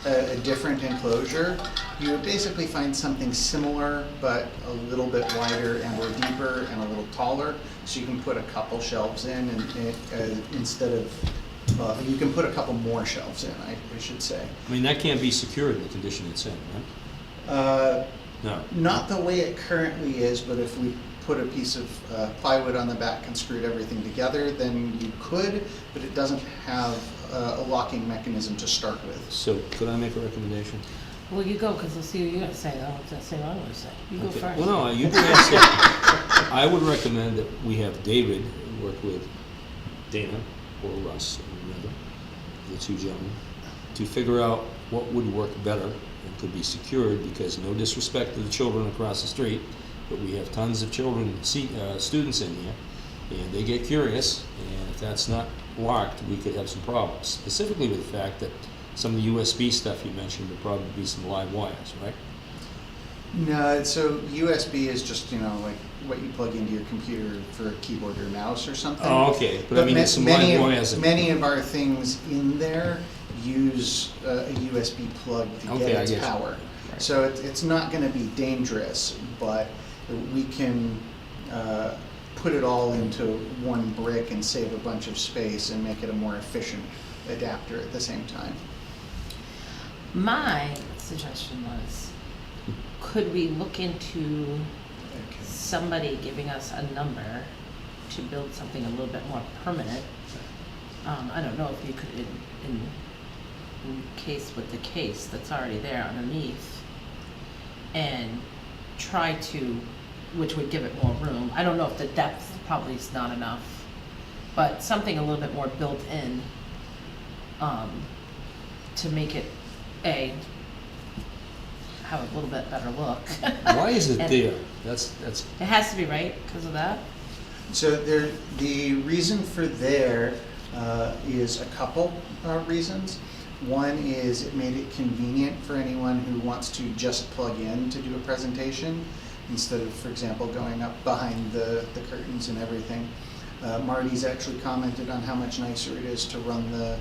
a different enclosure, you would basically find something similar, but a little bit wider and or deeper and a little taller, so you can put a couple shelves in and instead of, you can put a couple more shelves in, I should say. I mean, that can't be secured in the condition it's in, right? No. Not the way it currently is, but if we put a piece of plywood on the back and screwed everything together, then you could, but it doesn't have a locking mechanism to start with. So could I make a recommendation? well, you go, because we'll see what you're gonna say, I'll say what I'm gonna say. You go Okay. first. Well, no, you can answer. I would recommend that we have David work with Dana or Russ, or whoever, the 2 gentlemen, to figure out what would work better and could be secured, because no disrespect to the children across the street, but we have tons of children, students in here, and they get curious, and if that's not locked, we could have some problems, specifically with the fact that some of the USB stuff you mentioned would probably be some live wires, right? No, so USB is just, like what you plug into your computer for a keyboard or mouse or something. Oh, okay, but I mean, it's many more as a. many of our things in there use a USB plug to Okay, get I its get you. power. Right. So it's not gonna be dangerous, but we can put it all into one brick and save a bunch of space and make it a more efficient adapter at the same time. My suggestion was, could we look into somebody giving us a number to build something a little bit more permanent? I don't know if you could, in case with the case that's already there underneath, and try to, which would give it more room. I don't know if the depth probably is not enough, but something a little bit more built in, to make it have a little bit better look. Why is it And there? That's. It has to be, right, because of that? So the reason for there is a couple reasons. One is it made it convenient for anyone who wants to just plug in to do a presentation instead of, for example, going up behind the curtains and everything. Marty's actually commented on how much nicer it is to run the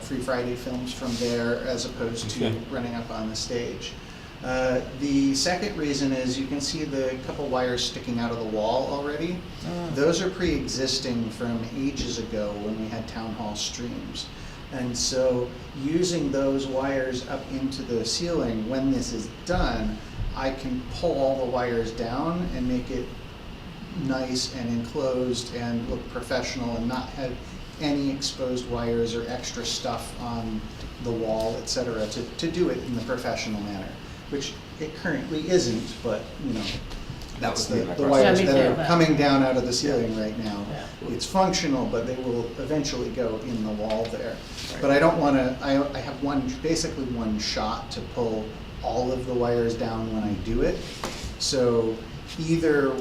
Free Friday films from there as opposed to Okay. running up on the stage. The second reason is you can see the couple wires sticking out of the wall already. Those are pre-existing from ages ago when we had town hall streams. And so using those wires up into the ceiling, when this is done, I can pull all the wires down and make it nice and enclosed and look professional and not have any exposed wires or extra stuff on the wall, etc., to do it in the professional manner, which it currently isn't, but that's would be my the question. wires Yeah, me that too. are coming down out of the ceiling right now. Yeah. It's functional, but they will eventually go in the wall there. But I don't want to, I have basically one shot to pull all of the wires down when I do it. So either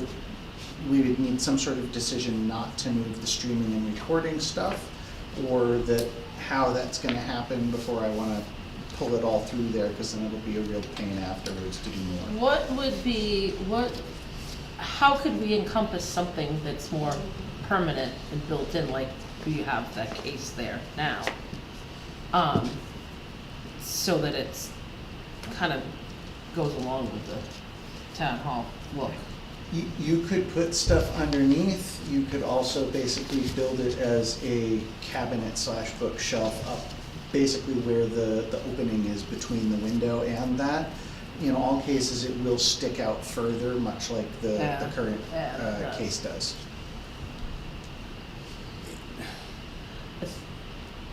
we would need some sort of decision not to move the streaming and recording stuff, or that how that's going to happen before I want to pull it all through there, because then it'll be a real pain afterwards to do more. How could we encompass something that's more permanent and built in, like you have that case there now? So that it's kind of goes along with the town hall look. You could put stuff underneath. You could also basically build it as a cabinet / bookshelf up, basically where the opening is between the window and that. In all cases, it will stick out further, much like the current it does. case does.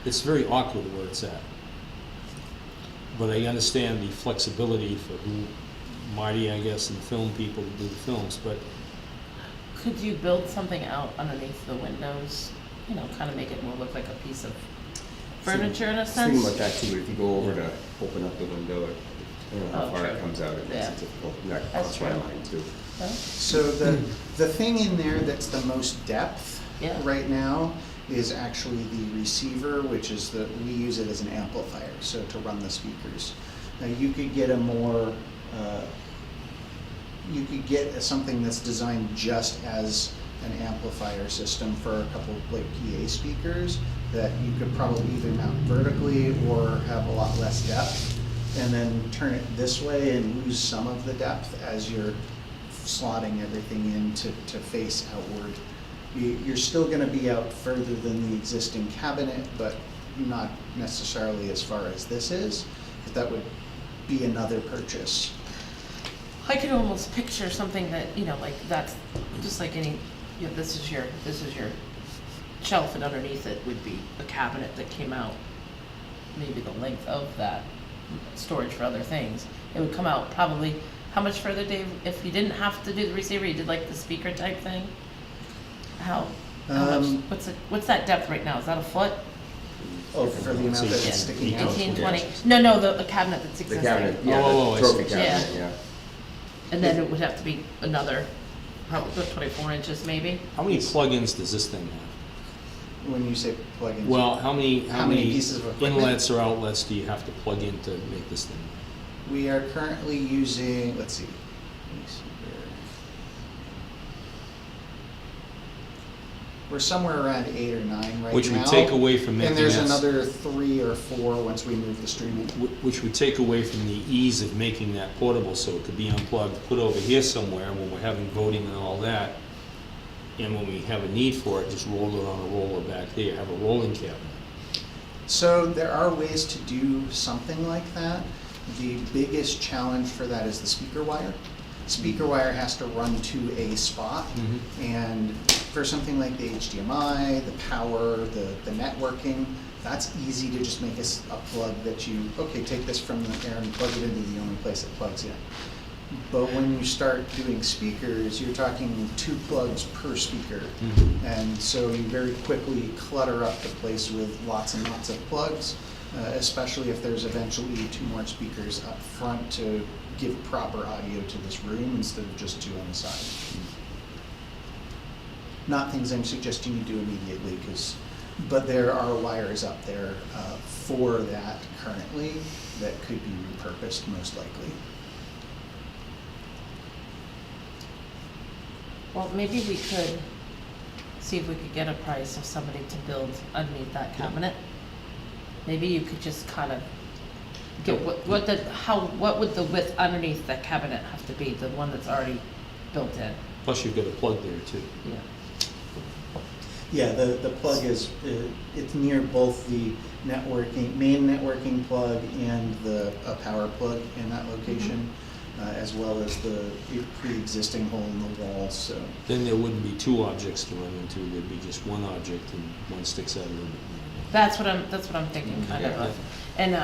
It's very awkward where it's at. But I understand the flexibility for who, Marty, I guess, and the film people who do the films, but Could you build something out underneath the windows, kind of make it more look like a piece of furniture in a Thinking sense? about that too, but if you go over to open up the window, I don't know how Oh, far true. it comes out, it makes Yeah. it difficult. That That's crossed my true. mind too. So the thing in there that's the most depth Yeah. right now is actually the receiver, which is we use it as an amplifier, so to run the speakers. Now you could get you could get something that's designed just as an amplifier system for a couple like PA speakers that you could probably either mount vertically or have a lot less depth, and then turn it this way and lose some of the depth as you're slotting everything in to face outward. You're still going to be out further than the existing cabinet, but not necessarily as far as this is. But that would be another purchase. I could almost picture something that, like that's just like any, this is your shelf, and underneath it would be a cabinet that came out maybe the length of that storage for other things. It would come out probably, how much further, Dave, if you didn't have to do the receiver, you did like the speaker type thing? How much, what's that depth right now? Is that a foot? Oh, for the amount that Yeah, it's sticking out? 18, 20? Yes. No, the cabinet that's The existing. cabinet, yeah, Oh, I the see. trophy cabinet, Yeah. yeah. And then it would have to be another, probably 24 inches maybe? how many plugins does this thing have? When you say plug-ins? Well, how many pieces of equipment? inlets or outlets do you have to plug in to make this thing? We are currently using, let's see, me see here. We're somewhere around 8 or 9 right now. Which would take away from And making there's that- another 3 or 4 once we move the streaming. Which would take away from the ease of making that portable, so it could be unplugged, put over here somewhere when we're having voting and all that. And when we have a need for it, just roll it on a roller back there, have a rolling cabinet. So there are ways to do something like that. The biggest challenge for that is the speaker wire. Speaker wire has to run to a spot, and for something like the HDMI, the power, the networking, that's easy to just make a plug that you, okay, take this from the air and plug it into the only place it plugs in. But when you start doing speakers, you're talking 2 plugs per speaker. And so you very quickly clutter up the place with lots and lots of plugs, especially if there's eventually 2 more speakers up front to give proper audio to this room instead of just 2 on the side. Not things I'm suggesting you do immediately, but there are wires up there for that currently that could be repurposed most likely. Well, maybe we could see if we could get a price of somebody to build underneath that cabinet. Maybe you could just kind of get what would the width underneath the cabinet have to be, the one that's already built in? Plus you've got a plug there too. Yeah. Yeah, the plug is, it's near both the main networking plug and the power plug in that location, as well as the pre-existing hole in the wall, so. Then there wouldn't be 2 objects to run into, there'd be just 1 object and one sticks out a little bit more. That's what I'm thinking, kind Yeah. of. And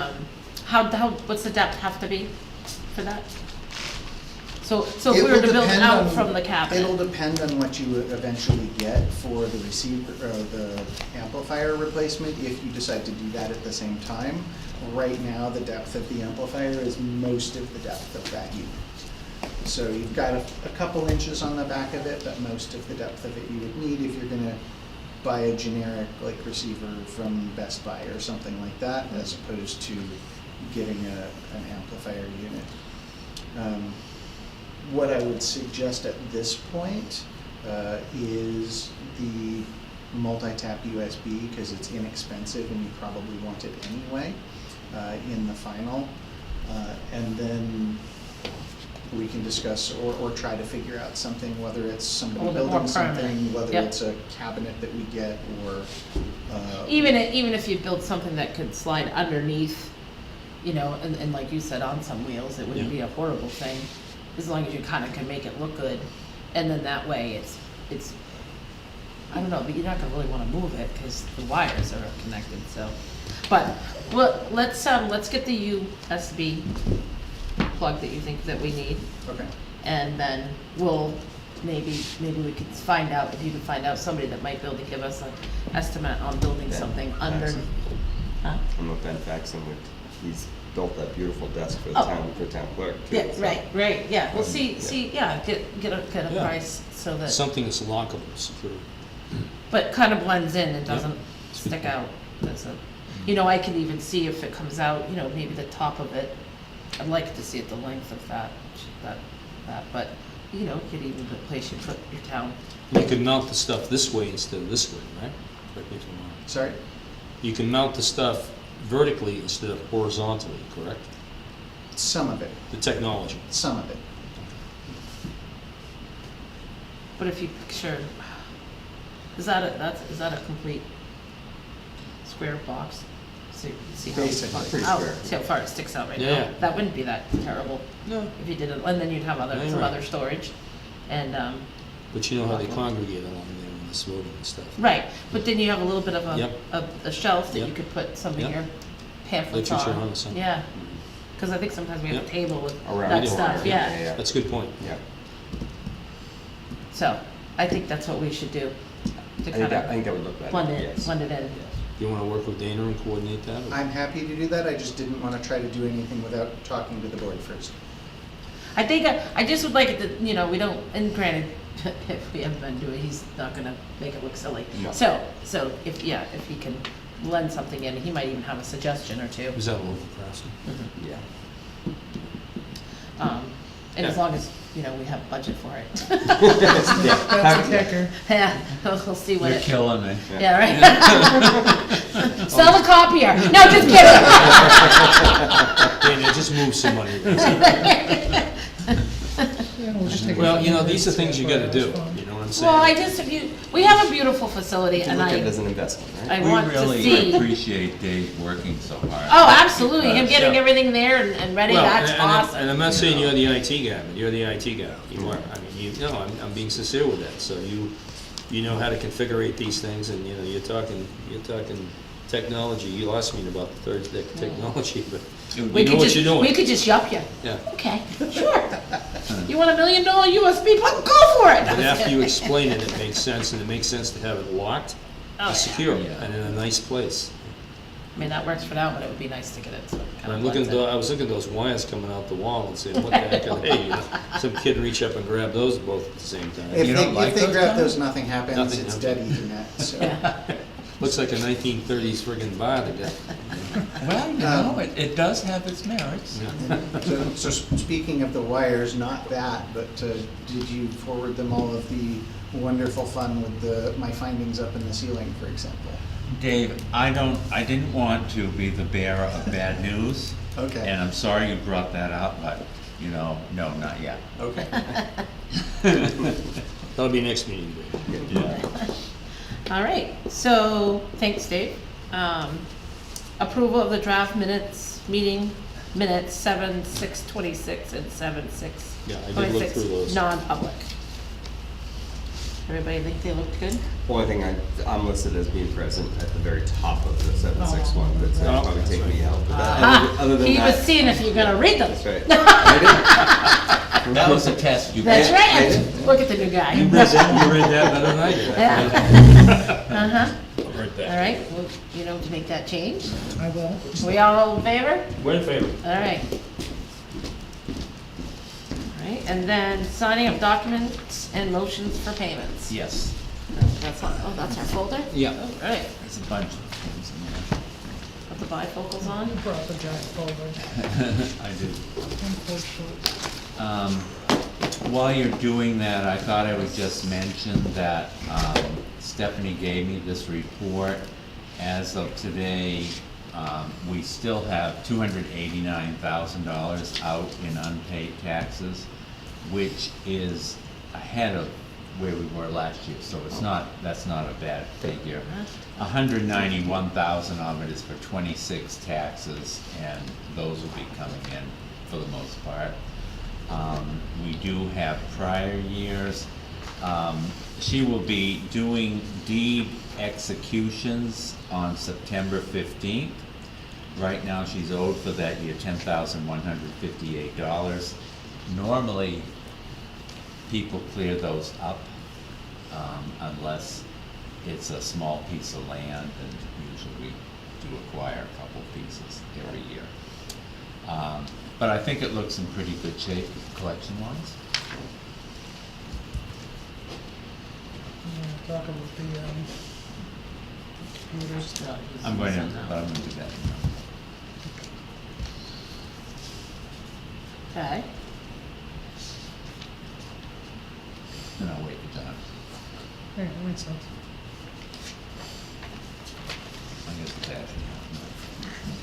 what's the depth have to be for that? So if we were to build it out from the cabinet. It'll depend on what you eventually get for the receiver, the amplifier replacement, if you decide to do that at the same time. Right now, the depth of the amplifier is most of the depth of that unit. So you've got a couple inches on the back of it, but most of the depth of it you would need if you're gonna buy a generic like receiver from Best Buy or something like that, as opposed to getting an amplifier unit. What I would suggest at this point is the multi-tap USB, because it's inexpensive and you probably want it anyway in the final. And then we can discuss or try to figure out something, whether it's somebody A little bit more building something, permanent. whether Yep. it's a cabinet that we get, or Even if you build something that could slide underneath, and like you said, on some wheels, it wouldn't be a horrible thing, as long as you kind of can make it look good. And then that way it's, I don't know, but you're not gonna really wanna move it because the wires are connected, so. But, well, let's get the USB plug that you think that we need. okay. And then we'll, maybe we could find out, if you can find out somebody that might be able to give us an estimate on building something under. Faxon. Huh? I'm with Ben Faxon, he's built that beautiful desk for Oh. town clerk too. Yeah, so. right, yeah, well, Yeah. get a Yeah. price so that, Something that's lockable, secure. but kind of blends in, it doesn't stick out, that's it. I can even see if it comes out, maybe the top of it, I'd like to see it the length of that, but, you could even put place you put your town. You could mount the stuff this way instead of this way, right? Correct me if I'm wrong. Sorry? You can mount the stuff vertically instead of horizontally, correct? Some of it, The technology. some of it. But if you picture, is that a complete square box? So you can see how Basically. Pretty how- square. see how far it sticks out right Yeah. now. That wouldn't be that terrible. No. If you did it, and then you'd have Yeah, you're some right. other storage, and, But you know how they congregate along there in this voting and stuff. right, but then you have a little bit of Yep. a shelf that you Yep. could put some of Yep. your pamphlets on. Literature on or something. Yeah, because I think sometimes we have a Yep. table with Around that the stuff, corner. yeah. That's a good point. Yeah. So, I think that's what we should do, to I think kind that of would look better. blend it, yes. blend it in. You wanna work with Dana and coordinate that? or- I'm happy to do that, I just didn't want to try to do anything without talking to the board first. I think, I just would like it to, we don't, and granted, if we have Ben do it, he's not gonna make it look silly. No. So if he can blend something in, he might even have a suggestion or two. Is that local press? Yeah. And as long as, you know, we have budget for it. That's the kicker. Yeah, we'll see what You're it. killing me. Yeah, right. Sell the copier. No, just kidding. Dana, just move some money. Yeah, we'll just take it Well, from you know, there these are and things see you how gotta far do, it goes. you know what I'm saying? Well, I just, we have a beautiful facility You can and look at it I, as an investment, right? I want We to really see. appreciate Dave working so hard. Oh, absolutely. Him Because- getting Yeah. everything there and ready, Well, that's and awesome. I'm not saying you're the IT guy, but you're the IT guy. You are. I mean, you, no, I'm being sincere with that. So you know how to configure these things, and you know, you're talking technology. You lost me in about the third technology, but you We know could what just, you're doing. we could just yup you. Yeah. Okay, sure. You want $1 million USB plug? Go for it. But after you explain it, it makes sense, and it makes sense to have it locked, Oh, yeah. secure, Yeah. and in a nice place. I mean, that works for now, but it would be nice to get it. So it And kind I'm of looking, blends in. I was looking at those wires coming out the wall and saying, what the heck are they? You know, some kid reach up and grab those both at the same time. If You they, don't like if they those grab kind? those, nothing happens, Nothing it's happens. dead Ethernet, so. Yeah. Looks like a 1930s friggin' bar to get. Well, you know, it does have its merits. So speaking of the wires, not that, but did you forward them all of the wonderful fun with my findings up in the ceiling, for example? Dave, I didn't want to be the bearer of bad news. Okay. And I'm sorry you brought that up, but, you know, no, not yet. Okay. That'll be next meeting. Dave. Yeah. All right, so, thanks, Dave. Approval of the draft meeting minutes, 7/6/26 and 7/6/26. Yeah, I did look through those. Non-public. Everybody think they looked good? Only thing I'm listed as being present at the very top of the 761, but Oh, that'll probably that's take right. me out. But other than He that, was seeing if you're gonna read them. that's right. I That was a test you That's passed. right. Look at the new guy. You read that better than I did. Yeah. Uh-huh. Right there. All right, well, you know, to make that change. I will. We all in favor? We're in favor. All right. All right, and then signing of documents and motions for payments. Yes. That's our folder? Yeah. All right, There's a bunch of things in there. put the bifocals on. You brought the giant folder. I do. Unfortunately. While you're doing that, I thought I would just mention that Stephanie gave me this report. As of today, we still have $289,000 out in unpaid taxes, which is ahead of where we were last year, so that's not a bad figure. 191,000 of it is for 26 taxes, and those will be coming in for the most part. We do have prior years. She will be doing deed executions on September 15th. Right now, she's owed for that year $10,158. Normally, people clear those up, unless it's a small piece of land, and usually we do acquire a couple pieces every year. But I think it looks in pretty good shape collection-wise. Talk about the computers. I'm going to do that now. Okay. And I'll wait for John. Yeah, that makes sense. I guess it's actually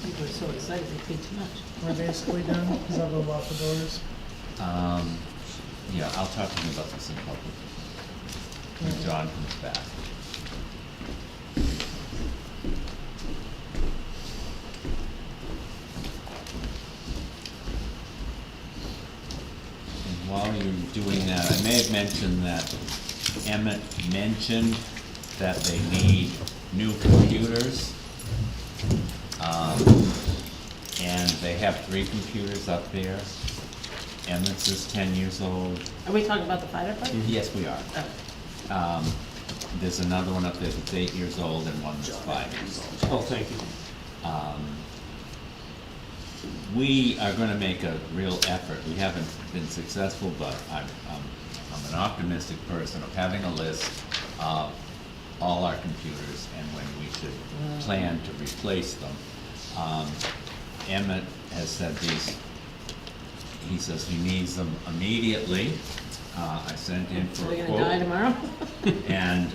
People are so excited they paid too much. We're basically done, because I'll go lock the doors. yeah, I'll talk to him about this in public. When John comes back. And while you're doing that, I may have mentioned that Emmett mentioned that they need new computers. And they have 3 computers up there. Emmett's is 10 years old. Are we talking about the fire department? Yes, we are. Oh. There's another one up there that's 8 years old and one that's 5 years old. Oh, thank you. We are gonna make a real effort. We haven't been successful, but I'm an optimistic person of having a list of all our computers and when we should plan to replace them. Emmett has said he says he needs them immediately. I sent in for Are we a gonna die quote, tomorrow? and,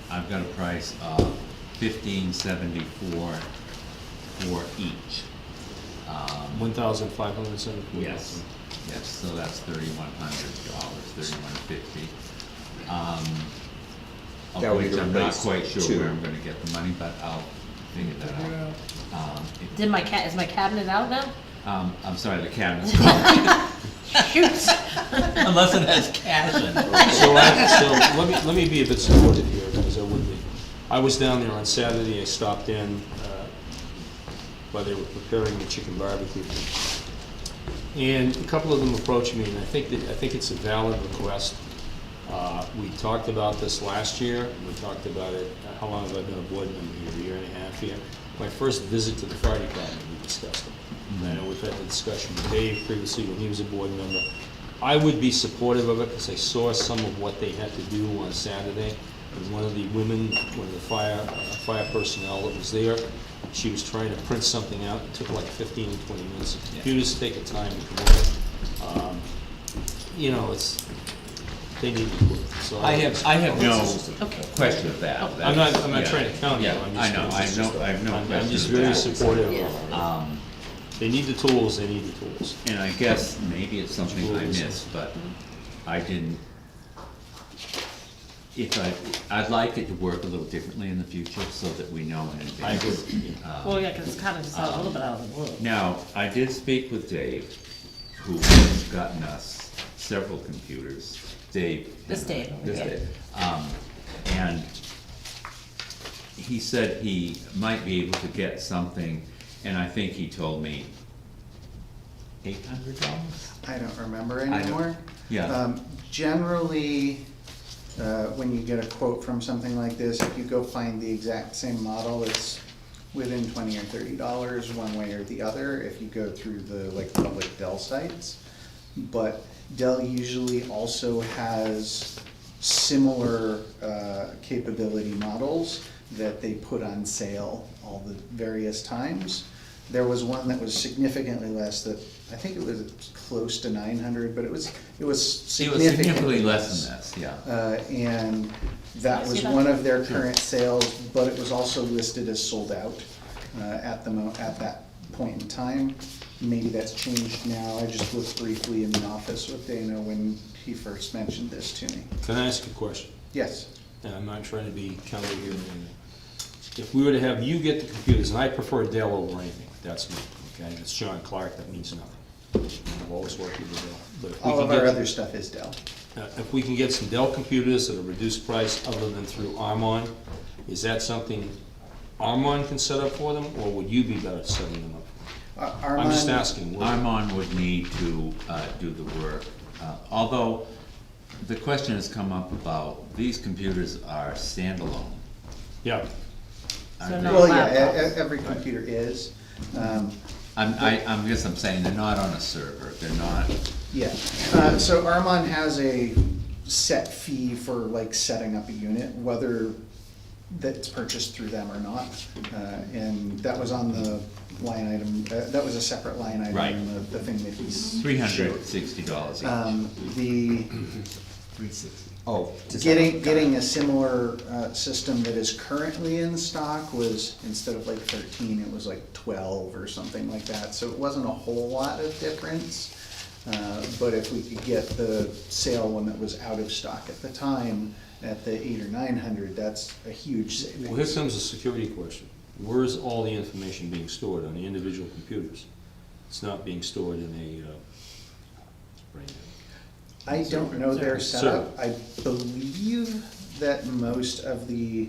I've got a price of $15.74 for each. 1,574. Yes, yes, so that's $3,100, $3,150. That would Of be which to I'm not replace quite sure two. where I'm gonna get the money, but I'll figure that out. Is my cabinet out now? I'm sorry, the cabinet's gone. Shoot. Unless it has cash in it. So let me be a bit supportive here, because I would be. I was down there on Saturday, I stopped in, while they were preparing the chicken barbecue. And a couple of them approached me, and I think it's a valid request. We talked about this last year, and we talked about it, how long have I been a board member here, a year and a half here? My first visit to the fire department, we discussed it. And I know we've had the discussion with Dave previously when he was a board member. I would be supportive of it, because I saw some of what they had to do on Saturday. And one of the women, one of the fire personnel that was there, she was trying to print something out. It took like 15 to 20 minutes. The computers take a time to come in. You know, they need to work. So I have no Okay. question of that. I'm not trying to counter you. Yeah, I'm I know, I have no question I'm just of very that. supportive Yeah. of it. They need the tools, they need the tools. And I guess maybe it's something I missed, but I didn't, I'd like it to work a little differently in the future, so that we know in advance. I agree. Well, yeah, because it's kind of just a little bit out of the blue. Now, I did speak with Dave, who has gotten us several computers. Dave. This Dave, This yeah. Dave. And he said he might be able to get something, and I think he told me $800? I don't remember I don't- anymore. Yeah. Generally, when you get a quote from something like this, if you go find the exact same model, it's within $20 or $30 one way or the other if you go through the like public Dell sites. But Dell usually also has similar capability models that they put on sale all the various times. There was one that was significantly less, that I think it was close to 900, but it was significantly less than this, yeah. And that was one of their current sales, but it was also listed as sold out at that point in time. Maybe that's changed now. I just looked briefly in the office with Dana when he first mentioned this to me. Can I ask a question? Yes. And I'm not trying to be counter here. If we were to have you get the computers, and I prefer Dell over anything, that's me, okay? It's John Clark, that means nothing. I've always worked with Dell. But if we All can of our get- other stuff is Dell. If we can get some Dell computers at a reduced price other than through Armon, is that something Armon can set up for them, or would you be better at setting them up? I'm just asking. Armon would need to do the work, although the question has come up about, these computers are standalone. Yeah. So no Well, yeah, laptops. every computer is. I'm guess I'm saying they're not on a server, they're not, Yeah, so Armon has a set fee for like setting up a unit, whether that's purchased through them or not. And that was on the line item, that was a separate line item Right. in the thing that he's. $360 each. Getting a similar system that is currently in stock was, instead of like 13, it was like 12 or something like that. So it wasn't a whole lot of difference. But if we could get the sale one that was out of stock at the time at the 800 or 900, that's a huge savings. Well, here comes a security question. Where is all the information being stored on the individual computers? It's not being stored in a, I don't know their setup. I believe that most of the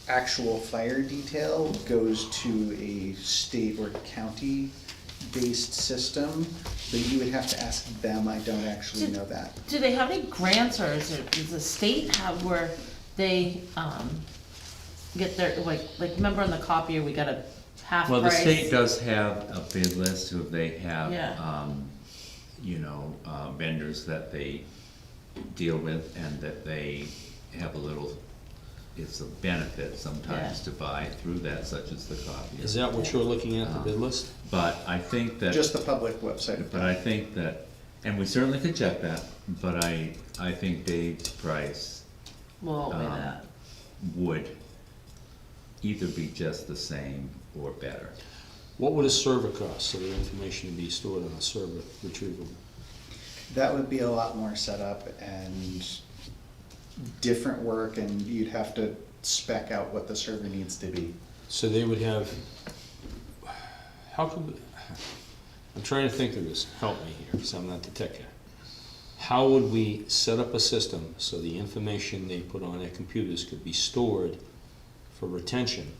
actual fire detail goes to a state or county-based system, but you would have to ask them. I don't actually know that. Do they have any grants, or does the state have where they, get their, like, remember on the copier, we got a half price? Well, the state does have a bid list, so they have, Yeah. vendors that they deal with, and that they have a little it's a benefit sometimes Yeah. to buy through that, such as the copier. Is that what you're looking at, the bid list? But I think that. Just the public website. But I think that, and we certainly could check that, but I think Dave's price Well, wait that. would either be just the same or better. What would a server cost, so the information to be stored on a server retrievable? That would be a lot more setup and different work, and you'd have to spec out what the server needs to be. So they would have, how could, we- I'm trying to think of this, help me here, because I'm not the tech guy. How would we set up a system so the information they put on their computers could be stored for retention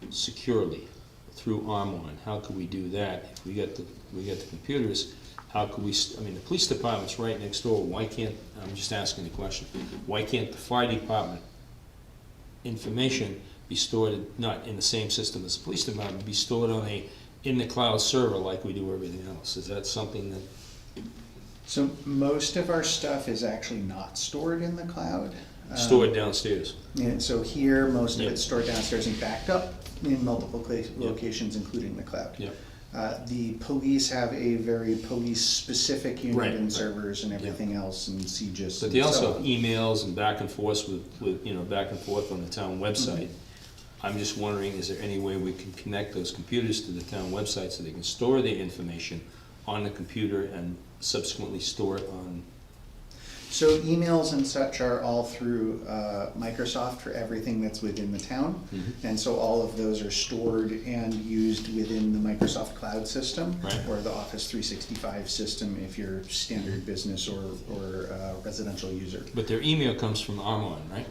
securely through Armon? How could we do that? If we get the computers, how could we, I mean, the police department's right next door, why can't, I'm just asking the question, why can't the fire department information be stored, not in the same system as the police department, be stored on a, in the cloud server like we do everything else? Is that something that, So most of our stuff is actually not stored in the cloud. stored downstairs? And so here, most of Yep. it's stored downstairs and backed up in multiple locations, including the cloud. Yep. The police have a very police-specific unit Right, and right. servers and everything else, and CJIS. But they also have emails and back and forth with, you know, back and forth on the town website. I'm just wondering, is there any way we can connect those computers to the town website so they can store their information on the computer and subsequently store it on? So emails and such are all through Microsoft for everything that's within the town. And so all of those are stored and used within the Microsoft Cloud system. Right. Or the Office 365 system if you're standard business or residential user. But their email comes from Armon, right?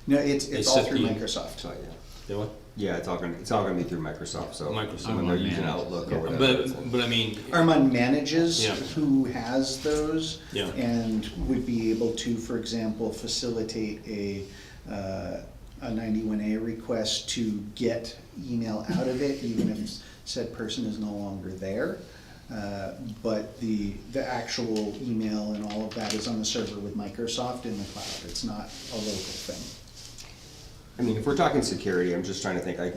No, it's They all set through the- Microsoft. So, yeah. They what? Yeah, it's all gonna be through Microsoft, so. Microsoft. When they're using Armon Outlook or whatever. But I mean, Armand manages Yeah. who has those Yeah. and would be able to, for example, facilitate a 91A request to get email out of it, even if said person is no longer there. But the actual email and all of that is on the server with Microsoft in the cloud. It's not a local thing. I mean, if we're talking security, I'm just trying to think, like,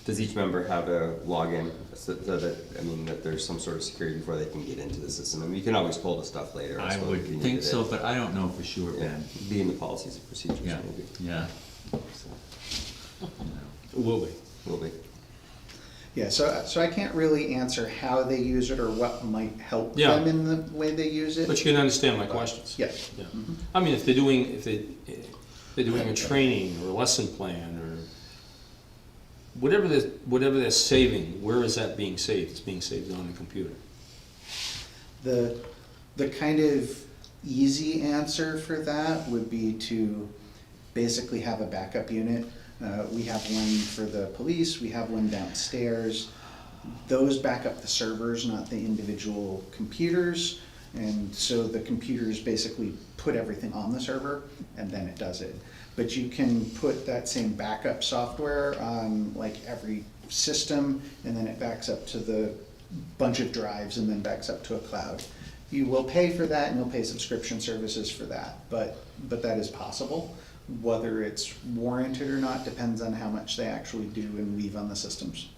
does each member have a login so that, I mean, that there's some sort of security before they can get into the system? I mean, you can always pull the stuff later. I suppose, would if you think needed so, it. but I don't know for sure, Yeah, Ben. be in the policies and procedures, Yeah, maybe. yeah. So, it will be. will be. Yeah, so I can't really answer how they use it or what might help Yeah. them in the way they use it. But you can understand my questions. Yeah. Yeah. I mean, if they're doing a training or a lesson plan or whatever they're saving, where is that being saved? It's being saved on the computer. The kind of easy answer for that would be to basically have a backup unit. We have one for the police, we have one downstairs. Those back up the servers, not the individual computers. And so the computers basically put everything on the server and then it does it. But you can put that same backup software on like every system and then it backs up to the bunch of drives and then backs up to a cloud. You will pay for that and you'll pay subscription services for that, but that is possible. Whether it's warranted or not depends on how much they actually do and leave on the systems.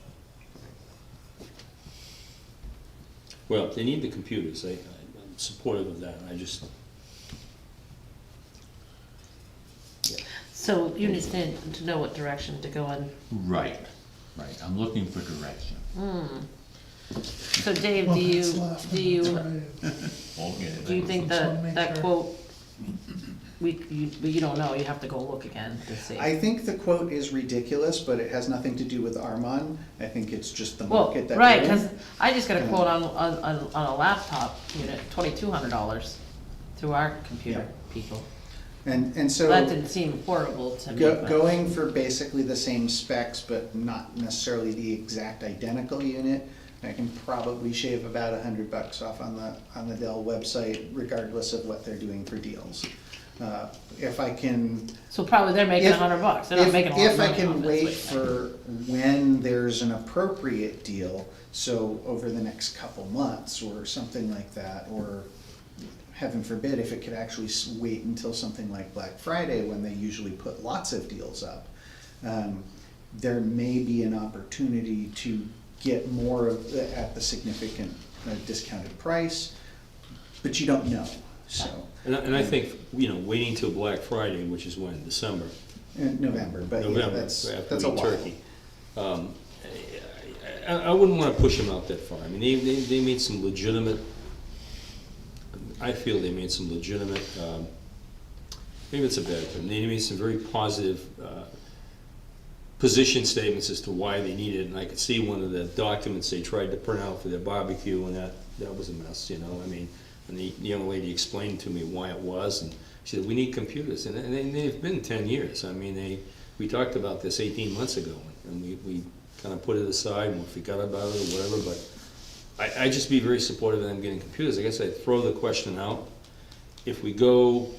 Well, if they need the computers, I'm supportive of that. I just, So you need to know what direction to go in. Right, right. I'm looking for direction. So Dave, Well, do you, that's left, do you, Won't get it. do you think Just wanna make that sure. quote, you don't know, you have to go look again to see? I think the quote is ridiculous, but it has nothing to do with Armon. I think it's just the Well, market that right, we're in. cause I just got a quote on a laptop unit, $2,200 through our computer people. And So so. that didn't seem horrible to me, but. Going for basically the same specs, but not necessarily the exact identical unit, I can probably shave about $100 off on the Dell website, regardless of what they're doing for deals. If I can. So probably they're making $100, they're not making a lot of If I money can on wait this. for when there's an appropriate deal, so over the next couple months or something like that, or heaven forbid, if it could actually wait until something like Black Friday, when they usually put lots of deals up, there may be an opportunity to get more of at the significant discounted price, but you don't know, so. And I think, waiting till Black Friday, which is when, December? November, but yeah, November, that's after a we while. turkey. I wouldn't wanna push them out that far. I mean, they made some legitimate, I feel they made some legitimate, maybe it's a bad term, they made some very positive, position statements as to why they needed it, and I could see one of the documents they tried to print out for their barbecue, and that was a mess, I mean, and the young lady explained to me why it was, and she said, we need computers, and they've been 10 years. I mean, we talked about this 18 months ago, and we kind of put it aside and we forgot about it or whatever, but I'd just be very supportive of them getting computers. I guess I'd throw the question out. If we go,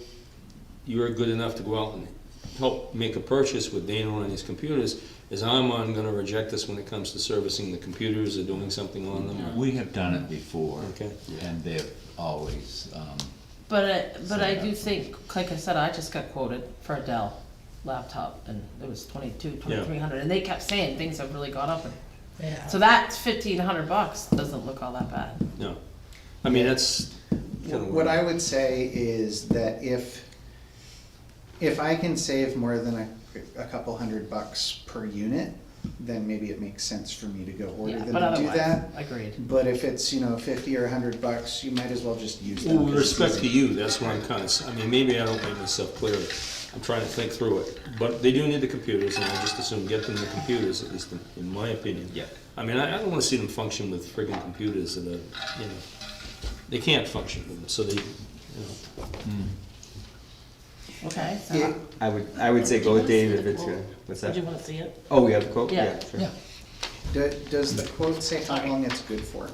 you're good enough to go out and help make a purchase with Dana on these computers, is Armand gonna reject us when it comes to servicing the computers or doing something on them? We have done it before. Okay. And they've always, But I do think, like I said, I just got quoted for a Dell laptop, and it was 2,300, and they kept saying things have really gone up, and Yeah. so that's $1,500, doesn't look all that bad. No. I mean, that's kind of What I would say is that if I can save more than a couple $100 per unit, then maybe it makes sense for me to go order Yeah, them but and do otherwise, that. agreed. But if it's, $50 or $100, you might as well just use them. Well, with 'cause it's respect to easy. you, that's what I'm kind of, I mean, maybe I don't make myself clear. I'm trying to think through it. But they do need the computers, and I just assume get them the computers, at least in my opinion. Yeah. I mean, I don't want to see them function with friggin' computers that are, they can't function with them, so they, Okay, so, Yeah, I would say go with Dave if it's gonna, what's would that? you wanna see it? Oh, we have the quote? Yeah. Sure. Yeah, Does the quote say how long it's good for?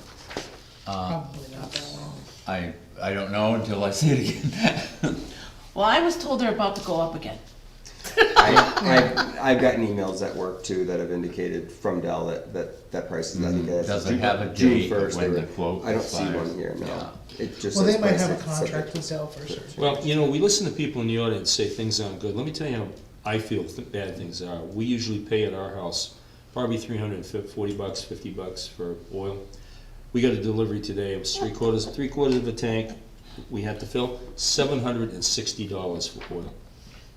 probably not that long. I don't know until I see it again. Well, I was told they're about to go up again. I've gotten emails at work too that have indicated from Dell that price is, I think that's Does it have a June date 1st. when the quote I don't see expires? one here, no. Yeah. It just Well, says they might price have a specific. contract with Dell for certain. well, we listen to people in the audience say things aren't good. Let me tell you how I feel bad things are. We usually pay at our house probably $340, $50 for oil. We got a delivery today. It was three quarters of a tank. We had to fill $760 for oil.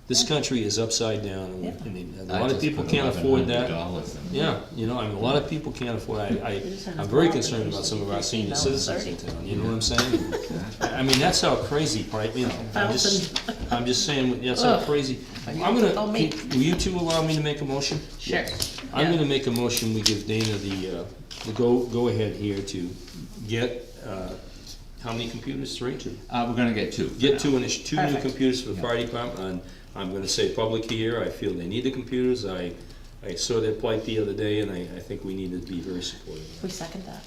This country is upside down, and a lot of people can't afford that. Yeah, I mean, a lot of people can't afford it. I'm very concerned about some of our senior citizens in town, you know what I'm saying? I mean, that's how crazy, I'm just saying, that's how crazy. Will you two allow me to make a motion? Sure. I'm gonna make a motion, we give Dana the go ahead here to get, how many computers, 3? We're gonna get 2. Get two new Perfect. computers for the fire department, and I'm gonna say public here, I feel they need the computers, I saw their plight the other day, and I think we need to be very supportive. We second that.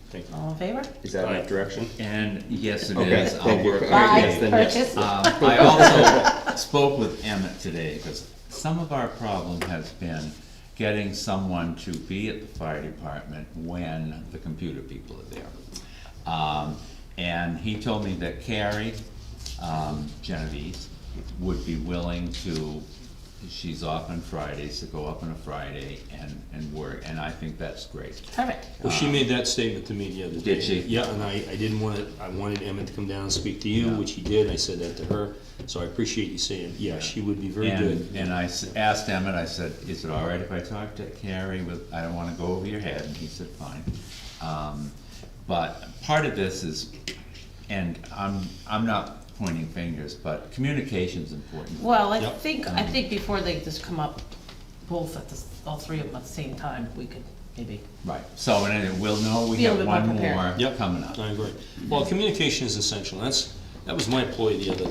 Thank you. All in favor? Is that enough direction? And yes, it Okay, is. I'll thank you. work. Alright, yes, then yes. Purchase. I also spoke with Emmett today, because some of our problem has been getting someone to be at the fire department when the computer people are there. And he told me that Carrie, Genevieve, would be willing to, she's off on Fridays, to go up on a Friday and work, and I think that's great. Perfect. Well, she made that statement to me the other day. Did she? Yeah, and I didn't want I wanted Emmett to come down and speak to you, Yeah. which he did, I said that to her, so I appreciate you saying, yeah, she would be very good. And I asked Emmett, I said, is it all right if I talk to Carrie with, I don't wanna go over your head, and he said, fine. But part of this is, and I'm not pointing fingers, but communication's important. Well, I Yep. think before they just come up, both all three of them at the same time, we could maybe. Right, so, and then we'll know we Be a have little bit one more prepared. more Yep. coming up. I agree. Well, communication is essential. That was my ploy the other,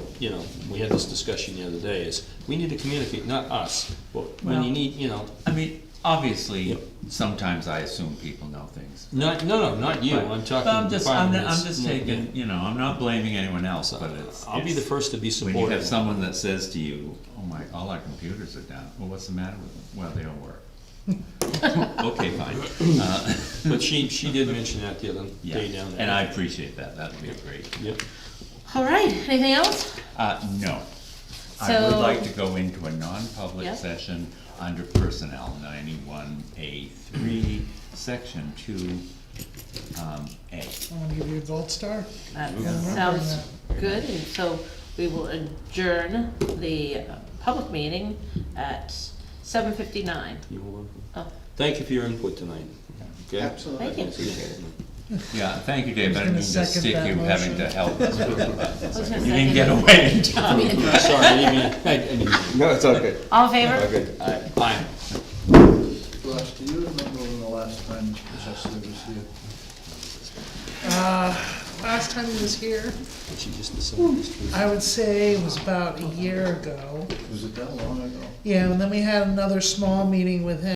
we had this discussion the other day, is we need to communicate, not us, but when you need, I mean, obviously, sometimes I assume people know things. not you, Right. I'm talking But I'm just departments. taking, I'm not blaming anyone else, but it's. I'll be the first to be When you have supportive. someone that says to you, oh my, all our computers are down, well, what's the matter with them? Well, they don't work. Okay, fine. But she did mention that the other Yeah, day down there. and I appreciate that, that'd be great. Yep. All right, anything else? No. I would So- like to go into a non-public Yeah. session under personnel, 91A3, section 2, A. I'm gonna give you a gold star. That Remembering sounds that. good, and so we will adjourn the public meeting at 7:59. You're welcome. Oh, Thank you for your input tonight. Okay? Absolutely. Thank you. Yeah, thank you, Dave, I Who's didn't gonna mean to second stick that you having to motion? help us with it, I was but gonna you didn't second get it. away in time. Sorry, I didn't mean, No, it's all good. All in favor? All good. fine. Ross, do you remember when the last time Mr. Chesley was here? Last time he was here, She just decided this was- I would say it was about a year ago. Was it that long ago? Yeah, and then we had another small meeting with him.